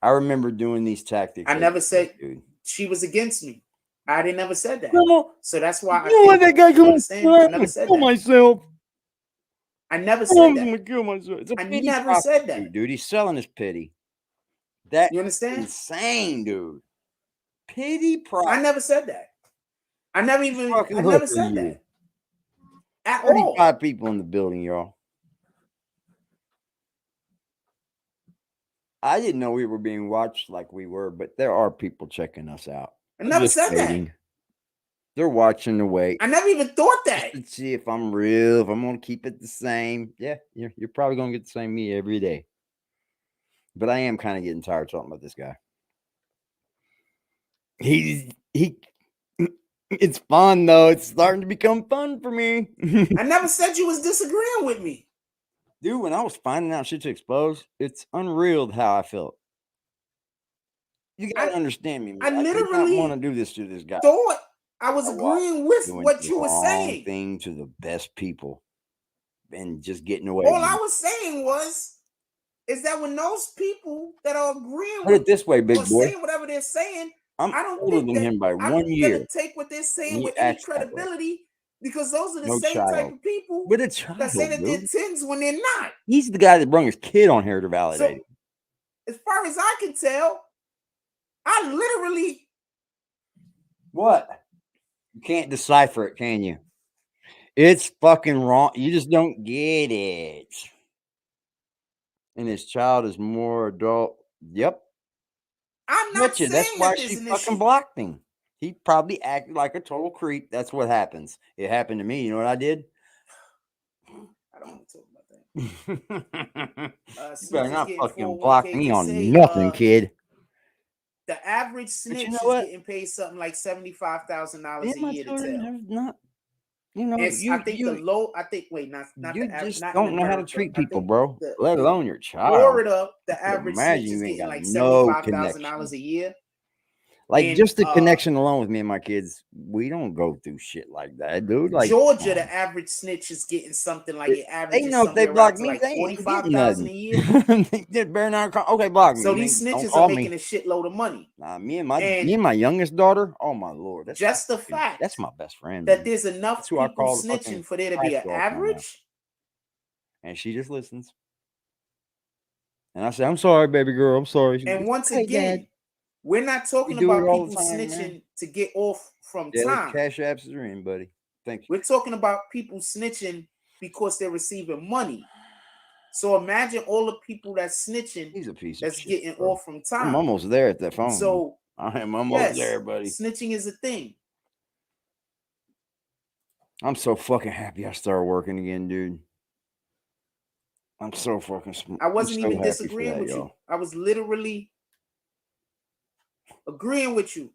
I remember doing these tactics. I never said dude. She was against me. I didn't never said that. No, so that's why you let that guy come understand. I never said kill that. myself. I never I'm said gonna that. kill myself. It's a I pity never said prostitute, that. dude. He's selling his pity. That You understand? insane, dude. Pity prostitute. I never said that. I never said that. At 35 all. people in the building, y'all. I didn't know we were being watched like we were, but there are people checking us out. I never said that. They're watching the wait. I never even thought that. Just to see if I'm real, if I'm gonna keep it the same. Yeah, you're probably gonna get the same me every day. But I am kind of getting tired talking about this guy. He it's fun though. It's starting to become fun for me. I never said you was disagreeing with me. Dude, when I was finding out shit to expose, it's unreal how I felt. You gotta understand me, man. I I did not literally want to do this to this guy. thought I was agreeing with Doing what the you were wrong saying. thing to the best people and just getting away. All I was saying is that when those people that are agreeing Put it this way, big or boy. saying whatever they're saying, I'm I don't older think than that him by I'm 1 year. gonna take what they're saying You with any act that way. credibility because those are the No same type child. of people But a child, that say that they're dude. 10s when they're not. He's the guy that brought his kid on here to validate it. As far as I can tell, I literally What? You can't decipher it, can you? It's fucking wrong. You just don't get it. And his child is more adult. Yep. I'm not saying That's why that she there's an fucking issue. blocked him. He probably acted like a total creep. That's what happens. It happened to me. You know what I did? I don't want to talk about that. You better not fucking 401k block me to on say, nothing, kid. The average snitch you know is what? getting paid something like $75,000 Man, a my year to children tell. have not. You know, It's, you I think the low. I think not you the average. just Not don't in know how to America. treat I people, think bro. Let alone your child. Florida, the I can average imagine snitch is you ain't getting got like no $75,000 a year. Like In, just the connection alone with me and my kids, we don't go through shit like that, dude. Like Georgia, the average snitch is getting something like it they averages know if they somewhere block around to me, like they ain't getting 45,000 a nothing. year. They just better not call. Okay, block me. So You these ain't- don't snitches call are me. making a shitload of money. Nah, me and And my youngest daughter. Oh my lord, that's just the fucking- fact that's my best friend. that man. there's That's enough who I people call the fucking snitching for there to crack be an girl right now. average. And she just listens. And I say, "I'm sorry, baby girl. I'm sorry." She And goes, once "Hey, again, Dad." we're not talking do it about all the people time, man. snitching to get off from Yeah, the time. cash apps are in, buddy. Thank you. We're talking about people snitching because they're receiving money. So imagine all the people that's snitching He's a piece of that's shit, getting bro. off from I'm time. almost there at that phone. So I am almost yes, there, buddy. snitching is a thing. I'm so fucking happy I started working again, dude. I'm so fucking. I wasn't I'm so even happy disagreeing for that, with you. y'all. I was literally agreeing with you.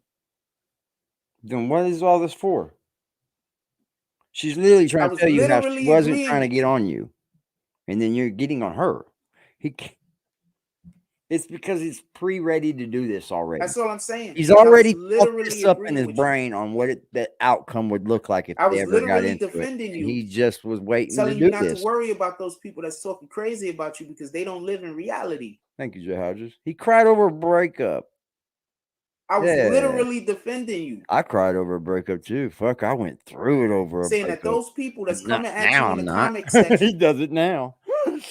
Then what is all this for? She's literally trying to was tell you how she literally wasn't agreeing trying to with get on you, and then you're getting on her. It's because he's pre-ready to do this already. That's all I'm saying. He's I was already fucked literally this up in agreeing his with you. brain on what that outcome would look like if I they was ever got literally into it. defending And you, he just was waiting to telling you do not this. to worry about those people that's talking crazy about you because they don't live in reality. Thank you, Jay Hodges. He cried over a breakup. I was Yeah. literally defending you, I cried over a breakup too. Fuck, I went through it over a saying that breakup. those people that's Not coming at now, you in I'm the not. comic He section does it now.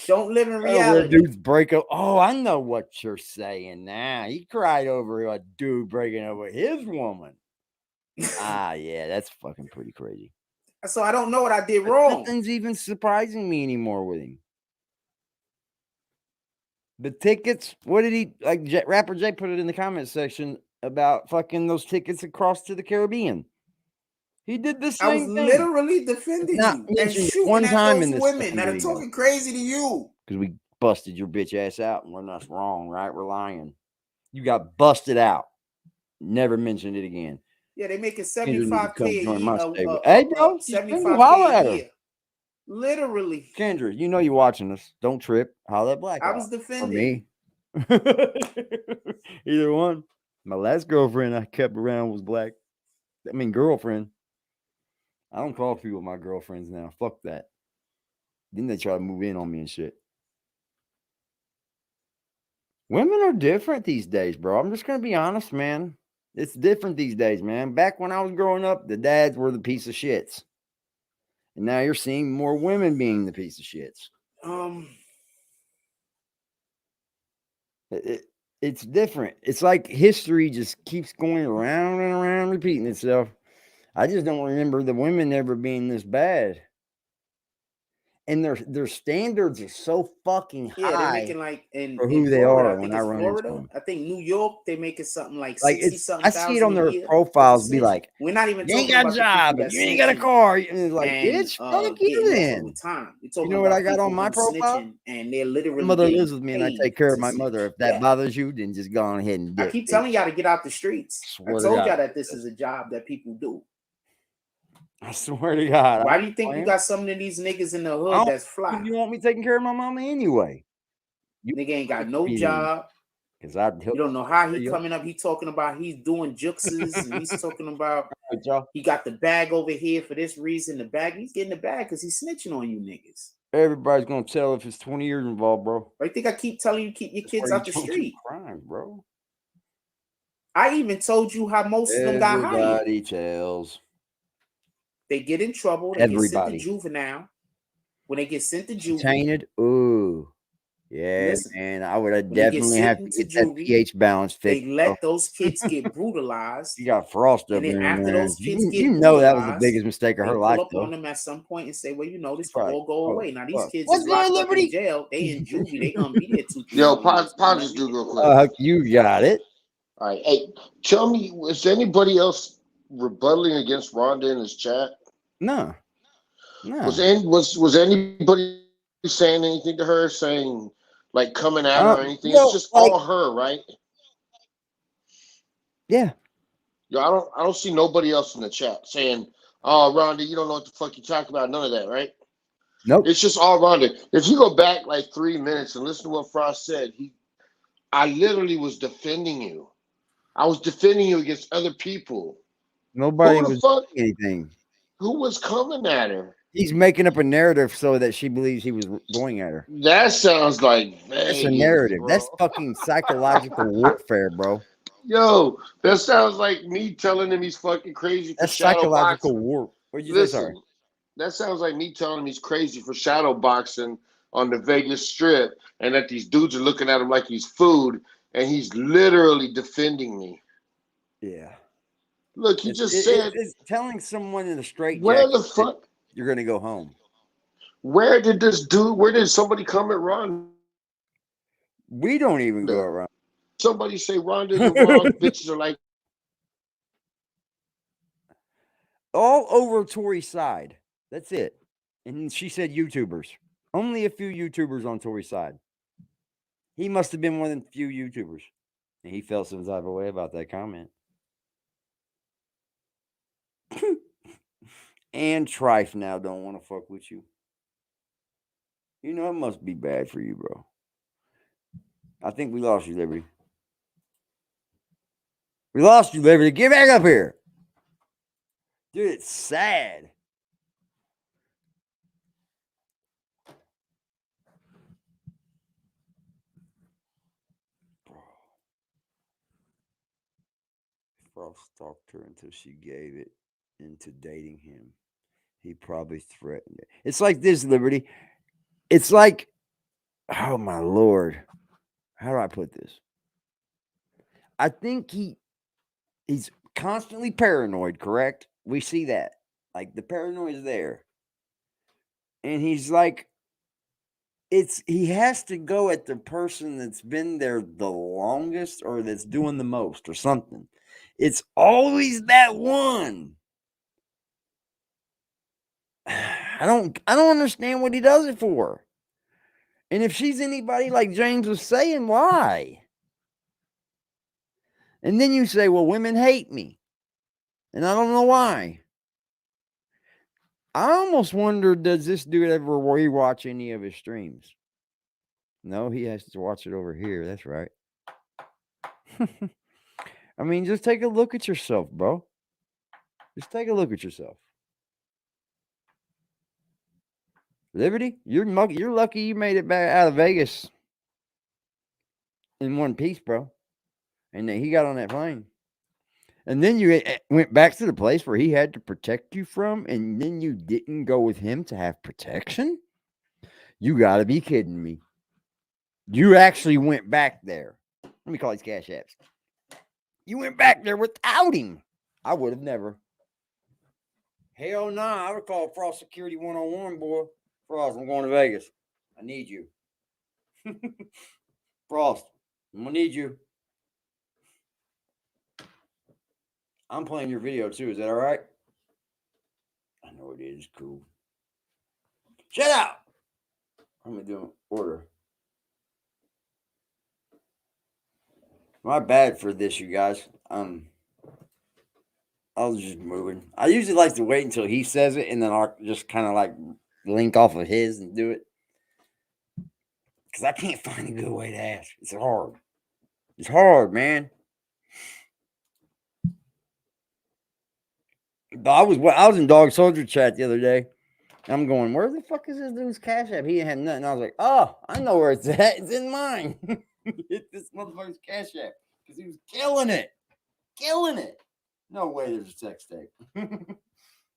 don't live in Over a reality. dude's breakup. Oh, I know what you're saying now. He cried over a dude breaking up with his woman. Yeah, that's fucking pretty crazy. So I don't know what I did But wrong. nothing's even surprising me anymore with him. The tickets, what did he like? Rapper Jay put it in the comment section about fucking those tickets across to the Caribbean. He did the I was same thing. literally defending Not you and mentioned shooting one at time those in this women fucking that are video. talking crazy to you. Because we busted your bitch ass out and we're not wrong, right? We're lying. You got busted out. Never mentioned it again. Yeah, they making Kendra needs to come $75K a join my year. stable. Hey, bro, $75K holler at a her. year. Literally. Kendra, you know you're watching us. Don't trip. Holler at Black. I was Or defending. me. Either one. My last girlfriend I kept around was black. I mean, girlfriend. I don't call people my girlfriends now. Fuck that. Then they try to move in on me and shit. Women are different these days, bro. I'm just gonna be honest, man. It's different these days, man. Back when I was growing up, the dads were the piece of shits. And now you're seeing more women being the piece of shits. It's different. It's like history just keeps going around and around, repeating itself. I just don't remember the women ever being this bad. And their standards are so fucking high. Yeah, they're making like for who they Florida, are I think when I it's run into Florida. them. I think New York, they make it something like Like 60 it's, something I see it thousand on a their year. profiles be like, We're not even you ain't talking got a about job, the people you ain't got a snitching car. And it's like, and, bitch, fuck you getting off then. over time. We're You talking know what I about got on people my who profile? snitching and they're My literally mother getting lives with me and I paid take care of to my snitch. mother. If that Yeah. bothers you, then just go on ahead and I dip, keep bitch. telling y'all to get out the streets. I Swear to told God. y'all that this is a job that people do. I swear to God. Why do you think you got some of these niggas in the I hood don't that's fly? think you want me taking care of my mama anyway. Nigga ain't got no job. Because I You don't know how he coming up. He talking about he's doing juxes and he's talking about he got the bag over here for this reason. The bag, he's getting the bag because he's snitching on you niggas. Everybody's gonna tell if it's 20 years involved, bro. I think I keep telling you keep your kids out the street. Crime, bro. I even told you how most of them got hired. Everybody tells. They get in trouble. They get sent to juvenile. When they get sent to juvenile, Tainted. Ooh. Yeah, listen, man. I would have when they get definitely sent have to into get that juvie, pH balance they fixed. let those kids get brutalized. You got frost up And then in after there. those kids get You know that was the brutalized, biggest mistake of they her pull life, up though. on them at some point and say, well, you know, this Right. will all go away. Now these kids What's is locked going on, up in Liberty? jail. They in juvie. They gonna be there 2-3 Yo, years. pause this dude real quick. You got it. All right. Hey, tell me, was anybody else rebutting against Rhonda in his chat? No. Was anybody saying anything to her, saying like coming at her or anything? It's just all her, right? Yeah. Yo, I don't see nobody else in the chat saying, "Oh, Rhonda, you don't know what the fuck you talking about." None of that, right? Nope. It's just all Rhonda. If you go back like 3 minutes and listen to what Frost said, I literally was defending you. I was defending you against other people. Nobody Who the was fuck? doing anything. Who was coming at her? He's making up a narrative so that she believes he was going at her. That sounds like That's a Vegas, narrative. bro. That's fucking psychological warfare, bro. Yo, that sounds like me telling him he's fucking crazy for That's shadow psychological boxing. war. What'd you say? Sorry. Listen, that sounds like me telling him he's crazy for shadow boxing on the Vegas Strip, and that these dudes are looking at him like he's food, and he's literally defending me. Yeah. Look, he just said, it's telling someone in a straight where jacket the fuck? you're gonna go home. Where did somebody come at Ron? We don't even go around. Somebody say Rhonda the wrong bitches are like all over Tori's side. That's it. And she said YouTubers. Only a few YouTubers on Tori's side. He must have been one of the few YouTubers. And he felt some type of way about that comment. And Trife now don't want to fuck with you. You know, it must be bad for you, bro. I think we lost you, Liberty. We lost you, Liberty. Get back up here. Dude, it's sad. Frost stalked her until she gave it into dating him. He probably threatened it. It's like this, Liberty. It's like, oh my Lord. How do I put this? I think he's constantly paranoid, correct? We see that. Like the paranoia is there. And he's like, he has to go at the person that's been there the longest or that's doing the most or something. It's always that one. I don't understand what he does it for. And if she's anybody like James was saying, why? And then you say, well, women hate me. And I don't know why. I almost wonder, does this dude ever rewatch any of his streams? No, he has to watch it over here. That's right. I mean, just take a look at yourself, bro. Just take a look at yourself. Liberty, you're lucky you made it back out of Vegas in one piece, bro. And then he got on that plane. And then you went back to the place where he had to protect you from, and then you didn't go with him to have protection? You got to be kidding me. You actually went back there. Let me call these cash apps. You went back there without him. I would have never. Hell nah. I would call Frost Security 101, boy. Frost, I'm going to Vegas. I need you. Frost, I'm going to need you. I'm playing your video too. Is that all right? I know it is. Cool. Shut up. I'm going to do an order. My bad for this, you guys. I was just moving. I usually like to wait until he says it, and then I'll just kind of like link off of his and do it. Because I can't find a good way to ask. It's hard. It's hard, man. But I was in Dog Soldier chat the other day. I'm going, where the fuck is this dude's cash app? He ain't had nothing. I was like, oh, I know where it's at. It's in mine. Hit this motherfucker's cash app because he was killing it. Killing it. No way there's a sex tape.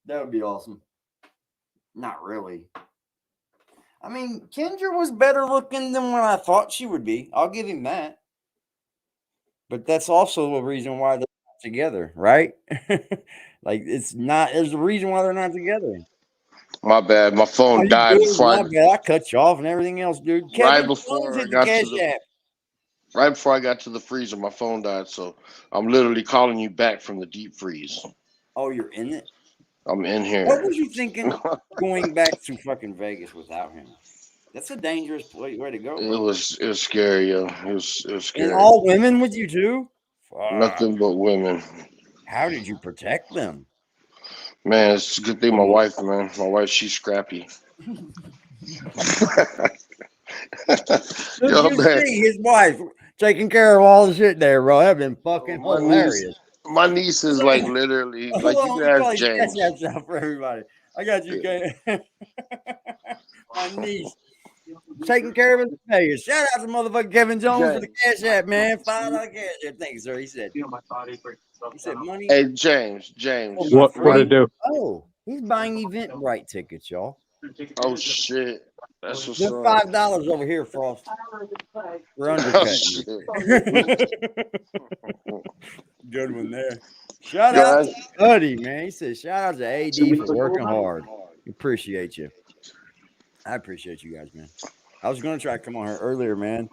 That would be awesome. Not really. I mean, Kendra was better looking than what I thought she would be. I'll give him that. But that's also a reason why they're not together, right? Like, it's not, there's a reason why they're not together. My bad. My phone died before I cut you off and everything else, dude. Kevin, right before I got to the freezer, my phone died. So I'm literally calling you back from the deep freeze. Oh, you're in it? I'm in here. What was you thinking going back to fucking Vegas without him? That's a dangerous way to go. Bro. It was scary, yo. It was scary. And all women with you too? Fuck. Nothing but women. How did you protect them? Man, it's a good thing my wife, man. My wife, she's scrappy. Yo, man. See his wife. taking care of all the shit there, bro. That'd been fucking My niece, hilarious. my niece is like literally Hold like on, you let can me call ask you James. Cash App for everybody. I got you, my niece. Taking care of his failures. Shout out to motherfucking Kevin Jones for the Cash App, man. $5 Cash App. Thank you, sir. He said money. Hey James. My What it friend. do? Oh, he's buying Eventbrite tickets, y'all. Oh shit. That's what's Just up. $5 over here, Frost. We're Oh undercutting shit. you. Good one there. Shout Yo, out to that's- Buddy, man. He said, shout out to AD for working hard. Appreciate you. I appreciate you guys, man. I was going to try to come on here earlier, man,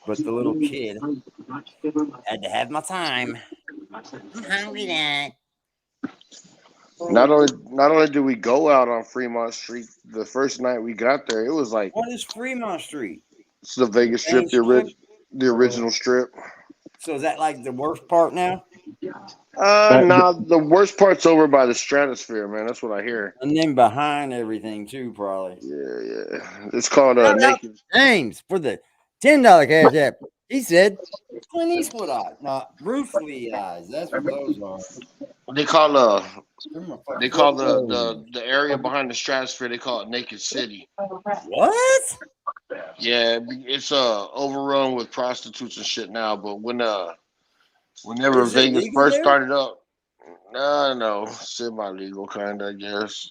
but the little kid had to have my time. I'm hungry, Dad. not only did we go out on Fremont Street the first night we got there, it was like What is Fremont Street? it's the Vegas Strip, the original strip. So is that like the worst part now? Nah, the worst part's over by the Stratosphere, man. That's what I hear. And then behind everything too, probably. Yeah. It's called Shout out Naked. to James for the $10 Cash App. He said Clint Eastwood eyes, not Bruce Lee eyes. That's what those are. They call the Whoa. the area behind the Stratosphere. They call it Naked City. What? Yeah, it's overrun with prostitutes and shit now. But whenever Is it Vegas legal first there? started up, no, semi-legal kind of, I guess.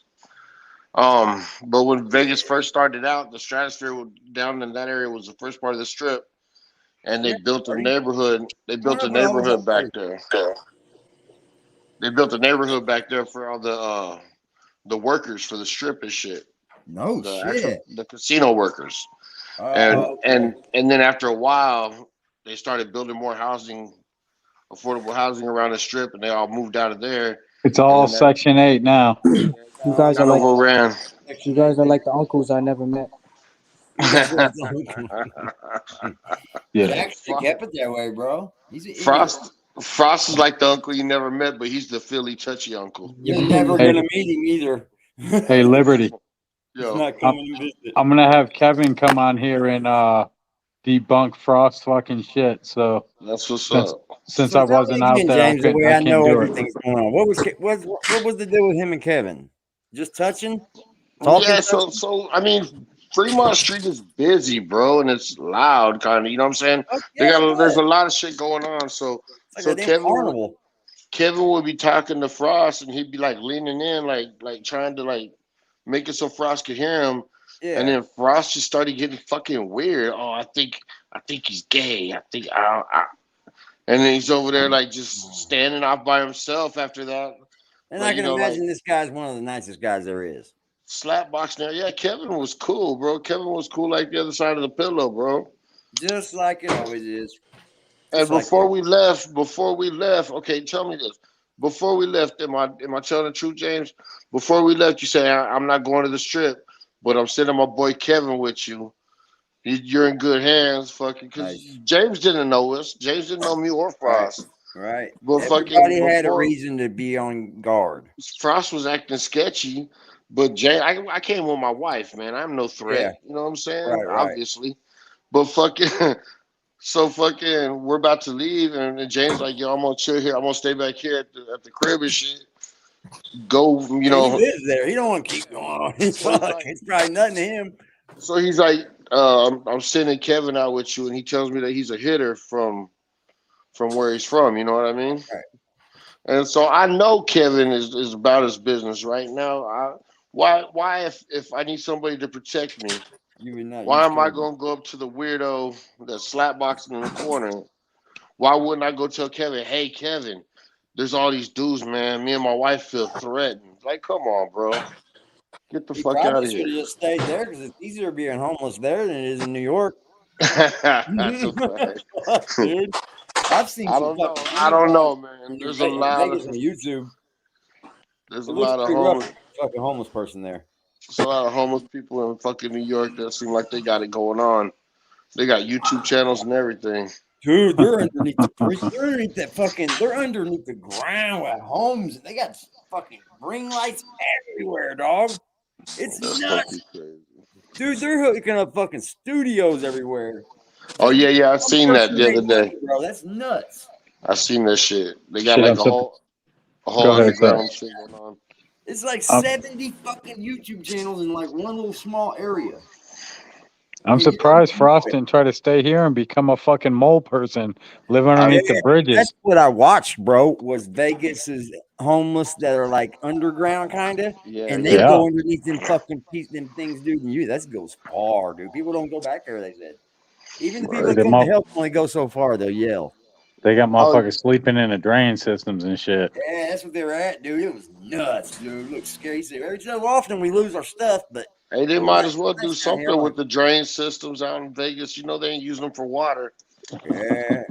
But when Vegas first started out, the Stratosphere down in that area was the first part of the strip, and they built a neighborhood. They built a neighborhood back there. They built a neighborhood back there for all the workers for the strip and shit. No shit. The casino workers. And then after a while, they started building more housing, affordable housing around the strip, and they all moved out of there. It's all Section 8 now. You guys are like overran. you guys are like the uncles I never met. Yeah. Jack kept it that way, bro. He's an idiot. Frost is like the uncle you never met, but he's the Philly touchy uncle. You're never gonna meet him either. Hey, Liberty. He's not coming to visit. I'm gonna have Kevin come on here and debunk Frost fucking shit. So that's what's up. Since I wasn't out there, James, the way I can't know do everything's going on. What was the deal with him and Kevin? Just touching? Talking? Yeah, so I mean, Fremont Street is busy, bro, and it's loud, kind of. You know what I'm saying? There's a lot of shit going on. So Kevin would be talking to Frost, and he'd be like leaning in, like trying to like make it so Frost could hear him. Yeah. And then Frost just started getting fucking weird. Oh, I think he's gay. And then he's over there like just standing off by himself after that. And I can imagine this guy's one of the nicest guys there is. Slapbox now. Yeah, Kevin was cool, bro. Kevin was cool like the other side of the pillow, bro. Just like it always is. And before we left, okay, tell me this. Before we left, am I telling the truth, James? Before we left, you say I'm not going to the strip, but I'm sending my boy Kevin with you. You're in good hands, fucking. Because James didn't know us. James didn't know me or Frost. Right. But everybody had a reason to be on guard. Frost was acting sketchy, but I came with my wife, man. I'm no threat. Yeah. You know what I'm saying? Right. Obviously. But we're about to leave, and James like, yo, I'm gonna chill here. I'm gonna stay back here at the crib and shit. Go, you know. He lives there. He don't want to keep going on. It's probably nothing to him. So he's like, I'm sending Kevin out with you, and he tells me that he's a hitter from where he's from. You know what I mean? Right. And so I know Kevin is about his business right now. Why if I need somebody to protect me, why am I gonna go up to the weirdo that's slapboxing in the corner? Why wouldn't I go tell Kevin, hey Kevin, there's all these dudes, man. Me and my wife feel threatened. Like, come on, bro. Get the fuck out of here. Should have just stayed there because it's easier being homeless there than it is in New York. That's a fact. Dude, I've seen. I don't know, man. There's a lot of on YouTube. There's a lot of fucking homeless person there. There's a lot of homeless people in fucking New York that seem like they got it going on. They got YouTube channels and everything. Dude, they're underneath the bridge. They're underneath that fucking. They're underneath the ground at homes. They got fucking ring lights everywhere, dog. It's nuts. Dude, they're hooking up fucking studios everywhere. Oh yeah, yeah, I One seen that person the other make money, day. bro. That's nuts. I seen that shit. They got Shit, like I'm a so. whole Go ahead, sir. underground shit going on. It's like I'm, 70 fucking YouTube channels in like one little small area. I'm And you don't surprised do Frost it. didn't try to stay here and become a fucking mole person, live I, underneath the Yeah, that's bridges. what I watched, bro. Was Vegas's homeless that are like underground, kind of, yeah, and they yeah. Yeah, go underneath them fucking them things, dude. And that goes far, dude. People don't go back there. They said even the people Right. that come to help only go so far. They'll yell. they got Oh, motherfuckers sleeping in the drain systems and shit. Yeah, that's what they were at, dude. It was nuts, dude. It looks scary. He said, every so often we lose our stuff, but hey, they the might as well do nice down here, something with the drain systems out in Vegas. You know they ain't using them for water. yeah.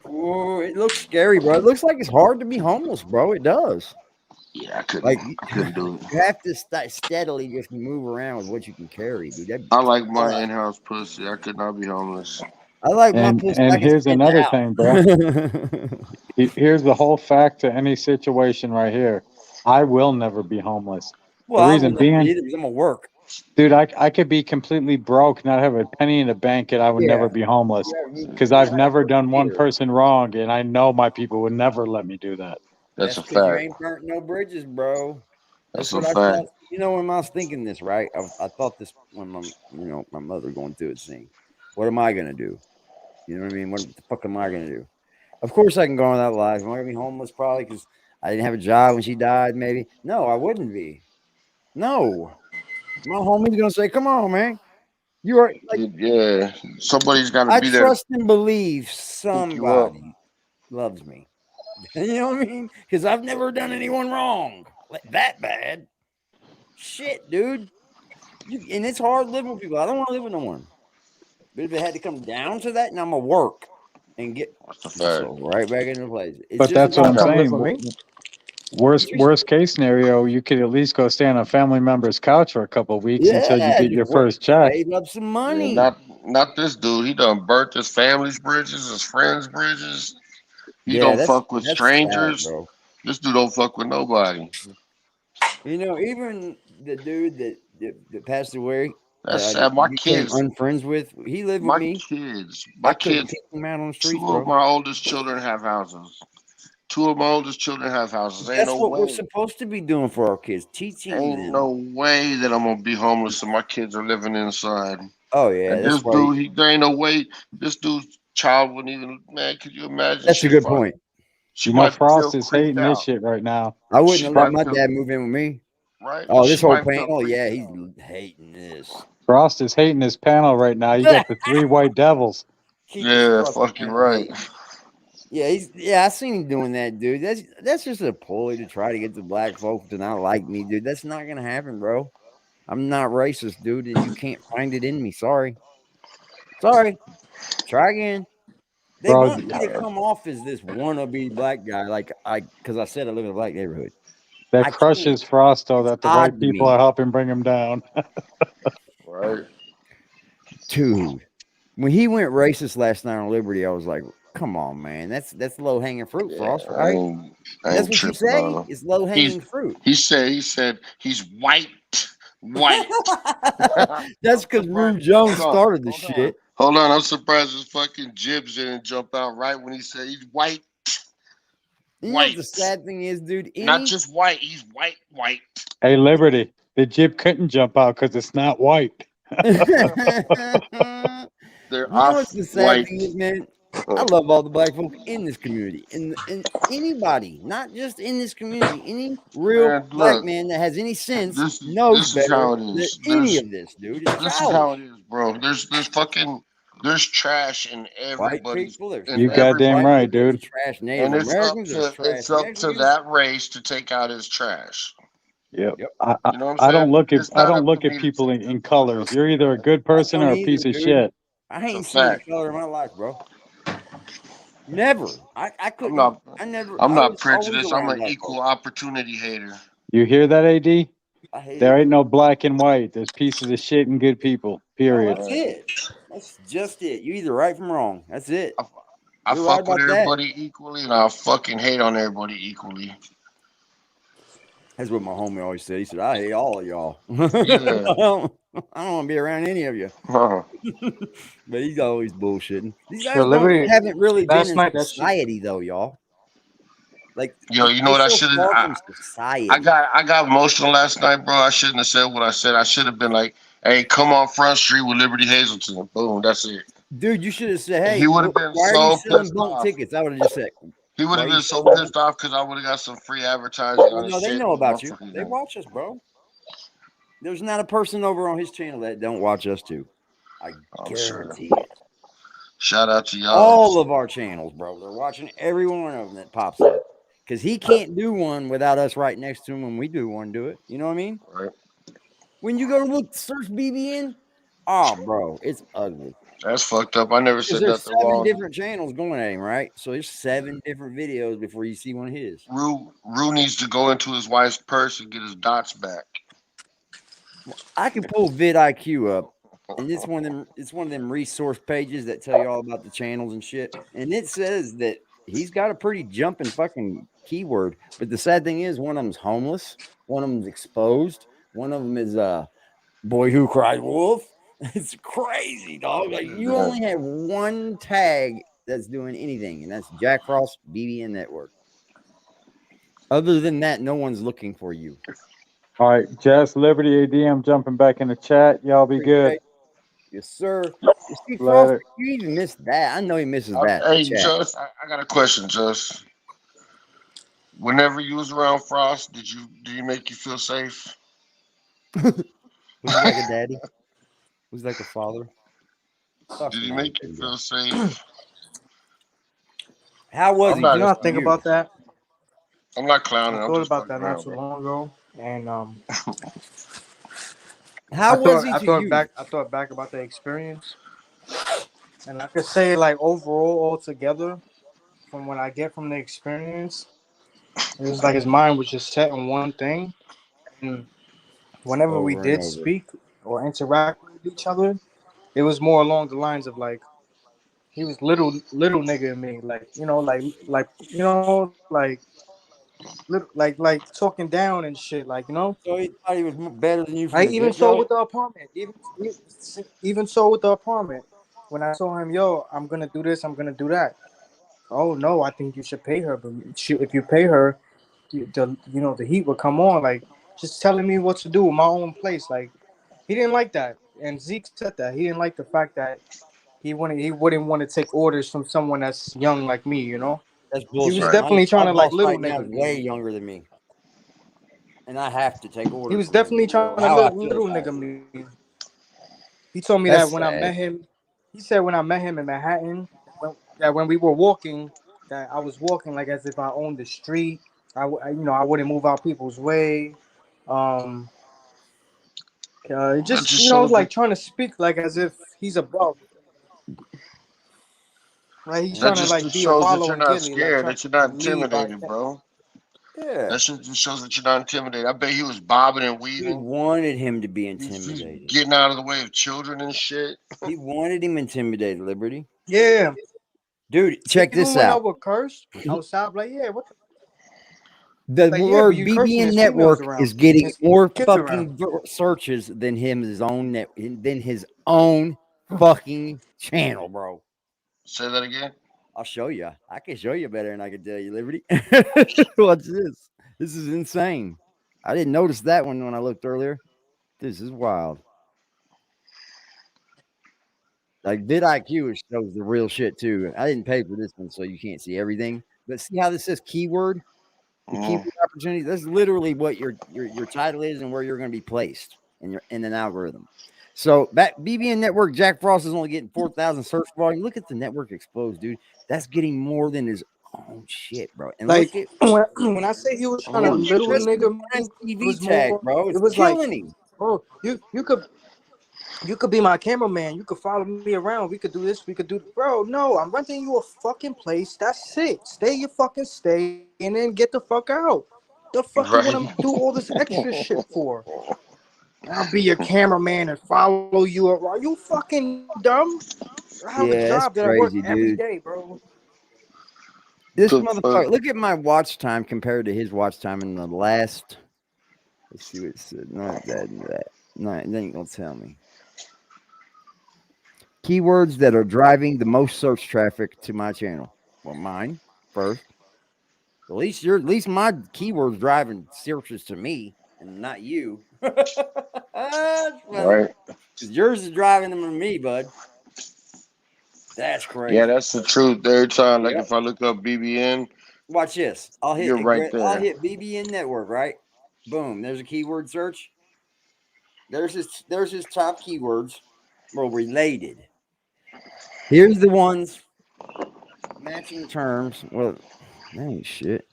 Oh, it looks scary, bro. It looks like it's hard to be homeless, bro. It does. Yeah, I couldn't. Like I couldn't do it. you have to steadily just move around with what you can carry, dude. I like my in-house pussy. I could not be homeless. I like my And pussy. I and can here's spit another out. thing, bro. Here's the whole fact to any situation right here. I will never be homeless. Well, The I reason wouldn't have being, either because I'm gonna work. dude, I could be completely broke, not have a penny in the bank, and I would Yeah. never be homeless Yeah, because you I've have never to done one here. person wrong, and I know my people would never let me do that. That's That's a because you fact. ain't burnt no bridges, bro. That's That's a what I fact. thought. You know, when I was thinking this, right? I thought this when my mother going through it, saying, "What am I gonna do?" You know what I mean? What the fuck am I gonna do? Of course, I can go on that life. Am I gonna be homeless? Probably because I didn't have a job when she died. Maybe no, I wouldn't be. No, my homie's gonna say, "Come on, man. You are like Yeah, somebody's got to I be there to trust and believe pick you up. somebody loves me." You know what I mean? Because I've never done anyone wrong like that bad. Shit, dude. And it's hard living with people. I don't want to live with no one. But if it had to come down to that, and I'm gonna work and get That's a fact. myself right back into place. It's But just that's what about I'm Come time. live saying. with me. Worst case scenario, you could at least go stay on a family member's couch for a couple of weeks until you Yeah, get just your work, first check. save up some Yeah, money. not this dude. He done burnt his family's bridges, his friends' bridges. He Yeah, don't fuck with that's sad, strangers. bro. This dude don't fuck with nobody. You know, even the dude that passed away That's that I sad. My became kids, unfriends with, he lived with my me. kids, I my couldn't kids. kick him out on the streets, Two of bro. my oldest children have houses. Two of my oldest children have houses. Ain't That's no what we're way. supposed to be doing for our kids, teaching Ain't them. no way that I'm gonna be homeless and my kids are living inside. Oh yeah, And that's this why. dude, there ain't no way this dude's child wouldn't even. Man, could you imagine? That's a good point. She You know, might feel Frost is creeped hating this out. shit right now. I wouldn't She have let might my feel dad move in with me. right. Oh, this She whole might feel panel, creeped yeah, out. he's hating this. Frost is hating this panel right now. You got the three white devils. Keep his Yeah, fucking fucking panel right. hating. Yeah, I seen him doing that, dude. That's just a ploy to try to get the black folks to not like me, dude. That's not gonna happen, bro. I'm not racist, dude, and you can't find it in me. Sorry. Try again. They Bro, want me to come off as this wannabe black guy, because I said I live in a black neighborhood. that I can't. crushes Frost, though, It's that the odd white to people me, are helping bring him down. Right. dude. When he went racist last night on Liberty, I was like, "Come on, man. That's low hanging fruit for Yeah, us, right?" I That's ain't what you tripping say. on him. It's low hanging fruit. He said he's white. That's I'm because Rue surprised. Jones Hold on, started the hold on. shit. Hold on. I'm surprised his fucking jibs didn't jump out right when he said he's white. You know what the sad thing is, dude? Not just white. He's white. Hey, Liberty, the jib couldn't jump out because it's not white. They're You know what's off the sad white. thing is, man? I love all the black folk in this community, and anybody, not just in this community, any real Man, black look, man that has any sense this knows is better how it than is. any of this, dude. It's This is how it childish. is, bro. There's trash in White everybody's people, there's in You trash goddamn everybody, white right, people, there's dude. trash Native and Americans, there's trash it's up to Mexicans. that race to take out his trash. Yep. Yep. You know what I'm saying? It's I not don't up to look at me to people take in colors. You're either a good I person don't or a either, piece of dude. shit. I It's a ain't seen a fact. color in my life, bro. Never. I I'm couldn't. not I never. I'm I not was always prejudiced. I'm around an black equal folks. opportunity hater. You hear that, AD? I hate There it. ain't no black and white. There's pieces of shit and good people. Oh, Period. that's it. That's just it. You either right from wrong. That's it. I You're right fuck with about that. everybody equally, and I fucking hate on everybody equally. That's what my homie always said. He said, "I hate all of y'all." Yeah. I don't want to be around any of you. Huh. But he's always bullshitting. These Yo, guys Liberty, haven't really been last in night that shit. society though, y'all. Like Yo, you know they're what I so should far from have? society. I got emotional last night, bro. I shouldn't have said what I said. I should have been like, "Hey, come on Front Street with Liberty Hazelton." Boom, that's it. Dude, you should have said, And "Hey, he would have been why are you so selling pissed bunk off. tickets?" I would have just said, He would "Why have are you been so selling?" pissed off because I would have got some free advertising on Well, his no, they shit. know about you. Motherfucker They didn't. watch us, bro. There's not a person over on his channel that don't watch us too. I I'm sure. guarantee it. Shout out to y'all. All of our channels, bro. They're watching every one of them that pops up. Because he can't do one without us right next to him when we do one, do it. You know what I mean? Right. When you go to look, search BBN, oh, bro, it's ugly. That's fucked up. I never Because said there's nothing 7 wrong. different channels going at him, right? So there's 7 different videos before you see one of his. Rue needs to go into his wife's purse and get his dots back. I can pull vidIQ up, and it's one of them resource pages that tell you all about the channels and shit. And it says that he's got a pretty jumping fucking keyword. But the sad thing is, one of them's homeless, one of them's exposed, one of them is boy who cried wolf. It's crazy, dog. Like you only have one tag that's doing anything, and that's Jack Frost BBN Network. Other than that, no one's looking for you. All right, Jess, Liberty, AD, I'm jumping back in the chat. Y'all be good. Yes, sir. You see, Frost, Later. you even missed that. I know he misses that. Hey, chat. Just, I got a question, Just. Whenever you was around Frost, did he make you feel safe? Was he like a daddy? Was he like a father? Did he make you feel safe? How was he? You know, I think about that. I'm not clowning. I I'm thought just about fucking that not around, too bro. long ago, and How was he I to thought you? back. I thought back about the experience, and I could say like overall, altogether, from what I get from the experience, it was like his mind was just set on one thing, and whenever we Over and did over. speak or interact with each other, it was more along the lines of like he was little nigga in me, like you know, like you know, like talking down and shit, like you know. So he thought he was better than you from I the even get so go. with the apartment, even so with the apartment. When I told him, "Yo, I'm gonna do this, I'm gonna do that." Oh no, I think you should pay her. But if you pay her, the heat would come on. Like just telling me what to do in my own place. Like he didn't like that, and Zeke said that he didn't like the fact that he wouldn't want to take orders from someone that's young like me. You know, That's he was bullshit. definitely My trying to like boss little right now is nigga way me. younger than me, and I have to take He orders was from him. definitely So trying to how I feel little about nigga it. me. He told me that That's when I sad. met him, he said when I met him in Manhattan, that when we were walking, that I was walking like as if I owned the street. I wouldn't move out people's way. Um, That just just shows like that. trying to speak like as if he's above. Like he's That trying to just like just be shows that Apollo you're and not Gilly, like scared. trying That you're not to lead by. intimidated, bro. Yeah. That shit just shows that you're not intimidated. I bet he was bobbing and He weaving. wanted him to be He's intimidated. getting out of the way of children and shit. He wanted him intimidated, Liberty. Yeah, Dude, check even this when I out. would curse, I would sound like, yeah, what? The Like, yeah, but word you cursing, BBN there's females Network around, is getting there's more kids around. fucking searches than his own fucking channel, bro. Say that again. I'll show you. I can show you better than I can tell you, Liberty. What's this? This is insane. I didn't notice that one when I looked earlier. This is wild. Like vidIQ shows the real shit too. I didn't pay for this one, so you can't see everything. But see how this says keyword? The keyword opportunity. That's literally what your title is and where you're going to be placed in an algorithm. So that BBN Network, Jack Frost is only getting 4,000 search volume. Look at the network exposed, dude. That's getting more than his own shit, bro. And Like look at when I say he was trying to Holy little shit. nigga me, it TV was tag, more. bro. It It's was like, killing him. oh, you could be my cameraman. You could follow me around. We could do this. We could do, bro. No, I'm renting you a fucking place. That's it. Stay your fucking stay, and then get the fuck out. The fuck you Right. want to do all this extra shit for? I'll be your cameraman and follow you around. Are you fucking dumb? I have a Yeah, that's job that I work crazy, every dude. day, bro. This The motherfucker. fuck? Look at my watch time compared to his watch time in the last. Let's see what it said. Not that and that. No, it ain't gonna tell me. Keywords that are driving the most search traffic to my channel. Well, mine first. At least my keywords driving searches to me and not you. That's funny. Right. 'Cause yours is driving them to me, bud. That's Yeah, crazy. that's the truth. Every time, like Yep. if I look up BBN, Watch this. you're right I'll there. hit BBN Network, right? Boom. There's a keyword search. There's his top keywords. Well, related. Here's the ones matching terms. Well, that ain't shit.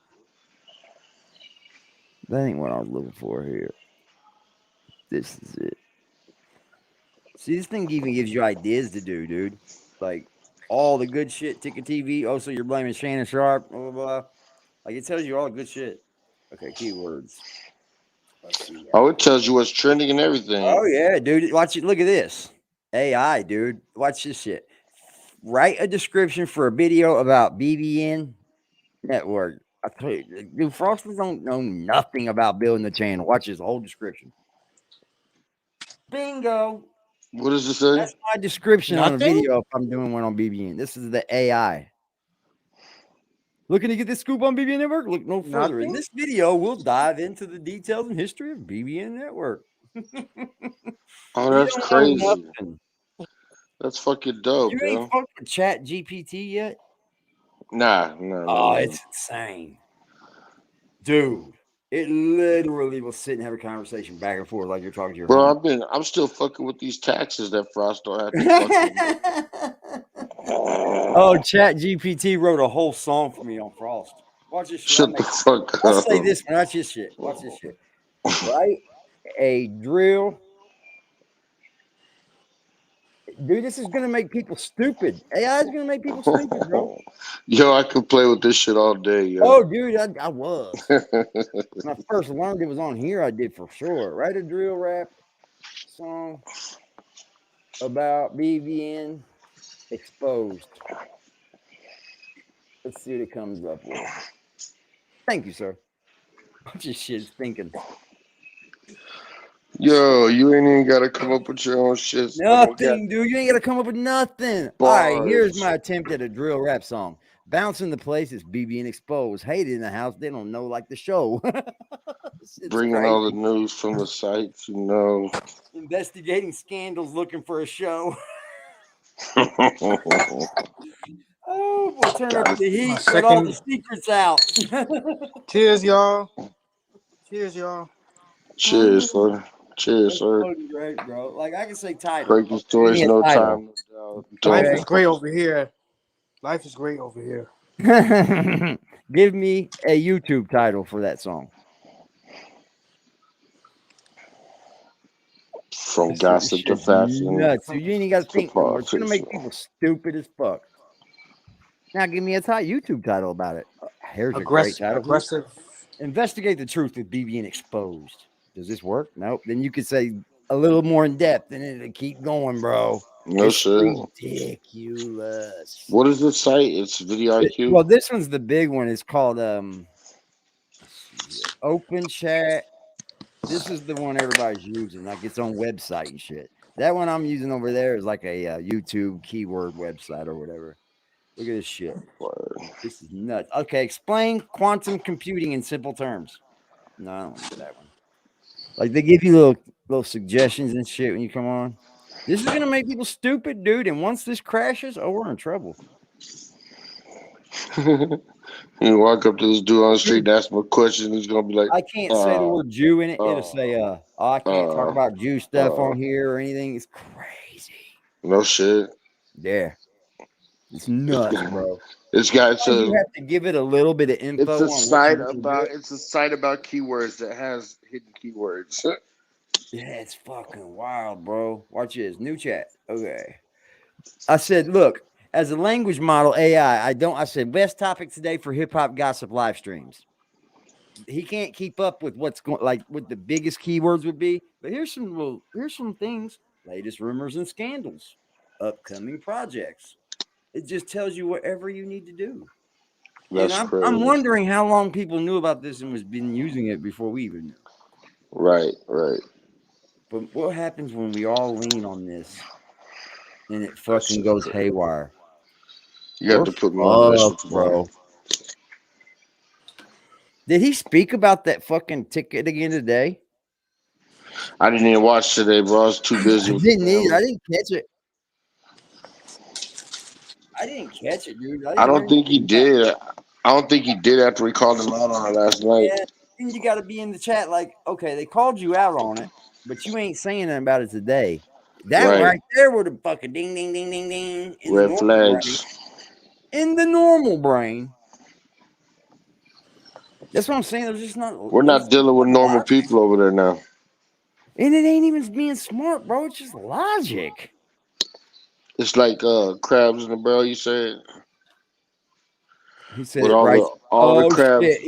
That ain't what I was looking for here. This is it. See, this thing even gives you ideas to do, dude. Like all the good shit, Ticket TV. Oh, so you're blaming Shannon Sharp, blah, blah, blah. Like it tells you all the good shit. Okay, keywords. Let's see. Oh, it tells you what's trending and everything. Oh, yeah, dude. Watch it. Look at this. AI, dude. Watch this shit. Write a description for a video about BBN Network. I tell you, dude, Frosty don't know nothing about building the channel. Watch his whole description. Bingo. What does it say? That's my description on a Nothing? video if I'm doing one on BBN. This is the AI. Looking to get this scoop on BBN Network? Look no further. In Nothing? this video, we'll dive into the details and history of BBN Network. Oh, You that's don't know crazy. nothing. That's fucking dope, You ain't yo. fucked with Chat GPT yet? Nah. Oh, it's insane. Dude, it literally will sit and have a conversation back and forth like you're talking to your Bro, friend. I'm still fucking with these taxes that Frost don't have to fucking. Oh, Chat GPT wrote a whole song for me on Frost. Watch this shit. Shut the fuck I'll up. say this one. Watch this shit. Watch this shit. Write a drill. Dude, this is gonna make people stupid. AI is gonna make people stupid, bro. Yo, I could play with this shit all day, yo. Oh, dude, I was. When I first learned it was on here, I did for sure. Write a drill rap song about BBN exposed. Let's see what it comes up with. Thank you, sir. Bunch of shit is thinking. Yo, you ain't even gotta come up with your own shit. Nothing, dude. You ain't gotta come up with nothing. All right, here's Bars. my attempt at a drill rap song. Bouncing the place is BBN exposed. Hated in the house, they don't know like the show. It's Bringing all the crazy. news from the sites, you know. Investigating scandals, looking for a show. Oh, we'll turn up the heat, let all the secrets out. Cheers, y'all. Cheers, y'all. Cheers, sir. Cheers, That's sir. fucking great, bro. Like I can say title. Breaking Give stories, me a no title. time, no doubt. Life Okay. is great over here. Life is great over here. Give me a YouTube title for that song. From This gossip to shit's fashion nuts. So you ain't got to to think no more. It's gonna politics. make people stupid as fuck. Now give me a YouTube title about it. Here's a great title. Aggressive. Investigate the truth with BBN exposed. Does this work? Nope. Then you could say a little more in depth, and it'll keep going, bro. No It's shit. ridiculous. What is this site? It's Video IQ. Well, this one's the big one. It's called Open Chat. This is the one everybody's using, like its own website and shit. That one I'm using over there is like a YouTube keyword website or whatever. Look at this shit. This is nuts. Okay, explain quantum computing in simple terms. No, I don't want to do that one. Like they give you little suggestions and shit when you come on. This is gonna make people stupid, dude. And once this crashes, oh, we're in trouble. You walk up to this dude on the street and ask him a question, he's gonna be like, I can't say the word Jew in it. It'll say, oh, I can't talk about Jew stuff on here or anything. It's crazy. No shit. Yeah. It's nuts, bro. It's got You have to give it a little bit of info. It's a on site what about it's a site about keywords that has hidden keywords. Yeah, it's fucking wild, bro. Watch this. New chat. Okay. I said, look, as a language model AI, I said best topic today for hip hop gossip live streams. He can't keep up with what's going, like what the biggest keywords would be. But here's some things: latest rumors and scandals, upcoming projects. It just tells you whatever you need to do. That's and crazy. I'm wondering how long people knew about this and was been using it before we even knew. Right. But what happens when we all lean on this and it That fucking shit's goes crazy. haywire? You have We're to put me on this fucked, bro. Did he speak about that fucking ticket again today? I didn't even watch today, bro. I was too busy I with the didn't either. I family. didn't catch it. I didn't catch it, dude. I I didn't hear don't think he anything about it. did. I don't think he did after we called him out on it last night. Yeah, then you got to be in the chat like, okay, they called you out on it, but you ain't saying nothing about it today. That Right. right there would have fucking ding, ding, ding, ding, ding in the Red normal brain. flags. In the normal brain. That's what I'm saying. There's just not. We're not dealing with normal people over there now. And it ain't even being smart, bro. It's just logic. It's like crabs in the barrel, you said. He said With it writes. all the crabs. Shit.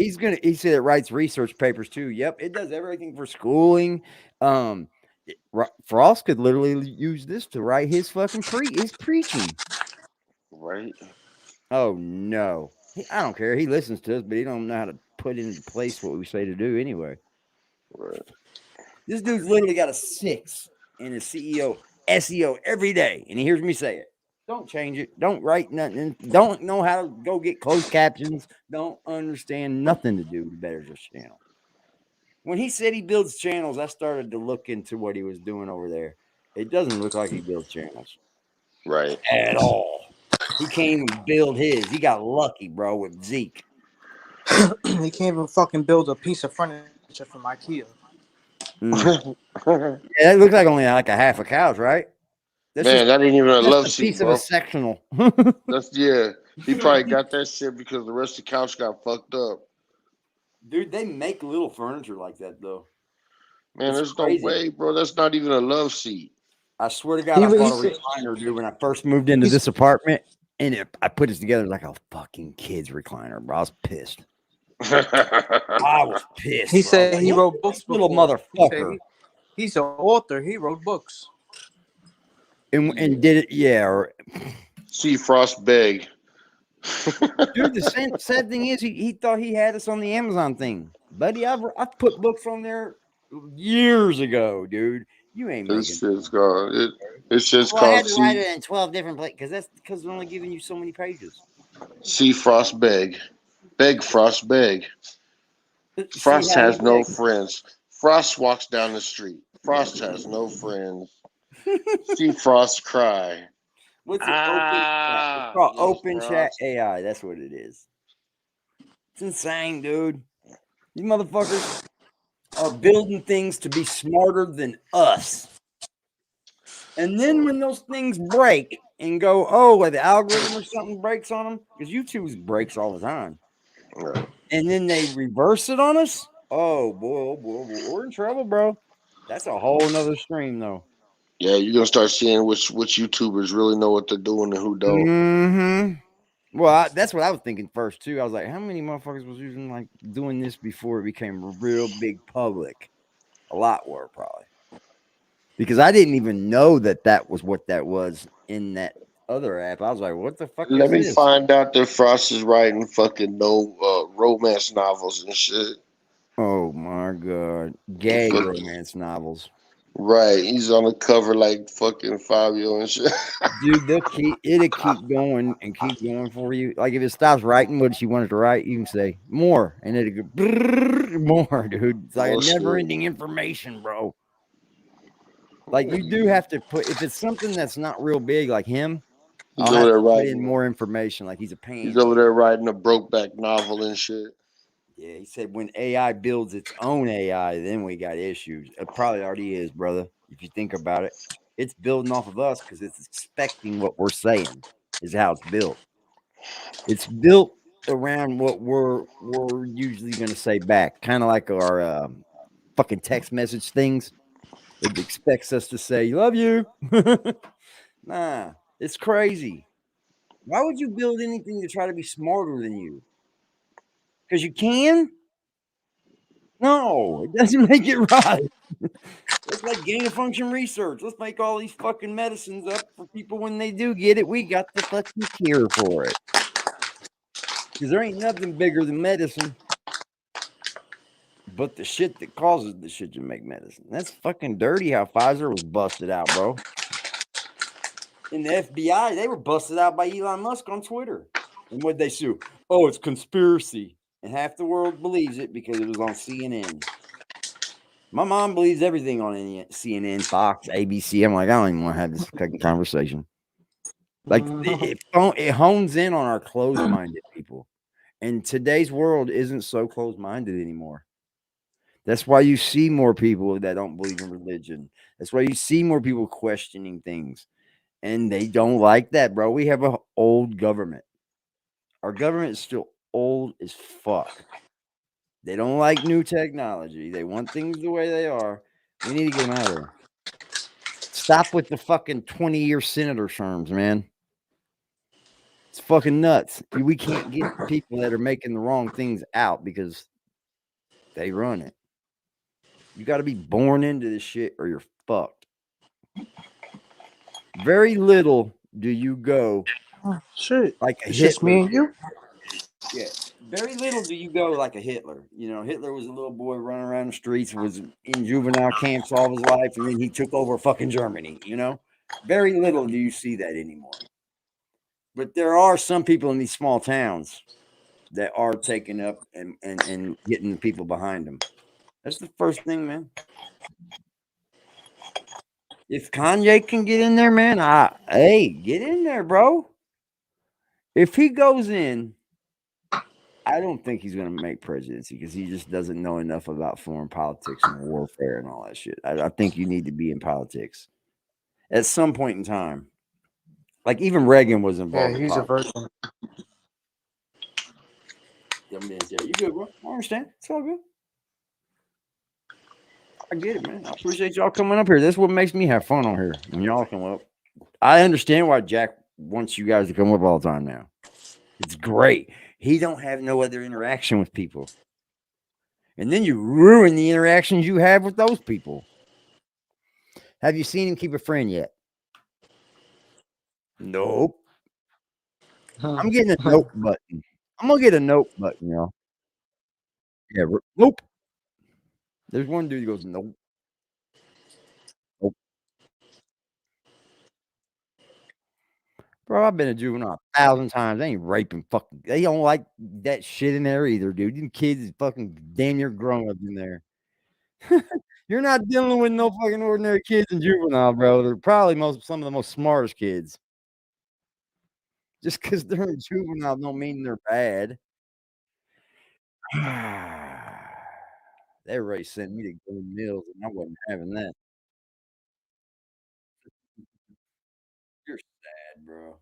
He said it writes research papers too. Yep, it does everything for schooling. Frost could literally use this to write his fucking his preaching. Right. Oh no, I don't care. He listens to us, but he don't know how to put into place what we say to do anyway. Right. This dude's literally got a 6 in his SEO every day, and he hears me say it. Don't change it. Don't write nothing. Don't know how to go get closed captions. Don't understand nothing to do to better this channel. When he said he builds channels, I started to look into what he was doing over there. It doesn't look like he builds channels. Right. At all. He can't even build his. He got lucky, bro, with Zeke. He can't even fucking build a piece of furniture from IKEA. Yeah, that looks like only like a half a couch, right? That's Man, that ain't even a love a seat, piece bro. of a sectional. He probably got that shit because the rest of the couch got fucked up. Dude, they make little furniture like that though. Man, there's no way, bro. That's not even a love seat. I swear to God, I bought a recliner, dude, when I first moved into this apartment, and I put it together like a fucking kid's recliner, bro. I was pissed. I was pissed. He said he wrote books. Little before. motherfucker. He's an author. He wrote books. And did it, yeah. See Frost beg. Dude, the sad thing is, he thought he had us on the Amazon thing, buddy. I've put books on there years ago, dude. You ain't making This shit's gone. It's just well, I had called to write it in 12 different places because they're only giving you so many pages. See Frost beg. Beg Frost beg. Frost has no friends. Frost walks down the street. Frost has no friends. See Frost cry. What's it? It's called Open Chat AI. That's what it is. It's insane, dude. These motherfuckers are building things to be smarter than us. And then when those things break and go, oh, like the algorithm or something breaks on them, because YouTube breaks all the time. Right. And then they reverse it on us. Oh boy, we're in trouble, bro. That's a whole nother stream, though. Yeah, you're gonna start seeing which YouTubers really know what they're doing and who don't. Mm-hmm. Well, that's what I was thinking first too. I was like, how many motherfuckers was using like doing this before it became real big public? A lot were probably, because I didn't even know that was what that was in that other app. I was like, what the fuck? Let me find out that Frost is writing fucking romance novels and shit. Oh my god, gay romance novels. Right, he's on the cover like fucking Fabio and shit. Dude, it'll keep going and keep going for you. Like if it stops writing what she wanted to write, you can say more, and it'll go more, dude. It's like a never-ending information, bro. Like you do have to put if it's something that's not real big, like him. I'll have to put in more information. Like he's a pain. He's over there writing a Brokeback novel and shit. Yeah, he said when AI builds its own AI, then we got issues. It probably already is, brother. If you think about it, it's building off of us because it's expecting what we're saying is how it's built. It's built around what we're usually going to say back, kind of like our fucking text message things. It expects us to say "love you." Nah, it's crazy. Why would you build anything to try to be smarter than you? Because you can? No, it doesn't make it right. It's like gain of function research. Let's make all these fucking medicines up for people when they do get it. We got the fucking cure for it. Because there ain't nothing bigger than medicine. But the shit that causes the shit to make medicine. That's fucking dirty how Pfizer was busted out, bro. In the FBI, they were busted out by Elon Musk on Twitter. And what'd they sue? Oh, it's conspiracy. And half the world believes it because it was on CNN. My mom believes everything on CNN, Fox, ABC. I'm like, I don't even want to have this fucking conversation. Like, it hones in on our closed-minded people. And today's world isn't so closed-minded anymore. That's why you see more people that don't believe in religion. That's why you see more people questioning things. And they don't like that, bro. We have an old government. Our government is still old as fuck. They don't like new technology. They want things the way they are. We need to get them out of there. Stop with the fucking 20-year senator terms, man. It's fucking nuts. We can't get people that are making the wrong things out because they run it. You got to be born into this shit or you're fucked. Very little do you go shit. like a It's Hitler. just me and you. Yeah. Very little do you go like a Hitler. You know, Hitler was a little boy running around the streets, was in juvenile camps all his life, and then he took over fucking Germany, you know? Very little do you see that anymore. But there are some people in these small towns that are taking up and getting the people behind them. That's the first thing, man. If Kanye can get in there, man, hey, get in there, bro. If he goes in, I don't think he's going to make presidency because he just doesn't know enough about foreign politics and warfare and all that shit. I think you need to be in politics at some point in time. Like even Reagan was involved. Yeah, he's a virgin. You good, bro? I understand. It's all good. I get it, man. I appreciate y'all coming up here. This is what makes me have fun on here when y'all come up. I understand why Jack wants you guys to come up all the time now. It's great. He don't have no other interaction with people. And then you ruin the interactions you have with those people. Have you seen him keep a friend yet? Nope. I'm getting a nope button. I'm going to get a nope button, y'all. Yeah, nope. There's one dude who goes, nope. Nope. Bro, I've been a juvenile 1,000 times. They ain't raping fucking. They don't like that shit in there either, dude. Them kids is fucking damn near grown up in there. You're not dealing with no fucking ordinary kids in juvenile, bro. They're probably some of the most smartest kids. Just because they're in juvenile don't mean they're bad. They already sent me to go Mills, and I wasn't having that. You're sad, bro.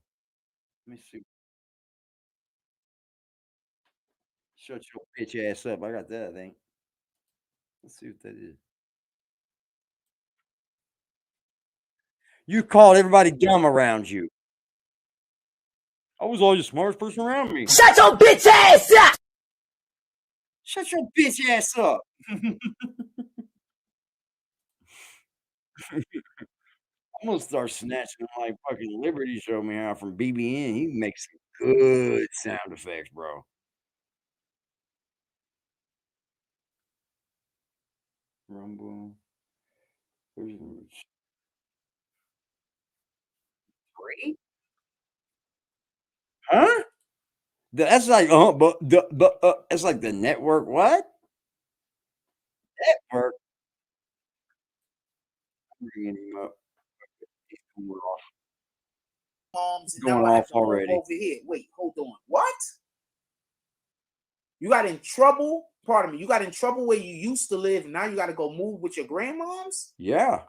Let me see. Shut your bitch ass up. I got that, I think. Let's see what that is. You called everybody dumb around you. I was always the smartest person around me. Shut your bitch ass up! Shut your bitch ass up. I'm gonna start snatching like fucking Liberty Show me out from BBN. He makes some good sound effects, bro. Rumble. Three? Huh? That's like but it's like the network. What? Network? I'm bringing him up. He's going off. Moms, and Going now I have off to move already. over here. Wait, hold on. What? You got in trouble? Pardon me. You got in trouble where you used to live. Now you got to go move with your grandmoms? Yeah.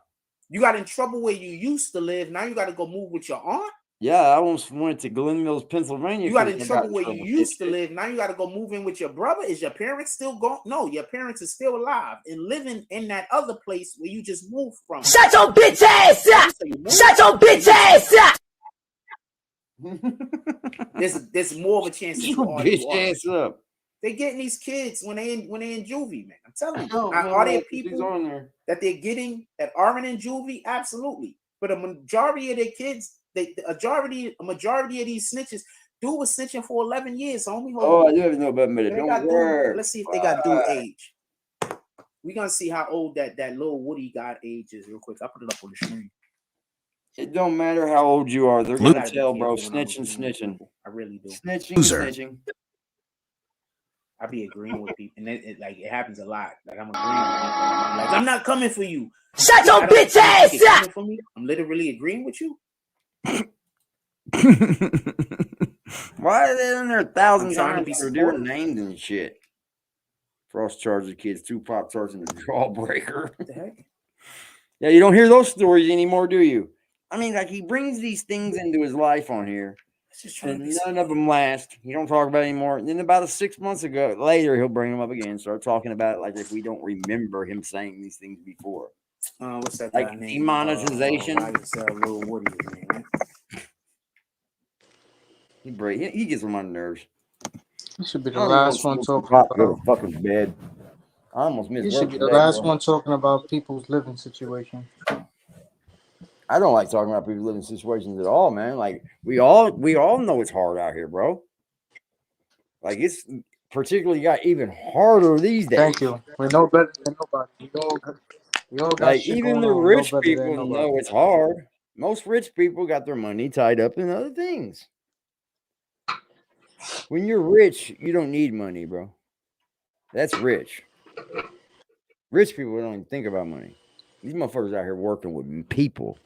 You got in trouble where you used to live. Now you got to go move with your aunt? Yeah, I almost went to Glen Mills, Pennsylvania. You got in trouble where you used to live. Now you got to go move in with your brother. Is your parents still gone? No, your parents are still alive and living in that other place where you just moved from. Shut your bitch ass up! Shut your bitch ass up! There's more of a chance that you are. Bitch ass up. They getting these kids when they in juvie, man. I'm telling you. Oh, Now, man, are there he's people on there. that they're getting that aren't in juvie? Absolutely. But a majority of their kids, a majority of these snitches, dude was snitching for 11 years. Homie, hold on. I do have no bad minute. Don't worry. Let's see if they got due age. We're gonna see how old that little Woody God age is real quick. I'll put it up on the screen. It don't matter how old you are. They're I gotta gonna be tell, bro. careful when I'm Snitching, agreeing with snitching. people. I really do. Snitching, Loser. snitching. I be agreeing with people, and it happens a lot. Like I'm agreeing with people. Like I'm not coming for you. Shut your bitch ass up! Coming for me? I'm literally agreeing with you. Why are they in there 1,000 trying to times be for their supportive. names and shit? Frost charged the kids 2 Pop-Tarts and a Jawbreaker. What the heck? Yeah, you don't hear those stories anymore, do you? I mean, like, he brings these things into his life on here, and none of them last. He don't talk about it anymore. And then about 6 months ago, later, he'll bring them up again, start talking about it like if we don't remember him saying these things before. What's that Like guy name? demonetization. Little Woody, man. He gets on my nerves. You should be the last one talking Go about. to fucking bed. I almost missed You work should be the today, last bro. one talking about people's living situation. I don't like talking about people living situations at all, man. Like we all know it's hard out here, bro. Like it's particularly got even harder these days. Thank you. We know better than nobody. We all got Like shit even going the on. We know rich better than people nobody. know it's hard. Most rich people got their money tied up in other things. When you're rich, you don't need money, bro. That's rich. Rich people don't even think about money. These motherfuckers out here working with people.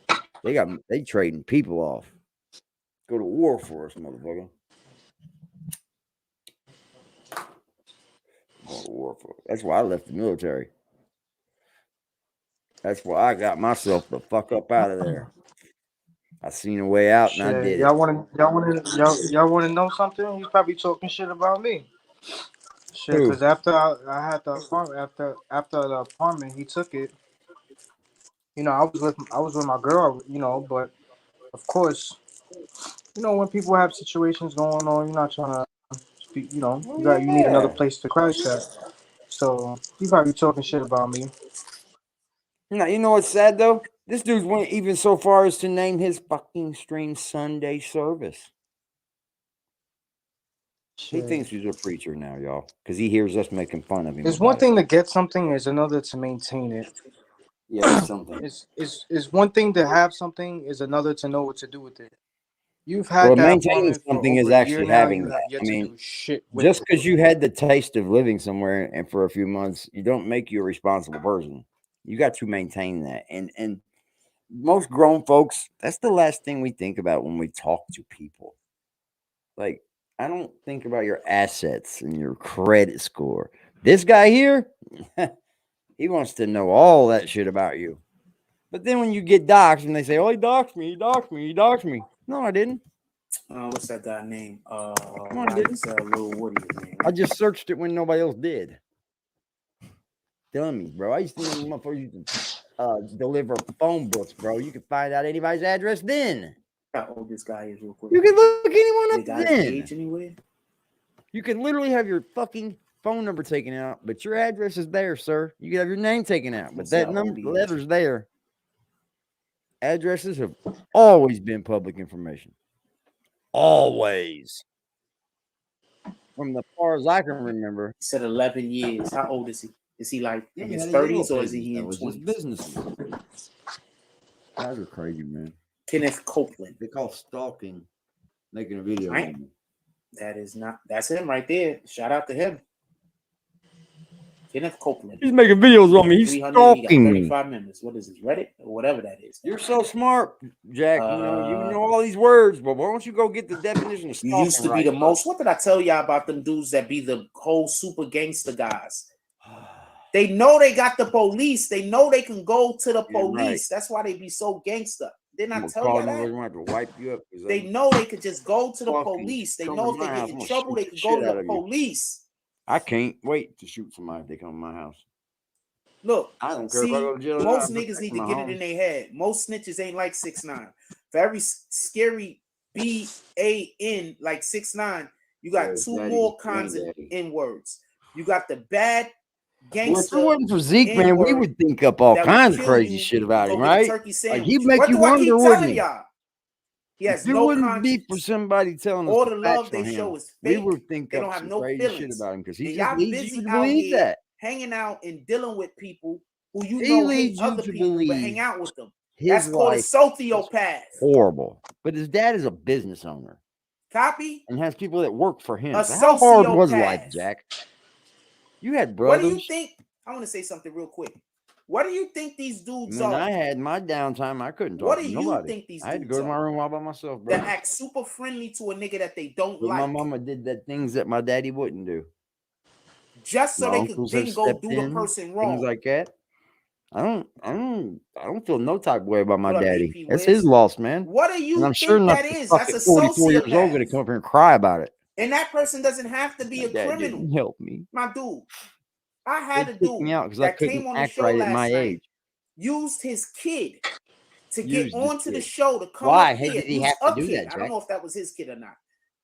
They trading people off. Go to war for us, motherfucker. Go to war for us. That's why I left the military. That's why I got myself the fuck up out of there. I seen a way out and I did Y'all it. want to know something? He's probably talking shit about me. Shit, Who? because after I had the apartment, after the apartment, he took it. You know, I was with my girl. You know, but of course, you know, when people have situations going on, you're not trying to speak. You know, you need another place to crash at. So he probably talking shit about me. Now, you know what's sad though? This dude went even so far as to name his fucking stream Sunday service. He thinks he's a preacher now, y'all, because he hears us making fun of him. It's one thing to get something, is another to maintain it. Yeah, something. It's one thing to have something, is another to know what to do with it. You've had that maintaining apartment for something is over a actually year now. having You that. have yet I to mean, do shit with just it. because you had the taste of living somewhere and for a few months, you don't make you a responsible person. You got to maintain that. And most grown folks, that's the last thing we think about when we talk to people. Like, I don't think about your assets and your credit score. This guy here, he wants to know all that shit about you. But then when you get doxxed and they say, oh, he doxed me, he doxed me, he doxed me. No, I didn't. What's that guy name? Come on, I didn't. Little Woody, man. I just searched it when nobody else did. Dummies, bro. I used to know motherfuckers deliver phone books, bro. You could find out anybody's address then. How old this guy is, real quick. You can look anyone They up got his then. age anywhere? You can literally have your fucking phone number taken out, but your address is there, sir. You can have your name taken out, but that number, letter's there. Addresses have always been public information. Always. From the far as I can remember. He said 11 years. How old is he? Is he like in his Yeah, 30s or is he in 20s? Business. Guys are crazy, man. Kenneth Copeland. They call stalking making a video. Right. That's him right there. Shout out to him. Kenneth Copeland. He's making videos on me. He's stalking me. 35 members. What is this, Reddit or whatever that is? You're so smart, Jack. You know all these words, but why don't you go get the definition of stalking? You used to be the most. What did I tell y'all about them dudes that be the whole super gangster guys? They know they got the police. They know they can go to the police. Right. That's why they be so gangster. Didn't I tell you that? Have to wipe you up they know they could just go to the police. They know if they get in trouble, they could go to the police. I can't wait to shoot somebody if they come to my house. Look, I don't care if I go to jail. Most niggas need to get it in their head. Most snitches ain't like 6ix9ine. For every scary BAN like 6ix9ine, you got two more kinds of N words. You got the bad gangster. Well, if it wasn't for Zeke, man, we would think up all kinds of crazy shit about him, right? Like he'd make you wonder, wouldn't he? Yes, it wouldn't be for somebody telling us all the love they show is fake. We would think they up don't have some no crazy feelings. shit about him because he y'all leads you to believe that. hanging out and dealing with people who you He know hate leads you other to people, but hang believe out with them. his That's called a life sociopath. horrible. But his dad is a business owner Copy? and has people that work for him. A So how hard was life, sociopath. Jack? You had What do you brothers. think? I want to say something real quick. What do you think these dudes When are? I had my downtime, I couldn't What talk do to you nobody. think these I had to dudes go to my are? room all by myself, bro. That act super friendly to a nigga that they don't But my like, mama did that things that my daddy wouldn't do. just so My they could uncles have then go stepped do the in, person things wrong. like that. I don't feel no type of way about my What up, daddy. AP That's Wiz? his loss, man. What do And you I'm sure think not that the is? fuck That's a at 44 years old gonna sociopath. come up here and cry about it. And that person doesn't have to be My a dad criminal. didn't help me. My dude, I They had a kicked me dude out because I that came couldn't on the act show right at my last night, age. used his kid to get Used his onto the kid. show to come Why? up Hey, here. did he Use have a to do kid. that, I don't Jack? know if that was his kid or not.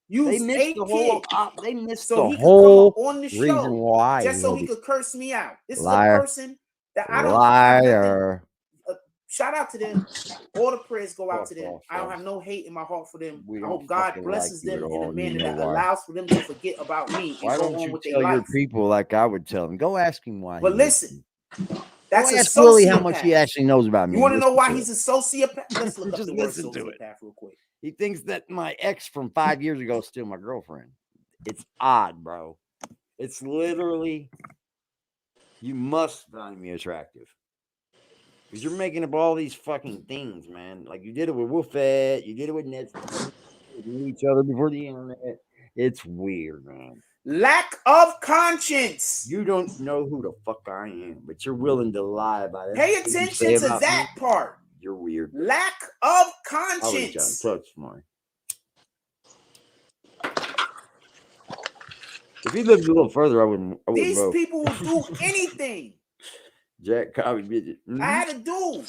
They Use missed a the whole. kid They missed so the he could come up whole on the reason show why. just You so know, he could curse me out. This is a liar, person that I don't have nothing. liar. Shout out to them. All the prayers go out Fuck to them. off, I don't folks. have no hate in my heart for them. We I don't hope God fucking blesses like you them at in a all. You manner know that why? allows for them to forget about me Why and go don't on you with their tell your life. people like I would tell them? Go ask him why. But he hates listen, me. that's Go a ask Willie how much he sociopath. actually knows about me. You want to know Listen why to he's it. a sociopath? Let's look up Just the word listen to it. sociopath real quick. He thinks that my ex from 5 years ago is still my girlfriend. It's odd, bro. It's literally, you must find me attractive. Because you're making up all these fucking things, man. Like you did it with Wolfette, you did it with Netflix, you knew each other before the internet. It's weird, man. Lack of conscience. You don't know who the fuck I am, but you're willing to lie about it. Pay attention to that part. You're weird. Lack of I was trying to conscience. touch mine. If he lived a little further, I wouldn't These vote. people will do anything. Jack Cobby midget. I had a dude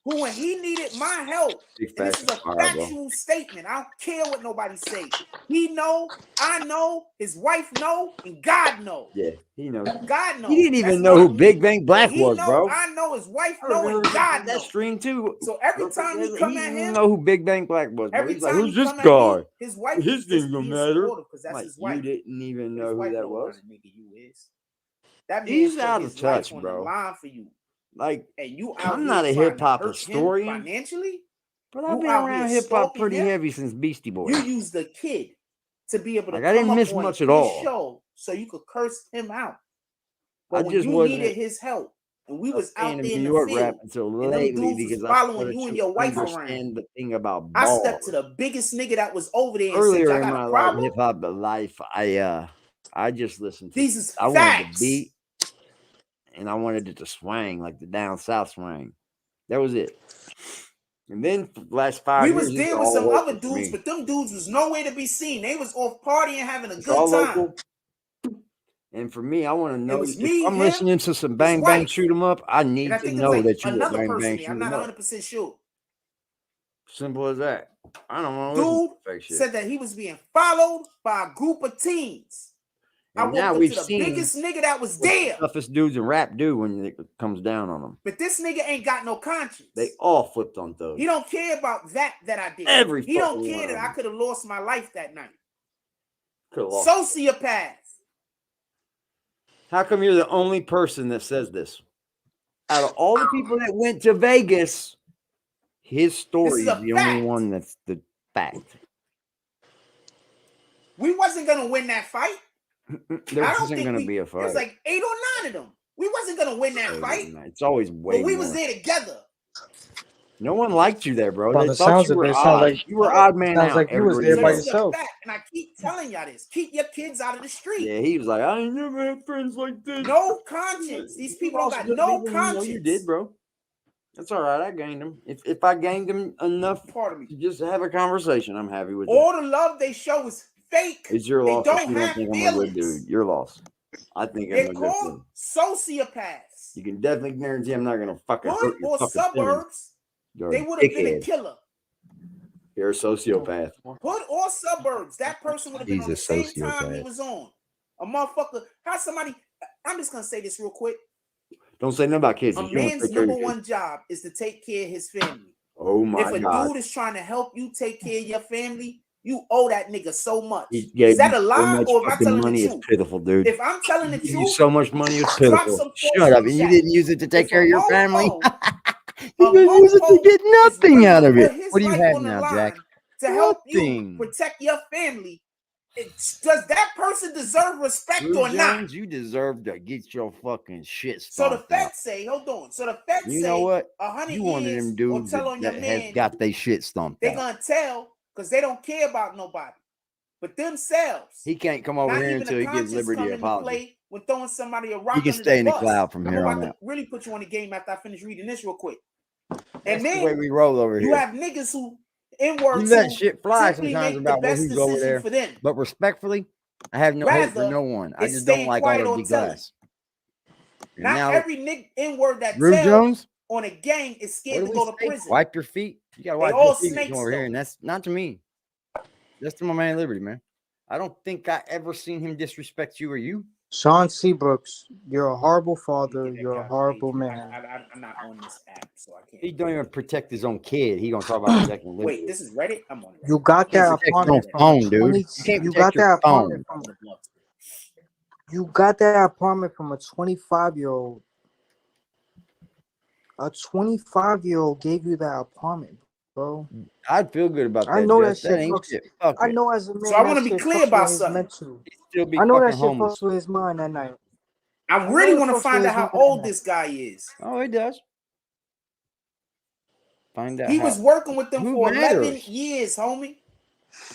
who, when he needed my help, Big and this is a fat fire, bro. factual statement. I don't care what nobody say. He know, I know, his wife know, and God know. Yeah, he knows. God knows. He didn't even That's know not who me. Big Bang Black But he was, know, bro. I know, his wife I know, remember and God that know. stream too. So every time he come he at didn't him, know who Big Bang Black was, bro. every He's like, time who's he this come at guy? me, his wife His is thing just don't being matter. supportive because that's Like, his you wife. didn't even His know who wife that know what was. kind of nigga you is. That man He's put out his of touch, life on bro. the line for you. Like, And you out I'm here not a trying hip hop to hurt historian, him financially, but I've you been out around here hip hop stalking pretty him. heavy since Beastie Boys. You use the kid to be able to Like, I come didn't up miss on much his at all. show so you could curse him out. I But when just you wasn't needed his help and we a was fan out of there New in the York field rap until and them lately dudes was because I following started you and to your wife around, understand the thing about I bars. stepped to the biggest nigga that was over there and said, Earlier y'all in got my a problem? hip hop life, I just listened to. These is I wanted the facts. beat, and I wanted it to swang like the down south swang. That was it. And then for the last 5 We years, was it's there with all some local other for dudes, me. but them dudes was nowhere to be seen. They was off partying, having a It's good all time. local. And for me, I want to know was if me, I'm him, listening to some his Bang Bang wife. Shoot 'em Up. I And need I to think it was know like that you were another Bang person Bang there. Shoot I'm 'em not Up. 100% sure. Simple as that. I don't want to listen Dude to fake shit. said that he was being followed by a group of teens. I And now walked up we've to the seen biggest nigga that was what the there. toughest dudes in rap do when it comes down on them. But this nigga ain't got no conscience. They all flipped on thugs. He don't care about that I did. Every He don't fucking care one that of I them. could have lost my life that night. Could've lost. Sociopath. How come you're the only person that says this? Out of all the people that went to Vegas, his story is a the fact. only one that's the fact. We wasn't gonna win that fight. There I don't wasn't think going to we, be a It fight. was like 8 or 9 of them. We wasn't gonna win that fight. It's always way But we more. was there together. No one liked you there, bro. By They the thought sounds you of were it, sounds odd. like You were odd man sounds out. like you was Everybody there So by this is a yourself. fact, and I keep telling y'all this. Keep your kids out of the street. Yeah, he was like, I ain't never had friends like this. No conscience. These people don't got no conscience. You did, bro. That's all right. I gained them. If I gained them enough Pardon me. to just have a conversation, I'm happy with All the love they show is fake. It's your They loss. don't If you don't have think I'm a good feelings. dude, your loss. I think I'm They're a good called dude. sociopaths. You can definitely guarantee I'm not gonna fucking Hood hurt your or fucking feelings. suburbs, You're they a would have been a dickhead. killer. You're a sociopath. Hood or suburbs, that person would have been He's on a the same time he sociopath. was on. A motherfucker. How somebody? I'm just gonna say this real quick. Don't say nothing about kids. A You don't man's take care of number your one kids. job is to take care of his family. Oh my If a God. dude is trying to help you take care of your family, You owe that nigga so much. He gave Is that you a so lie much or am I fucking telling the money. It's truth? pitiful, dude. If I'm telling the He gave you truth, so much money. It's drop pitiful. some Shut force up. in the And you chat. didn't use it to take If care a of your family. mofo, You a didn't use it to mofo get is nothing willing out to of put it. his What do you life have on the now, line Jack? to help you Nothing. protect your family, does that person deserve respect Drew or not? Jones, you deserve to get your fucking shit So the stomped out. feds say, hold on. So the feds You know say what? 100 You one of years them or dudes tell on your that has man, got they shit stomped they're out. gonna tell because they don't care about nobody but themselves. He can't come over Not here even until the he gives conscience Liberty come an into apology. play when throwing somebody a He rock can under stay the in the bus. cloud from I'm here about on to out. really put you on the game after I finish reading this real quick. That's And the way then we roll over you here. have niggas who You N-words let who shit fly simply sometimes make the about best who's over decision there. for them. But respectfully, I have no hate for Rather, no one. I it's just don't staying like all quiet their or big telling. glass. And Not now, every N-word that Drew tells Jones, on a gang is what scared do to we go to say? prison. Wipe your feet. You gotta They wipe all your feet when you snakes come over here, though. and that's not to me. That's to my man Liberty, man. I don't think I ever seen him disrespect you or you. Sean Seabrooks, you're a horrible father. You're a horrible man. I'm not on this app, so I can't. He don't even protect his own kid. He gonna talk about protecting Liberty. Wait, this is Reddit? I'm on Reddit. You got You that can't protect your own apartment from phone, a dude. 20. You can't You protect got your that apartment phone. from. You got that apartment from a 25-year-old. A 25-year-old gave you that apartment, bro. I'd feel good about that. I know that Jess. That shit ain't fucks. shit. Fuck I it. know as a man So I want that to be shit clear fucks about with his something. mental. He'd still be I know fucking that shit homeless. fucks with his mind that night. I know really it want to fucks find with out his how mind old that this guy is. Oh, he does. Find out He how. was working with them Who for 11 matters? years, homie.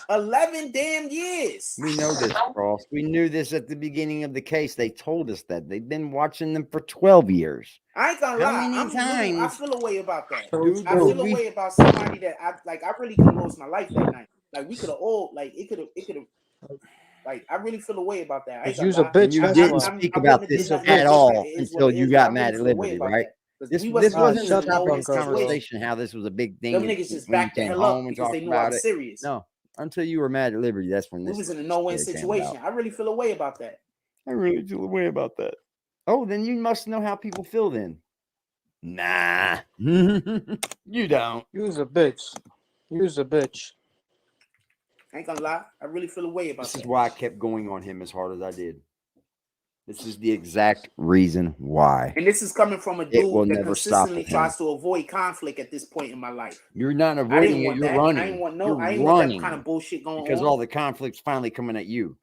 11 damn years. We know this, Frost. We knew this at the beginning of the case. They told us that. They've been watching them for 12 years. I ain't gonna How lie. many I times? feel a way about that. Dude, I feel a we way about somebody that I really could have lost my life that night. Like we could have all like it could have like I really feel a way about that. I ain't Cause gonna you's a lie. bitch. you That's didn't why. speak I about wouldn't have this did nothing at different. all It is what until it you is, but I got really mad at feel a way Liberty, about right? that. This We wasn't wasn't shut in the a no-win fuck up, bro. situation. conversation how this was a big thing. Them and niggas just when you backed the came hell home up and because they talked knew I about was it. serious. No, until you were mad at Liberty, that's when We this was in a no-win shit came situation. about. I really feel a way about that. I really feel a way about that. Oh, then you must know how people feel then. Nah. You don't. You's a bitch. You's a bitch. I ain't gonna lie. I really feel a way about This that. is why I kept going on him as hard as I did. This is the exact reason why. And this is coming from a It dude will that never stop consistently with him. tries to avoid conflict at this point in my life. You're not I avoiding didn't it. want You're that. running. I ain't want You're I ain't want that running kind of bullshit going because on. all the conflict's finally coming at you.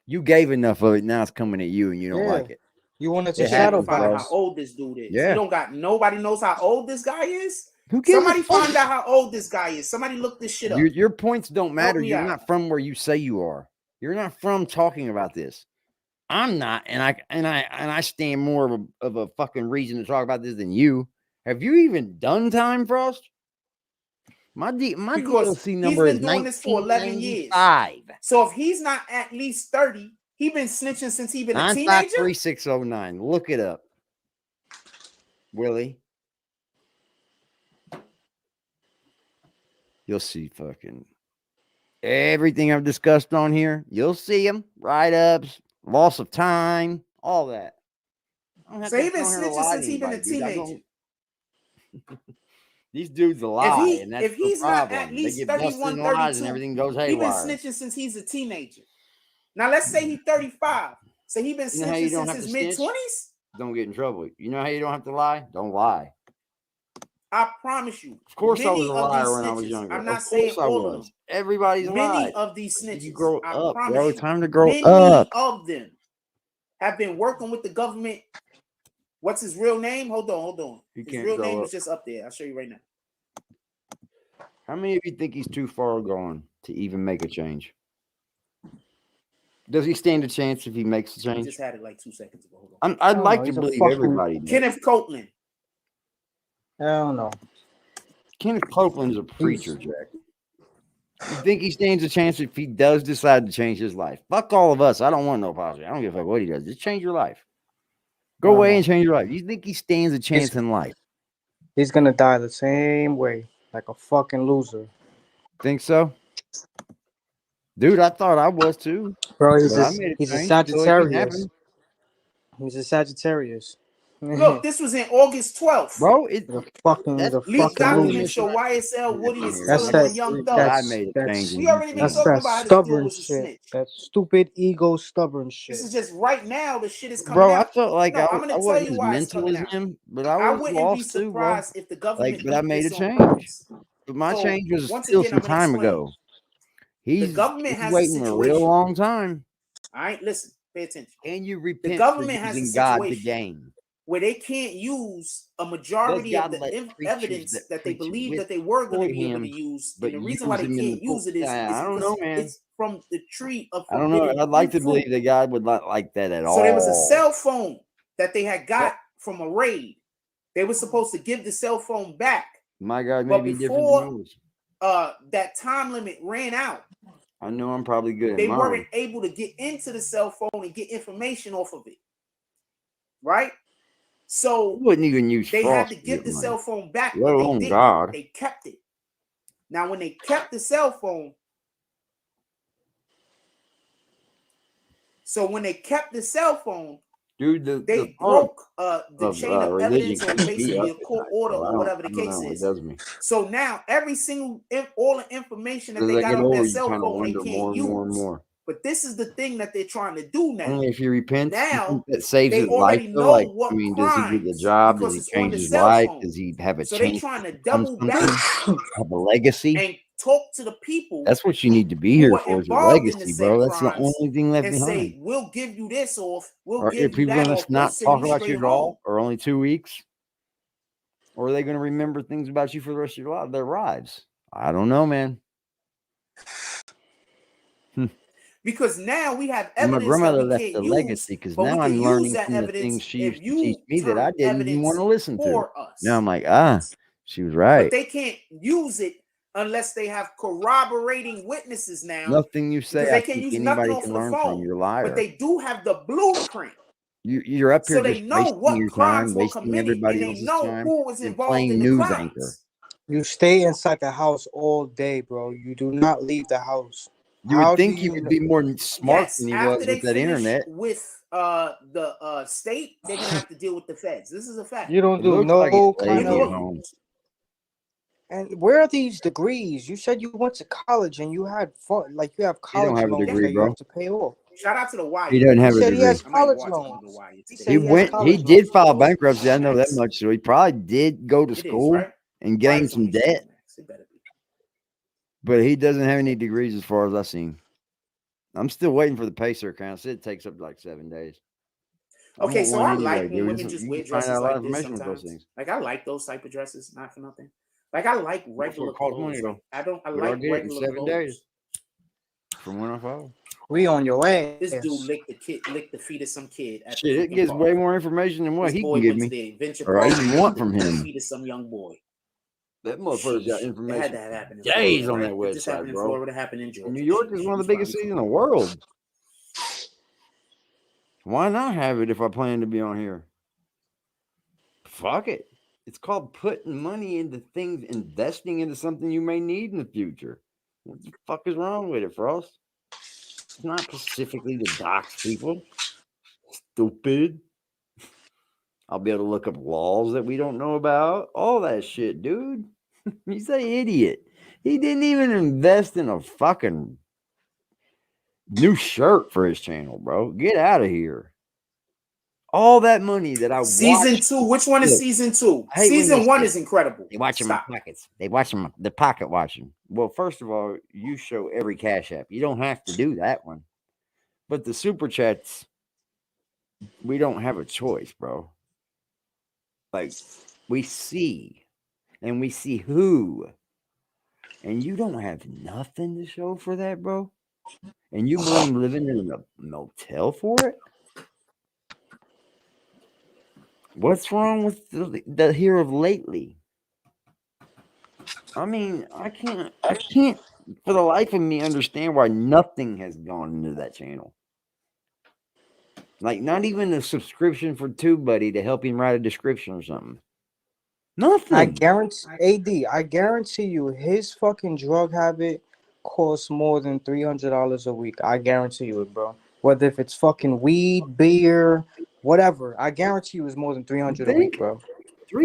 You gave enough of it. Now it's coming at you, and you don't Yeah. like it. You wanted It to Can't even shadow happens, find out bro. how box. old this dude is. Yeah. You don't got nobody knows how old this guy is. Who gives Somebody a fuck? find out how old this guy is. Somebody look this shit up. Your points don't matter. me You're out. not from where you say you are. You're not from talking about this. I'm not, and I stand more of a fucking reason to talk about this than you. Have you even done time, Frost? My Because DOC he's number been is doing this for 11 years. 1995. So if he's not at least 30, he been snitching since he been a teenager. 953-609. Look it up, Willie. You'll see fucking everything I've discussed on here. You'll see them write-ups, loss of time, all that. So he been snitching since he been a teenager. These dudes lie, and that's If he's the not problem. at least they get busted 31, in lies, 32, and everything goes he been haywire. snitching since he's a teenager. Now let's say he's 35. So he been You know how you snitching don't since have his to mid snitch? 20s. Don't get in trouble. You know how you don't have to lie? Don't lie. I promise you. Of course, I was many a of these liar when I was snitches, younger. I'm not Of saying course, I all of was. them. Everybody's Many lied. of these You snitches, grow I up, promise bro. you, Time to grow many up. of them have been working with the government. What's his real name? Hold on. He His can't real grow name up. is just up there. I'll show you right now. How many of you think he's too far gone to even make a change? Does he stand a chance if he makes a I change? just had it like 2 seconds ago. Hold on. I'd like to believe everybody does. Kenneth Copeland. Hell no. Kenneth Copeland's a preacher, Jack. You think he stands a chance if he does decide to change his life? Fuck all of us. I don't want no apology. I don't give a fuck what he does. Just change your life. Go away and change your life. You think he stands a chance in life? He's gonna die the same way, like a fucking loser. Think so? Dude, I thought I was too. Bro, But I made he's a change, so it can Sagittarius. happen. He's a Sagittarius. Look, this was in August 12th. Bro, it The fucking Leaked documents loser. show YSL Woody is That's telling on that. Young I Thug. made a That's change. We already been that's talking that about how this dude stubborn was a shit. snitch. That stupid ego stubborn shit. This is just right now. The shit is coming Bro, I out. felt like No, I I'm gonna tell wasn't you as why it's mental coming as out. him, but I I was wouldn't be lost too, bro. surprised if the government But I leaked made a this on change. purpose. But my So, change was once still again, some I'm gonna time explain. ago. The government He's has a waiting a real situation. long time. All right, listen, pay attention. And you The repent for government has a using God to situation gain. where they can't use a Does majority of God the let creatures evidence that they preach believe that they were going to with be able to him, use, but and the reason use why they him in the can't use it is I don't because know, man. it's from the tree of I don't know. forbidden I'd like to fruit. believe that God would not like that at all. So there was a cell phone that they had got from a raid. They were supposed to give the cell phone back. My God may But be different before than yours. that time limit ran out, I know I'm probably good at they mine. weren't able to get into the cell phone and get information off of it. Right? So You wouldn't even use they had to Frost give the money, cell phone back, let but they alone didn't. God. They kept it. Now, when they kept the cell phone, Dude, they the broke the chain of religion evidence, or can be basically a up at court night, order, bro. or whatever the I don't case know. It is. does me. So now every single all the information that As they I got get off older, that you cell kind of phone, they wonder can't more and use. more and more. But this is the thing that they're trying to do now. Only if he repents, you Now think that saves they his life. already Though? know Like, what I mean, does he get the crimes, job? Does because he it's on change the his cell life? phone. Does he have a So they change? trying to Become double down something? Have a legacy? and talk to the people That's what you need to be who here are for, is a involved in the legacy, said bro. That's the crimes only thing left and behind. say, we'll give you this off, we'll Are give you people that going off, to they'll not send talk you about straight you at home. all, or only 2 weeks? Or are they going to remember things about you for the rest of their lives? I don't know, man. Because now we have And my evidence that grandmother we left can't a use, legacy, because but we now can I'm use learning that some of the evidence things she if used to teach you me that I turn didn't even want evidence to listen to. for us. Now I'm like, she was But right. they can't use it unless they have corroborating witnesses now. Nothing you say, Because I they can't think use nothing anybody off can of the learn from. phone. You're a liar. But they do have the blueprint. You're up here So they just know wasting what your crimes time, were wasting committed, everybody and they else's know time, who was and involved playing in the news crimes. anchor. You stay inside the house all day, bro. You do not leave the house. You How would do think he you would know? be more smart Yes, than he after was they with that finish internet. with the state, they're gonna have to deal with the feds. This is a fact. You don't It do looks like no it's kind lazy at of. home. And where are these degrees? You said you went to college and you had fun, like you have He don't college have a loans degree, that you bro. have to pay off. Shout out to the Wire. He doesn't He have a said he has degree. I might college watch one of the loans. Wire He today. said He he has He college did loans. file bankruptcy. I know that Max. much. So he probably did go to It is, school right? and Why gain is on some your show, debt, Max? It better be. but he doesn't have any degrees as far as I've seen. I'm still waiting for the Pacer account. It takes up to like 7 days. Okay, want so one I anyway, like when dude. women just You wear can find out dresses a lot like of this information with those sometimes. things. Like I like those type of dresses, not for nothing. Like I like That's what regular it costs money, clothes. though. Like I But I'll like get it in regular 7 days clothes. from when I follow. We on your ass. This dude licked the feet of some kid at the Shit, it freaking gives park. way more information than what This he boy can give went to me, the adventure or I park even and want licked from the him. feet of some young boy. That motherfucker's got Sheesh. It had to information have happened in days Florida, on right? that If this happened website, in bro. Florida, it happened in Georgia. And New York is Sheesh. one of He's the biggest probably cities in the world. Why not have it if I plan to be on here? Fuck it. It's called putting money into things, investing into something you may need in the future. What the fuck is wrong with it, Frost? It's not specifically to dox people. Stupid. I'll be able to look up laws that we don't know about. All that shit, dude. He's an idiot. He didn't even invest in a fucking new shirt for his channel, bro. Get out of here. All that money that I Season watched. 2. Which one is Look, season 2? I hate when Season they 1 say is incredible. they watch my pockets. They watch the pocket watching. Well, first of all, you show every Cash App. You don't have to do that one. But the super chats, we don't have a choice, bro. Like, we see, and we see who. And you don't have nothing to show for that, bro? And you blame living in a motel for it? What's wrong with the here of lately? I mean, I can't for the life of me understand why nothing has gone into that channel. Like, not even a subscription for TubeBuddy to help him write a description or something. Nothing. I guarantee you, his fucking drug habit costs more than $300 a week. I guarantee you it, bro. Whether if it's fucking weed, beer, whatever. I guarantee you it's more than 300 a week, think? bro.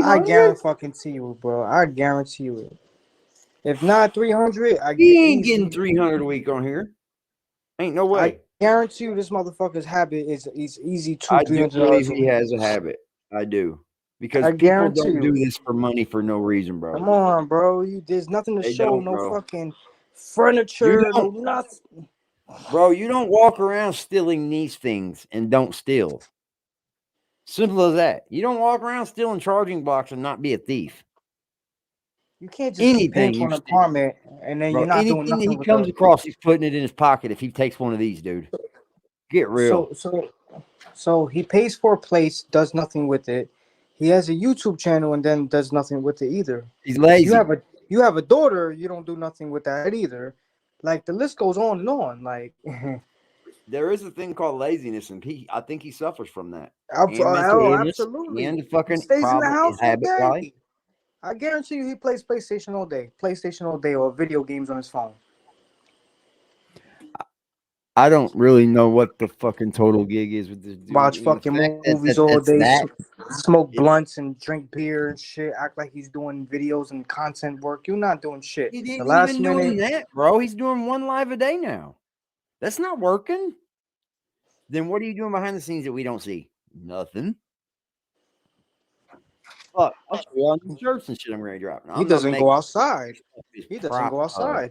I 300? guarantee you, bro. I guarantee you it. If not 300, I He get ain't getting easy. 300 a week on here. Ain't no I way. guarantee you this motherfucker's habit is easy I $200, do $300 believe a he week. has a habit. I do. Because I people guarantee don't do you. this for money for no reason, bro. Come on, bro. There's nothing to They show. don't, No bro. fucking You furniture. No don't, nothing. bro. You don't walk around stealing these things and don't steal. Simple as that. You don't walk around stealing charging blocks and not be a thief. You can't just keep paying Anything for you an steal, apartment and then bro. you're not doing Anything that nothing he with comes the. across, he's putting it in his pocket if he takes one of these, dude. Get real. So he pays for a place, does nothing with it. He has a YouTube channel and then does nothing with it either. He's lazy. You have a daughter, you don't do nothing with that either. Like the list goes on and on. Like There is a thing called laziness, and I think he suffers from that. And mental illness, absolutely. and the He fucking stays in the problem house all habit, right? day. I guarantee you he plays PlayStation all day, or video games on his phone. I don't really know what the fucking total gig is with this dude. Watch And the fucking fact movies all day, that smoke blunts and drink beer and shit. Act like he's doing videos and content work. You're not doing shit. he The didn't last even doing minute, that, bro. He's doing one live a day now. That's not working. Then what are you doing behind the scenes that we don't see? Nothing. Look, I'll show you all new shirts and shit I'm ready to drop. he doesn't go outside.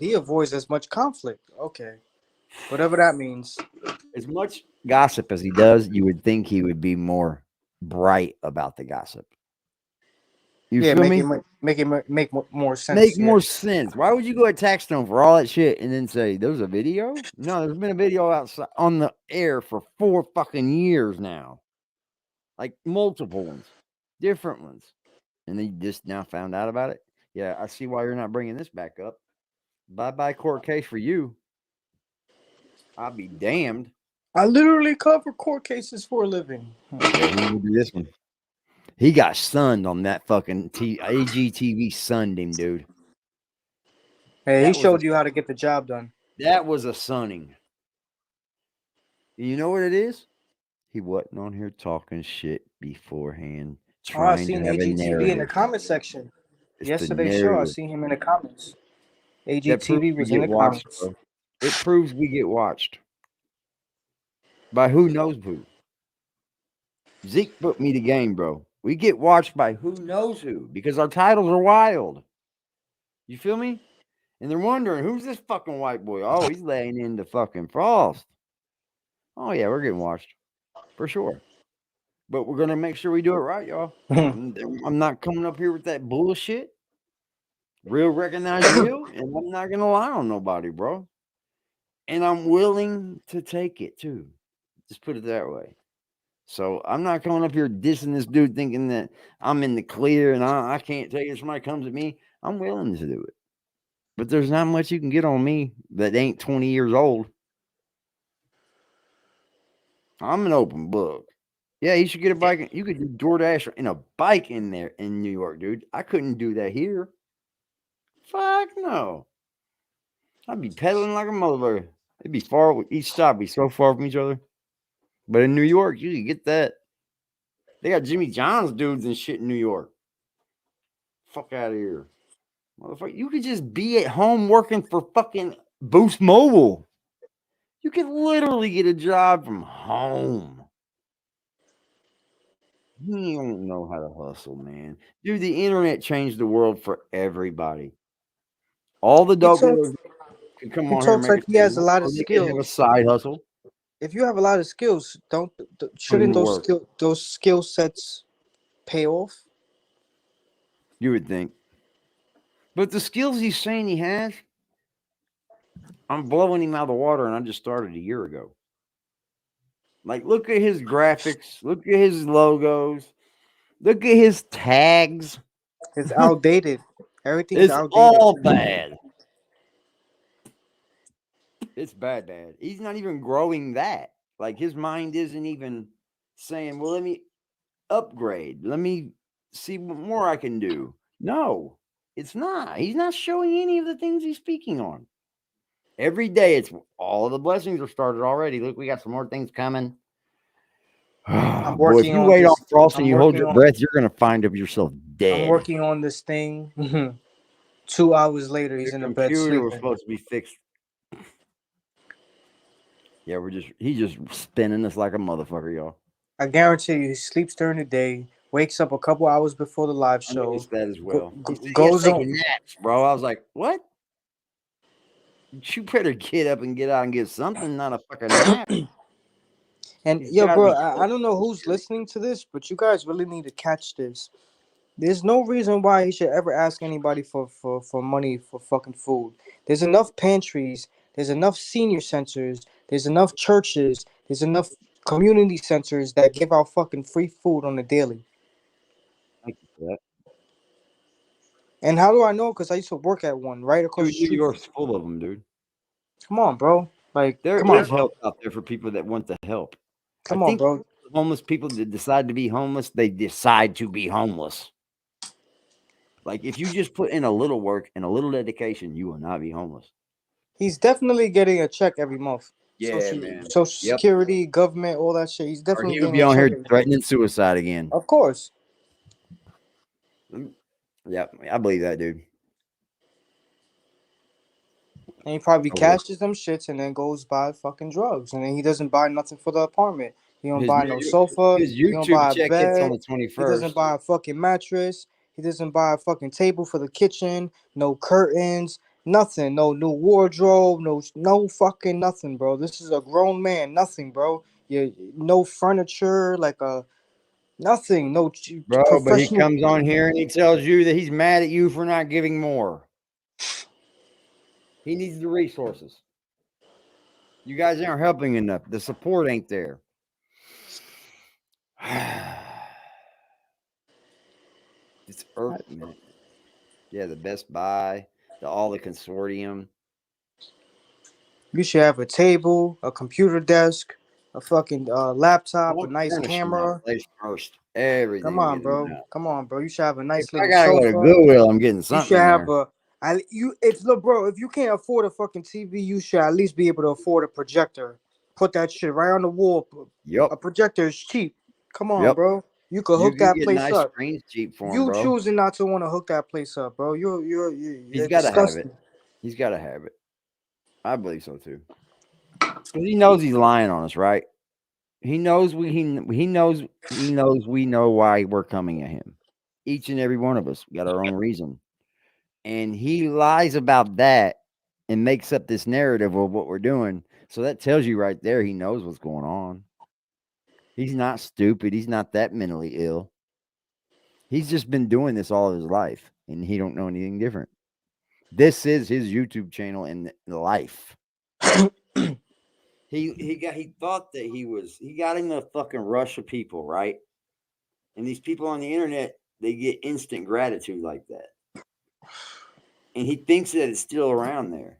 He avoids as much conflict. Okay, whatever that means. As much gossip as he does, you would think he would be more bright about the gossip. You feel me? Make more sense. Make more sense. Why would you go attack Stone for all that shit and then say there's a video? No, there's been a video outside on the air for 4 fucking years now, like multiple ones, different ones, and they just now found out about it. Yeah, I see why you're not bringing this back up. Bye court case for you. I'll be damned. I literally cover court cases for a living. Yeah, do this one. He got sunned on that fucking AGTV sunned him, dude. Hey, he showed you how to get the job done. That was a sunning. You know what it is? He wasn't on here talking shit beforehand. I seen AGTV in the comment section. Yesterday's show, I seen him in the comments. AGTV was in the comments. Bro. It proves we get watched. By who knows who. Zeke put me to game, bro. We get watched by who knows who because our titles are wild. You feel me? And they're wondering, who's this fucking white boy? Oh, he's laying into fucking Frost. Oh, yeah, we're getting watched. For sure. But we're going to make sure we do it right, y'all. I'm not coming up here with that bullshit. Real recognize real. And I'm not going to lie on nobody, bro. And I'm willing to take it, too. Just put it that way. So I'm not coming up here dissing this dude thinking that I'm in the clear and I can't take it. If somebody comes at me, I'm willing to do it. But there's not much you can get on me that ain't 20 years old. I'm an open book. Yeah, you should get a bike. You could do DoorDash in a bike in there in New York, dude. I couldn't do that here. Fuck no. I'd be pedaling like a motherfucker. It'd be far. Each stop would be so far from each other. But in New York, you can get that. They got Jimmy John's dudes and shit in New York. Fuck out of here. Motherfucker, you could just be at home working for fucking Boost Mobile. You could literally get a job from home. You don't know how to hustle, man. Dude, the internet changed the world for everybody. All the dope dealers can come on here and make like he has a lot of skills. Have a side hustle. If you have a lot of skills, shouldn't those skill sets pay off? You would think. But the skills he's saying he has, I'm blowing him out of the water, and I just started a year ago. Like, look at his graphics. Look at his logos. Look at his tags. It's outdated. Everything's outdated. All bad. It's bad. He's not even growing that. Like, his mind isn't even saying, well, let me upgrade. Let me see what more I can do. No, it's not. He's not showing any of the things he's speaking on. Every day, it's all of the blessings are started already. Look, we got some more things coming. Boy, if working you on wait on this. frost and I'm you hold working your on. breath, you're gonna find yourself I'm dead. working on this thing. 2 hours later, he's Your in the bed computer was sleeping. supposed to be fixed. Yeah, he's just spinning us like a motherfucker, y'all. I guarantee you, he sleeps during the day, wakes up a couple hours before the live I show, noticed that as well. He said he has goes on. taking naps, bro. I was like, what? You better get up and get out and get something, not a fucking nap. And He's yo, gotta bro, be I don't know who's listening to this, but you guys really need to catch this. There's no reason why he should ever ask anybody for money for fucking food. There's enough pantries, there's enough senior centers, there's enough churches, there's enough community centers that give out fucking free food on the daily. Thank you for that. And how do I know? Because I used to work at one right across Dude, the New street. York's full of them, dude. Come on, bro. Like, There come on, is bro. help out there for people that want the help. I Come on, think bro. homeless people that decide to be homeless, they decide to be homeless. Like if you just put in a little work and a little dedication, you will not be homeless. He's definitely getting a check every month. Yeah, man. Social Yep. Security, government, all that shit. He's Or definitely he would getting be a on check. here threatening suicide again. Of course. Yep, I believe that, dude. And he probably Oh, well. cashes them shits and then goes buy fucking drugs. And then he doesn't buy nothing for the apartment. He don't His buy no sofa. his He don't YouTube buy a check hits on bed. the He doesn't 21st. buy a fucking mattress. He doesn't buy a fucking table for the kitchen. No curtains. Nothing. No new wardrobe. No fucking nothing, bro. This is a grown man. Nothing, bro. No furniture. Like a nothing. No Bro, but he professional. comes on here and he tells you that he's mad at you for not giving more. He needs the resources. You guys aren't helping enough. The support ain't there. It's Earth, man. Yeah, the Best Buy, all the consortium. You should have a table, a computer desk, a fucking laptop, a I'm nice furnishing my camera. place first. Everything Come I'm on, getting bro. now. Come on, bro. You should have a If nice I little gotta go to sofa. Goodwill, I'm getting You something should in have there. look, bro. If you can't afford a fucking TV, you should at least be able to afford a projector. Put that shit right on the wall. Yep. A projector is cheap. Come on, Yep. bro. You could You hook can that get place nice up. screens cheap for him, You bro. choosing not to want to hook that place up, bro. He's You're got to have it. disgusting. He's got to have it. I believe so too. Because he knows he's lying on us, right? He knows he knows we know why we're coming at him. Each and every one of us got our own reason. And he lies about that and makes up this narrative of what we're doing. So that tells you right there he knows what's going on. He's not stupid. He's not that mentally ill. He's just been doing this all his life and he don't know anything different. This is his YouTube channel and life. He thought that he got in a fucking rush of people, right? And these people on the internet, they get instant gratitude like that. And he thinks that it's still around there.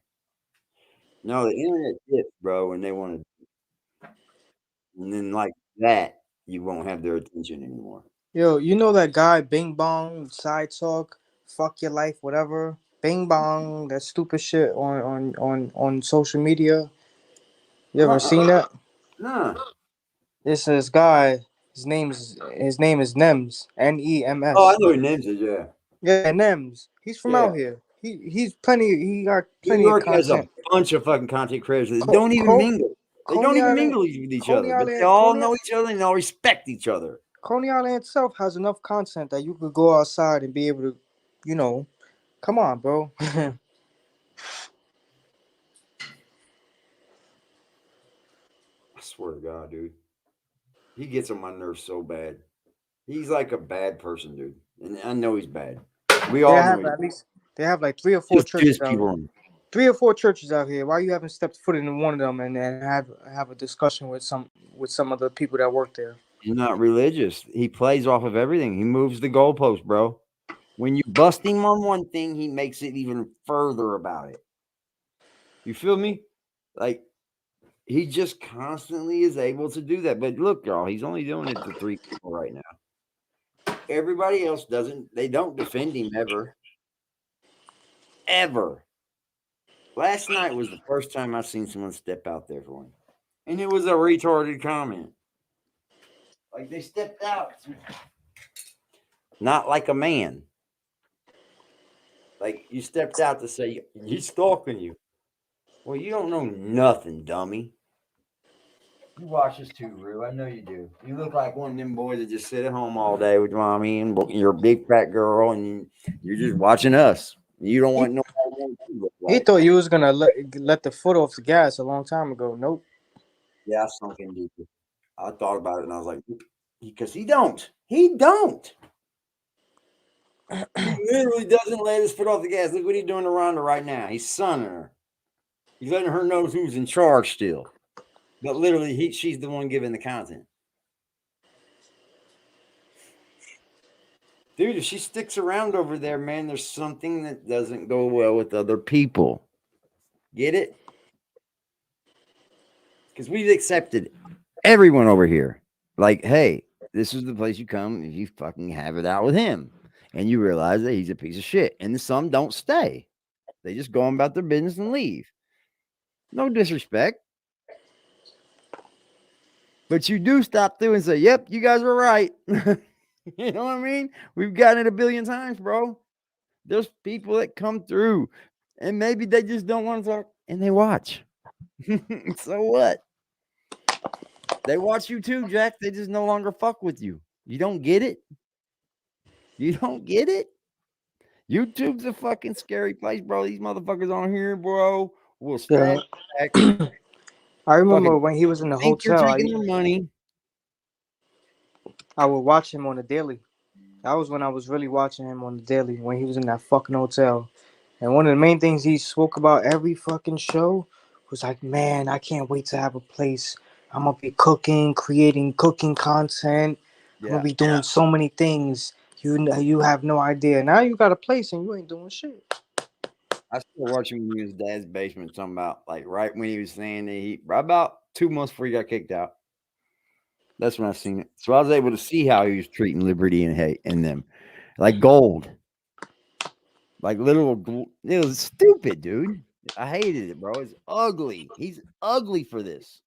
No, the internet dips, bro, and they want to, and then like that, you won't have their attention anymore. Yo, you know that guy Bing Bong, Side Talk, Fuck Your Life, whatever. Bing Bong, that stupid shit on social media. You ever seen that? Nah. It's this guy. His name is Nems. Nems. Oh, I know who names is, yeah. Yeah, Nems. He's from Yeah. out here. He got New plenty of York has a content. bunch of fucking content creators that don't even mingle. They don't Coney even Island- mingle with each Coney other, but they Island- all Coney- know each other and they all respect each other. Coney Island itself has enough content that you could go outside and be able to, come on, bro. I swear to God, dude. He gets on my nerves so bad. He's like a bad person, dude. And I know he's bad. We all know They have like 3 or 4 just churches people. out. 3 or 4 churches out here. Why you haven't stepped foot in one of them and have a discussion with some of the people that work there? He's not religious. He plays off of everything. He moves the goalpost, bro. When you bust him on one thing, he makes it even further about it. You feel me? Like he just constantly is able to do that. But look, y'all, he's only doing it to 3 people right now. Everybody else doesn't. They don't defend him ever. Ever. Last night was the first time I seen someone step out there for him. And it was a retarded comment. Like they stepped out, not like a man. Like you stepped out to say he's stalking you. Well, you don't know nothing, dummy. You watch this too, Rue. I know you do. You look like one of them boys that just sit at home all day with mommy, and you're a big fat girl, and you're just watching us. You don't want no. He thought you was gonna let the foot off the gas a long time ago. Nope. Yeah, I sunk in deeper. I thought about it, and I was like, because he don't. He don't. He literally doesn't let his foot off the gas. Look what he's doing to Rhonda right now. He's sunning her. He's letting her know who's in charge still. But literally, she's the one giving the content. Dude, if she sticks around over there, man, there's something that doesn't go well with other people. Get it? Because we've accepted everyone over here. Like, hey, this is the place you come if you fucking have it out with him. And you realize that he's a piece of shit. And some don't stay. They just go on about their business and leave. No disrespect. But you do stop through and say, yep, you guys were right. You know what I mean? We've gotten it a billion times, bro. There's people that come through and maybe they just don't want to talk and they watch. So what? They watch you too, Jack. They just no longer fuck with you. You don't get it? You don't get it? YouTube's a fucking scary place, bro. These motherfuckers on here, bro, will stab back. I remember when he was in the Think you're hotel. taking their money. I would watch him on the daily. That was when I was really watching him on the daily, when he was in that fucking hotel. And one of the main things he spoke about every fucking show was like, man, I can't wait to have a place. I'm going to be cooking, creating cooking content. I'm going to be doing so many things. You have no idea. Now you got a place and you ain't doing shit. I still watch him in his dad's basement talking about, like, right when he was saying that right about 2 months before he got kicked out. That's when I seen it. So I was able to see how he was treating Liberty and hate in them. Like gold. Like literal, it was stupid, dude. I hated it, bro. It's ugly. He's ugly for this.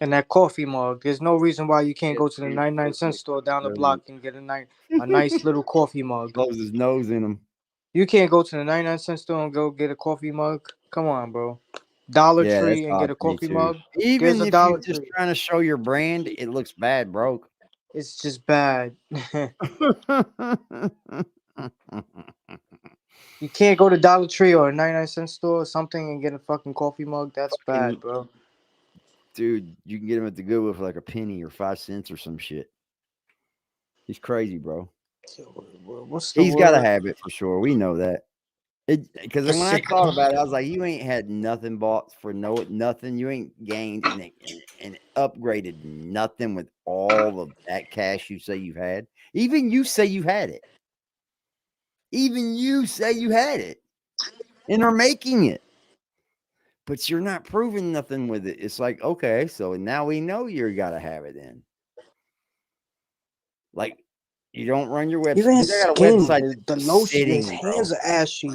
And that coffee mug. There's no reason why you can't go to the 99-cent store down the block and get a nice little coffee mug. Blows his nose in him. You can't go to the 99-cent store and go get a coffee mug. Come on, bro. Dollar Tree and get a coffee mug. Even There's a if Dollar you're just Tree. trying to show your brand, it looks bad, bro. It's just bad. You can't go to Dollar Tree or a 99-cent store or something and get a fucking coffee mug. That's bad, bro. Dude, you can get him at the Goodwill for like a penny or 5 cents or some shit. He's crazy, bro. He's got a habit for sure. We know that. Because when I thought about it, I was like, you ain't had nothing bought for nothing. You ain't gained and upgraded nothing with all of that cash you say you've had. Even you say you had it. Even you say you had it and are making it. But you're not proving nothing with it. It's like, okay, so now we know you got to have it in. Like, you don't run your website. Even You his got a skin, website the lotion, his sitting, hands bro. are ashy.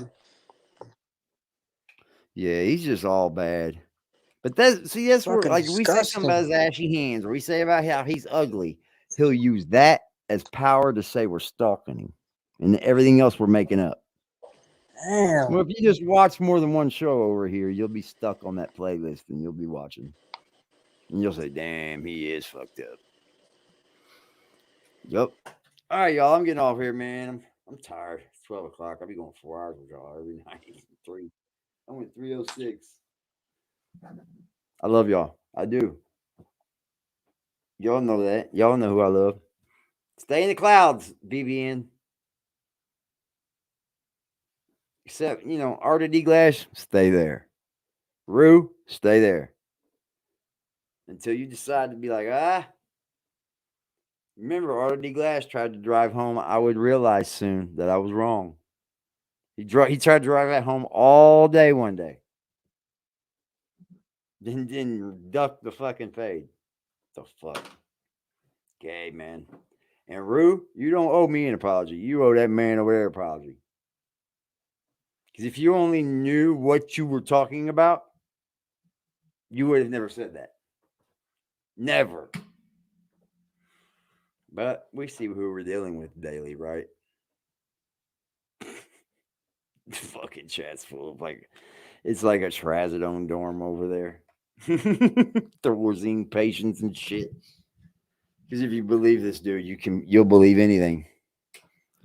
Yeah, he's just all bad. But that's where, like, we say something about his ashy hands, or we say about how he's ugly. He'll use that as power to say we're stalking him, and everything else we're making up. Damn. Well, if you just watch more than one show over here, you'll be stuck on that playlist, and you'll be watching, and you'll say, "Damn, he is fucked up." Yep. All right, y'all. I'm getting off here, man. I'm tired. It's 12 o'clock. I'll be going 4 hours with y'all every night. 3. I went 3:06. I love y'all. I do. Y'all know that. Y'all know who I love. Stay in the clouds, BBN. Except, Arta D Glass, stay there. Rue, stay there. Until you decide to be like, remember, Arta D Glass tried to drive home. I would realize soon that I was wrong. He tried to drive at home all day one day. Then duck the fucking fade. The fuck? Okay, man. And Rue, you don't owe me an apology. You owe that man over there an apology. Because if you only knew what you were talking about, you would have never said that. Never. But we see who we're dealing with daily, right? Fucking chat's full of like, it's like a trazodone dorm over there. Thorazine patients and shit. Because if you believe this dude, you'll believe anything.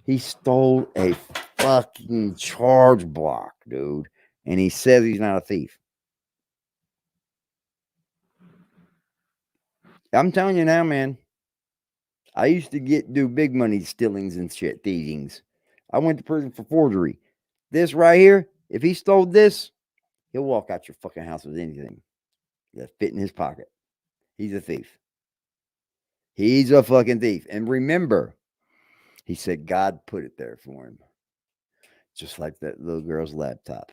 He stole a fucking charge block, dude, and he says he's not a thief. I'm telling you now, man. I used to do big money stealings and shit, thievings. I went to prison for forgery. This right here, if he stole this, he'll walk out your fucking house with anything that fit in his pocket. He's a thief. He's a fucking thief. And remember, he said God put it there for him. Just like that little girl's laptop.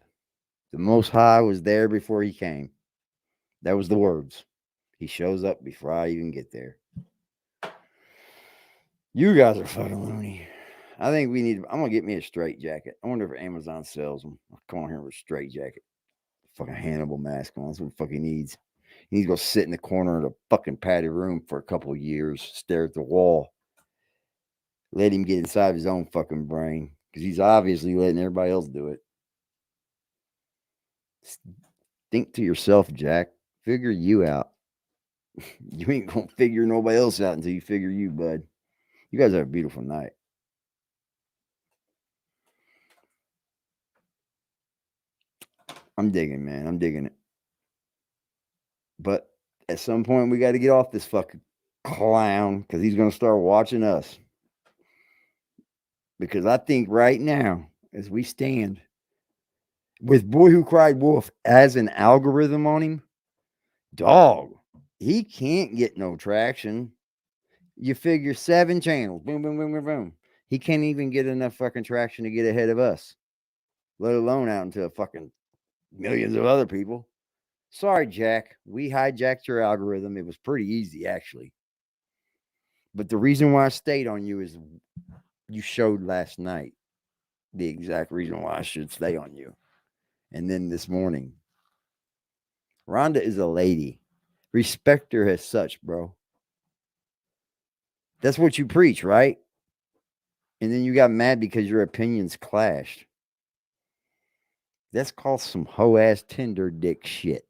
The Most High was there before he came. That was the words. He shows up before I even get there. You guys are fucking loony. I think I'm going to get me a straight jacket. I wonder if Amazon sells them. I'll come on here with a straight jacket. Fucking Hannibal mask on. That's what the fuck he needs. He needs to go sit in the corner of the fucking padded room for a couple of years, stare at the wall. Let him get inside his own fucking brain. Because he's obviously letting everybody else do it. Think to yourself, Jack. Figure you out. You ain't going to figure nobody else out until you figure you, bud. You guys have a beautiful night. I'm digging, man. I'm digging it. But at some point, we got to get off this fucking clown because he's going to start watching us. Because I think right now, as we stand, with Boy Who Cried Wolf as an algorithm on him, dog, he can't get no traction. You figure 7 channels, boom, boom, boom, boom, boom. He can't even get enough fucking traction to get ahead of us, let alone out into fucking millions of other people. Sorry, Jack. We hijacked your algorithm. It was pretty easy, actually. But the reason why I stayed on you is you showed last night the exact reason why I should stay on you. And then this morning, Rhonda is a lady. Respect her as such, bro. That's what you preach, right? And then you got mad because your opinions clashed. That's called some hoe-ass Tinder dick shit.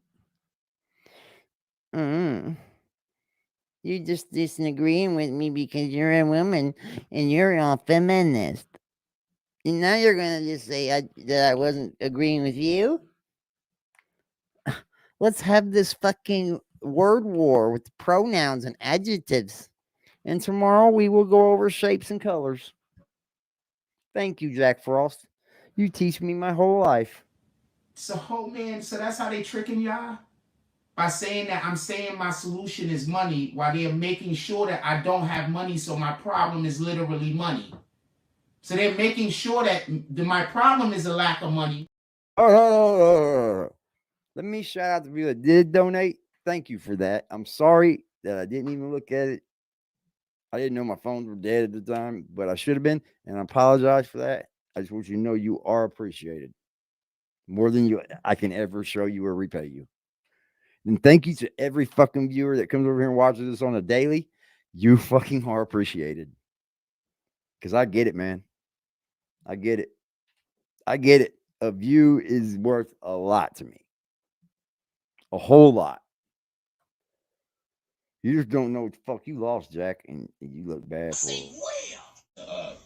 You're just disagreeing with me because you're a woman and you're a feminist. And now you're going to just say that I wasn't agreeing with you? Let's have this fucking word war with pronouns and adjectives. And tomorrow we will go over shapes and colors. Thank you, Jack Frost. You teach me my whole life. So, man, so that's how they tricking y'all? By saying that I'm saying my solution is money, while they're making sure that I don't have money, so my problem is literally money. So they're making sure that my problem is a lack of money. Let me shout out the people that did donate. Thank you for that. I'm sorry that I didn't even look at it. I didn't know my phones were dead at the time, but I should have been, and I apologize for that. I just want you to know you are appreciated. More than I can ever show you or repay you. And thank you to every fucking viewer that comes over here and watches this on a daily. You fucking are appreciated. Because I get it, man. I get it. I get it. A view is worth a lot to me. A whole lot. You just don't know what the fuck you lost, Jack, and you look bad for it.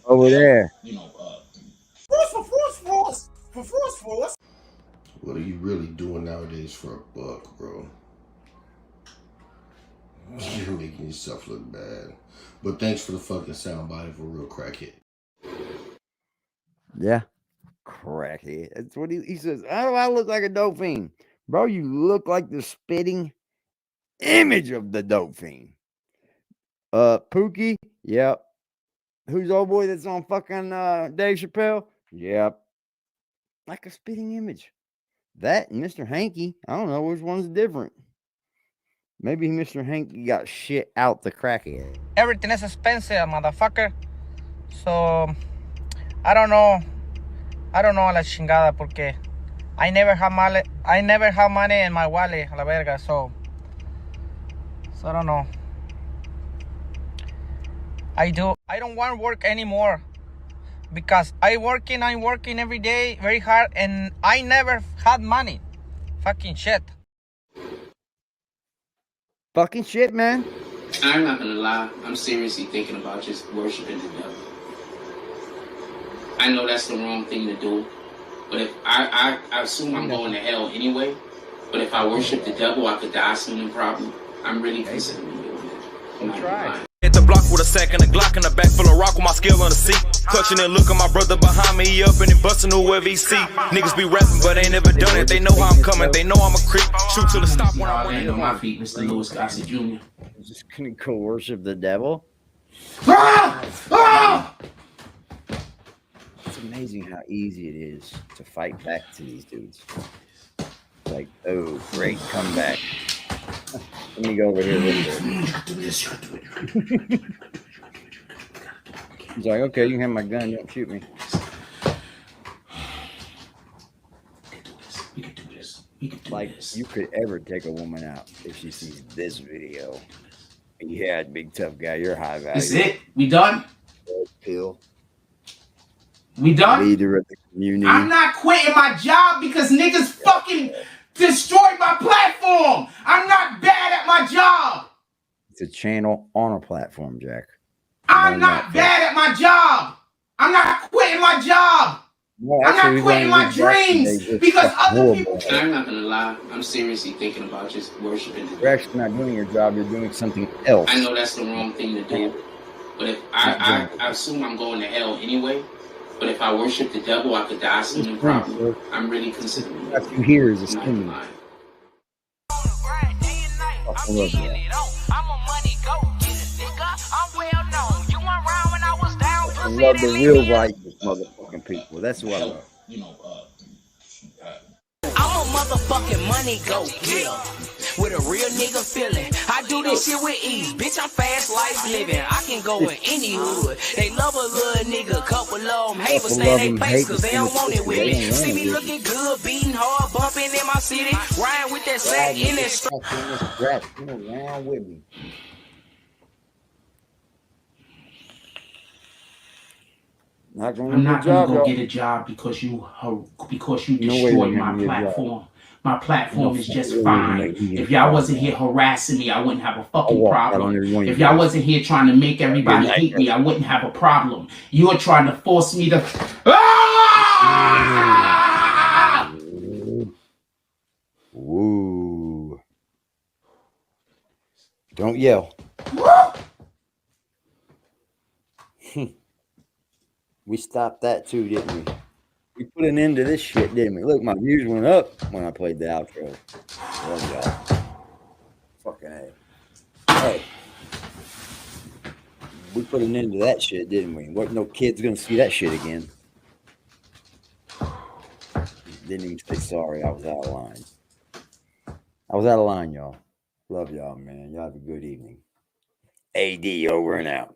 Over there. You know, Force. What are you really doing nowadays for a buck, bro? You're making yourself look bad. But thanks for the fucking soundbite of a real crackhead. Yeah. Crackhead. That's what he says. Oh, I look like a dope fiend. Bro, you look like the spitting image of the dope fiend. Pookie, yep. Who's old boy that's on fucking Dave Chappelle? Yep. Like a spitting image. That and Mr. Hanky, I don't know which one's different. Maybe Mr. Hanky got shit out the crackhead. Everything is expensive, motherfucker. So, I don't know a la chingada porque I never have money in my wallet, a la verga, so I don't know. I don't want to work anymore because I'm working every day very hard and I never had money. Fucking shit. Fucking shit, man. I'm not gonna lie, I'm seriously thinking about just worshiping the devil. I know that's the wrong thing to do, but if I assume I'm going to hell anyway, but if I worship the devil, I could die soon and probably. I'm really considering doing that. I'm not lying. Hit the block with a sack and a Glock in the back full of rock with my skill on the seat. Clutching and looking my brother behind me, he up and he busting whoever he see. Niggas be rapping, but ain't never done it. They know how I'm coming, they know I'm a creep. Shoot till the stop when I land on my feet, Mr. Lewis Gossett Jr. Just gonna go worship the devil. It's amazing how easy it is to fight back to these dudes. Like, oh, great comeback. Let me go over here with this. He's like, okay, you can have my gun, don't shoot me. Like, you could ever take a woman out if she sees this video. Yeah, big tough guy, you're high value. This is it? We done? Pill. We done? Leader of the community. I'm not quitting my job because niggas fucking destroyed my platform. I'm not bad at my job. It's a channel on a platform, Jack. I'm not bad at my job. I'm not quitting my job. No, I'm not quitting my dreams because other people. Boy. I'm not gonna lie. I'm seriously thinking about just worshiping the devil. You're actually not doing your job. You're doing something else. I know that's the wrong thing to do, but if I assume I'm going to hell anyway. But if I worship the devil, I could die soon and probably. I'm really considering. That's who here is a skin. I love that. I love the real righteous motherfucking people. That's what I love. I'm a motherfucking money go getter with a real nigga feeling. I do this shit with ease, bitch. I'm fast life living. I can go in any hood. They love a little nigga, couple of them hate, but stay they pace cause they don't want it with me. See me looking good, beating hard, bumping in my city, riding with that sack in that strap. Around with me. I'm not gonna go get a job because you destroyed my platform. My platform is just fine. If y'all wasn't here harassing me, I wouldn't have a fucking problem. If y'all wasn't here trying to make everybody hate me, I wouldn't have a problem. You're trying to force me to. Woo. Don't yell. We stopped that too, didn't we? We put an end to this shit, didn't we? Look, my views went up when I played the outro. Love y'all. Fucking A. Hey. We put an end to that shit, didn't we? What, no kid's gonna see that shit again. Didn't even say sorry. I was out of line. y'all. Love y'all, man. Y'all have a good evening. AD over and out.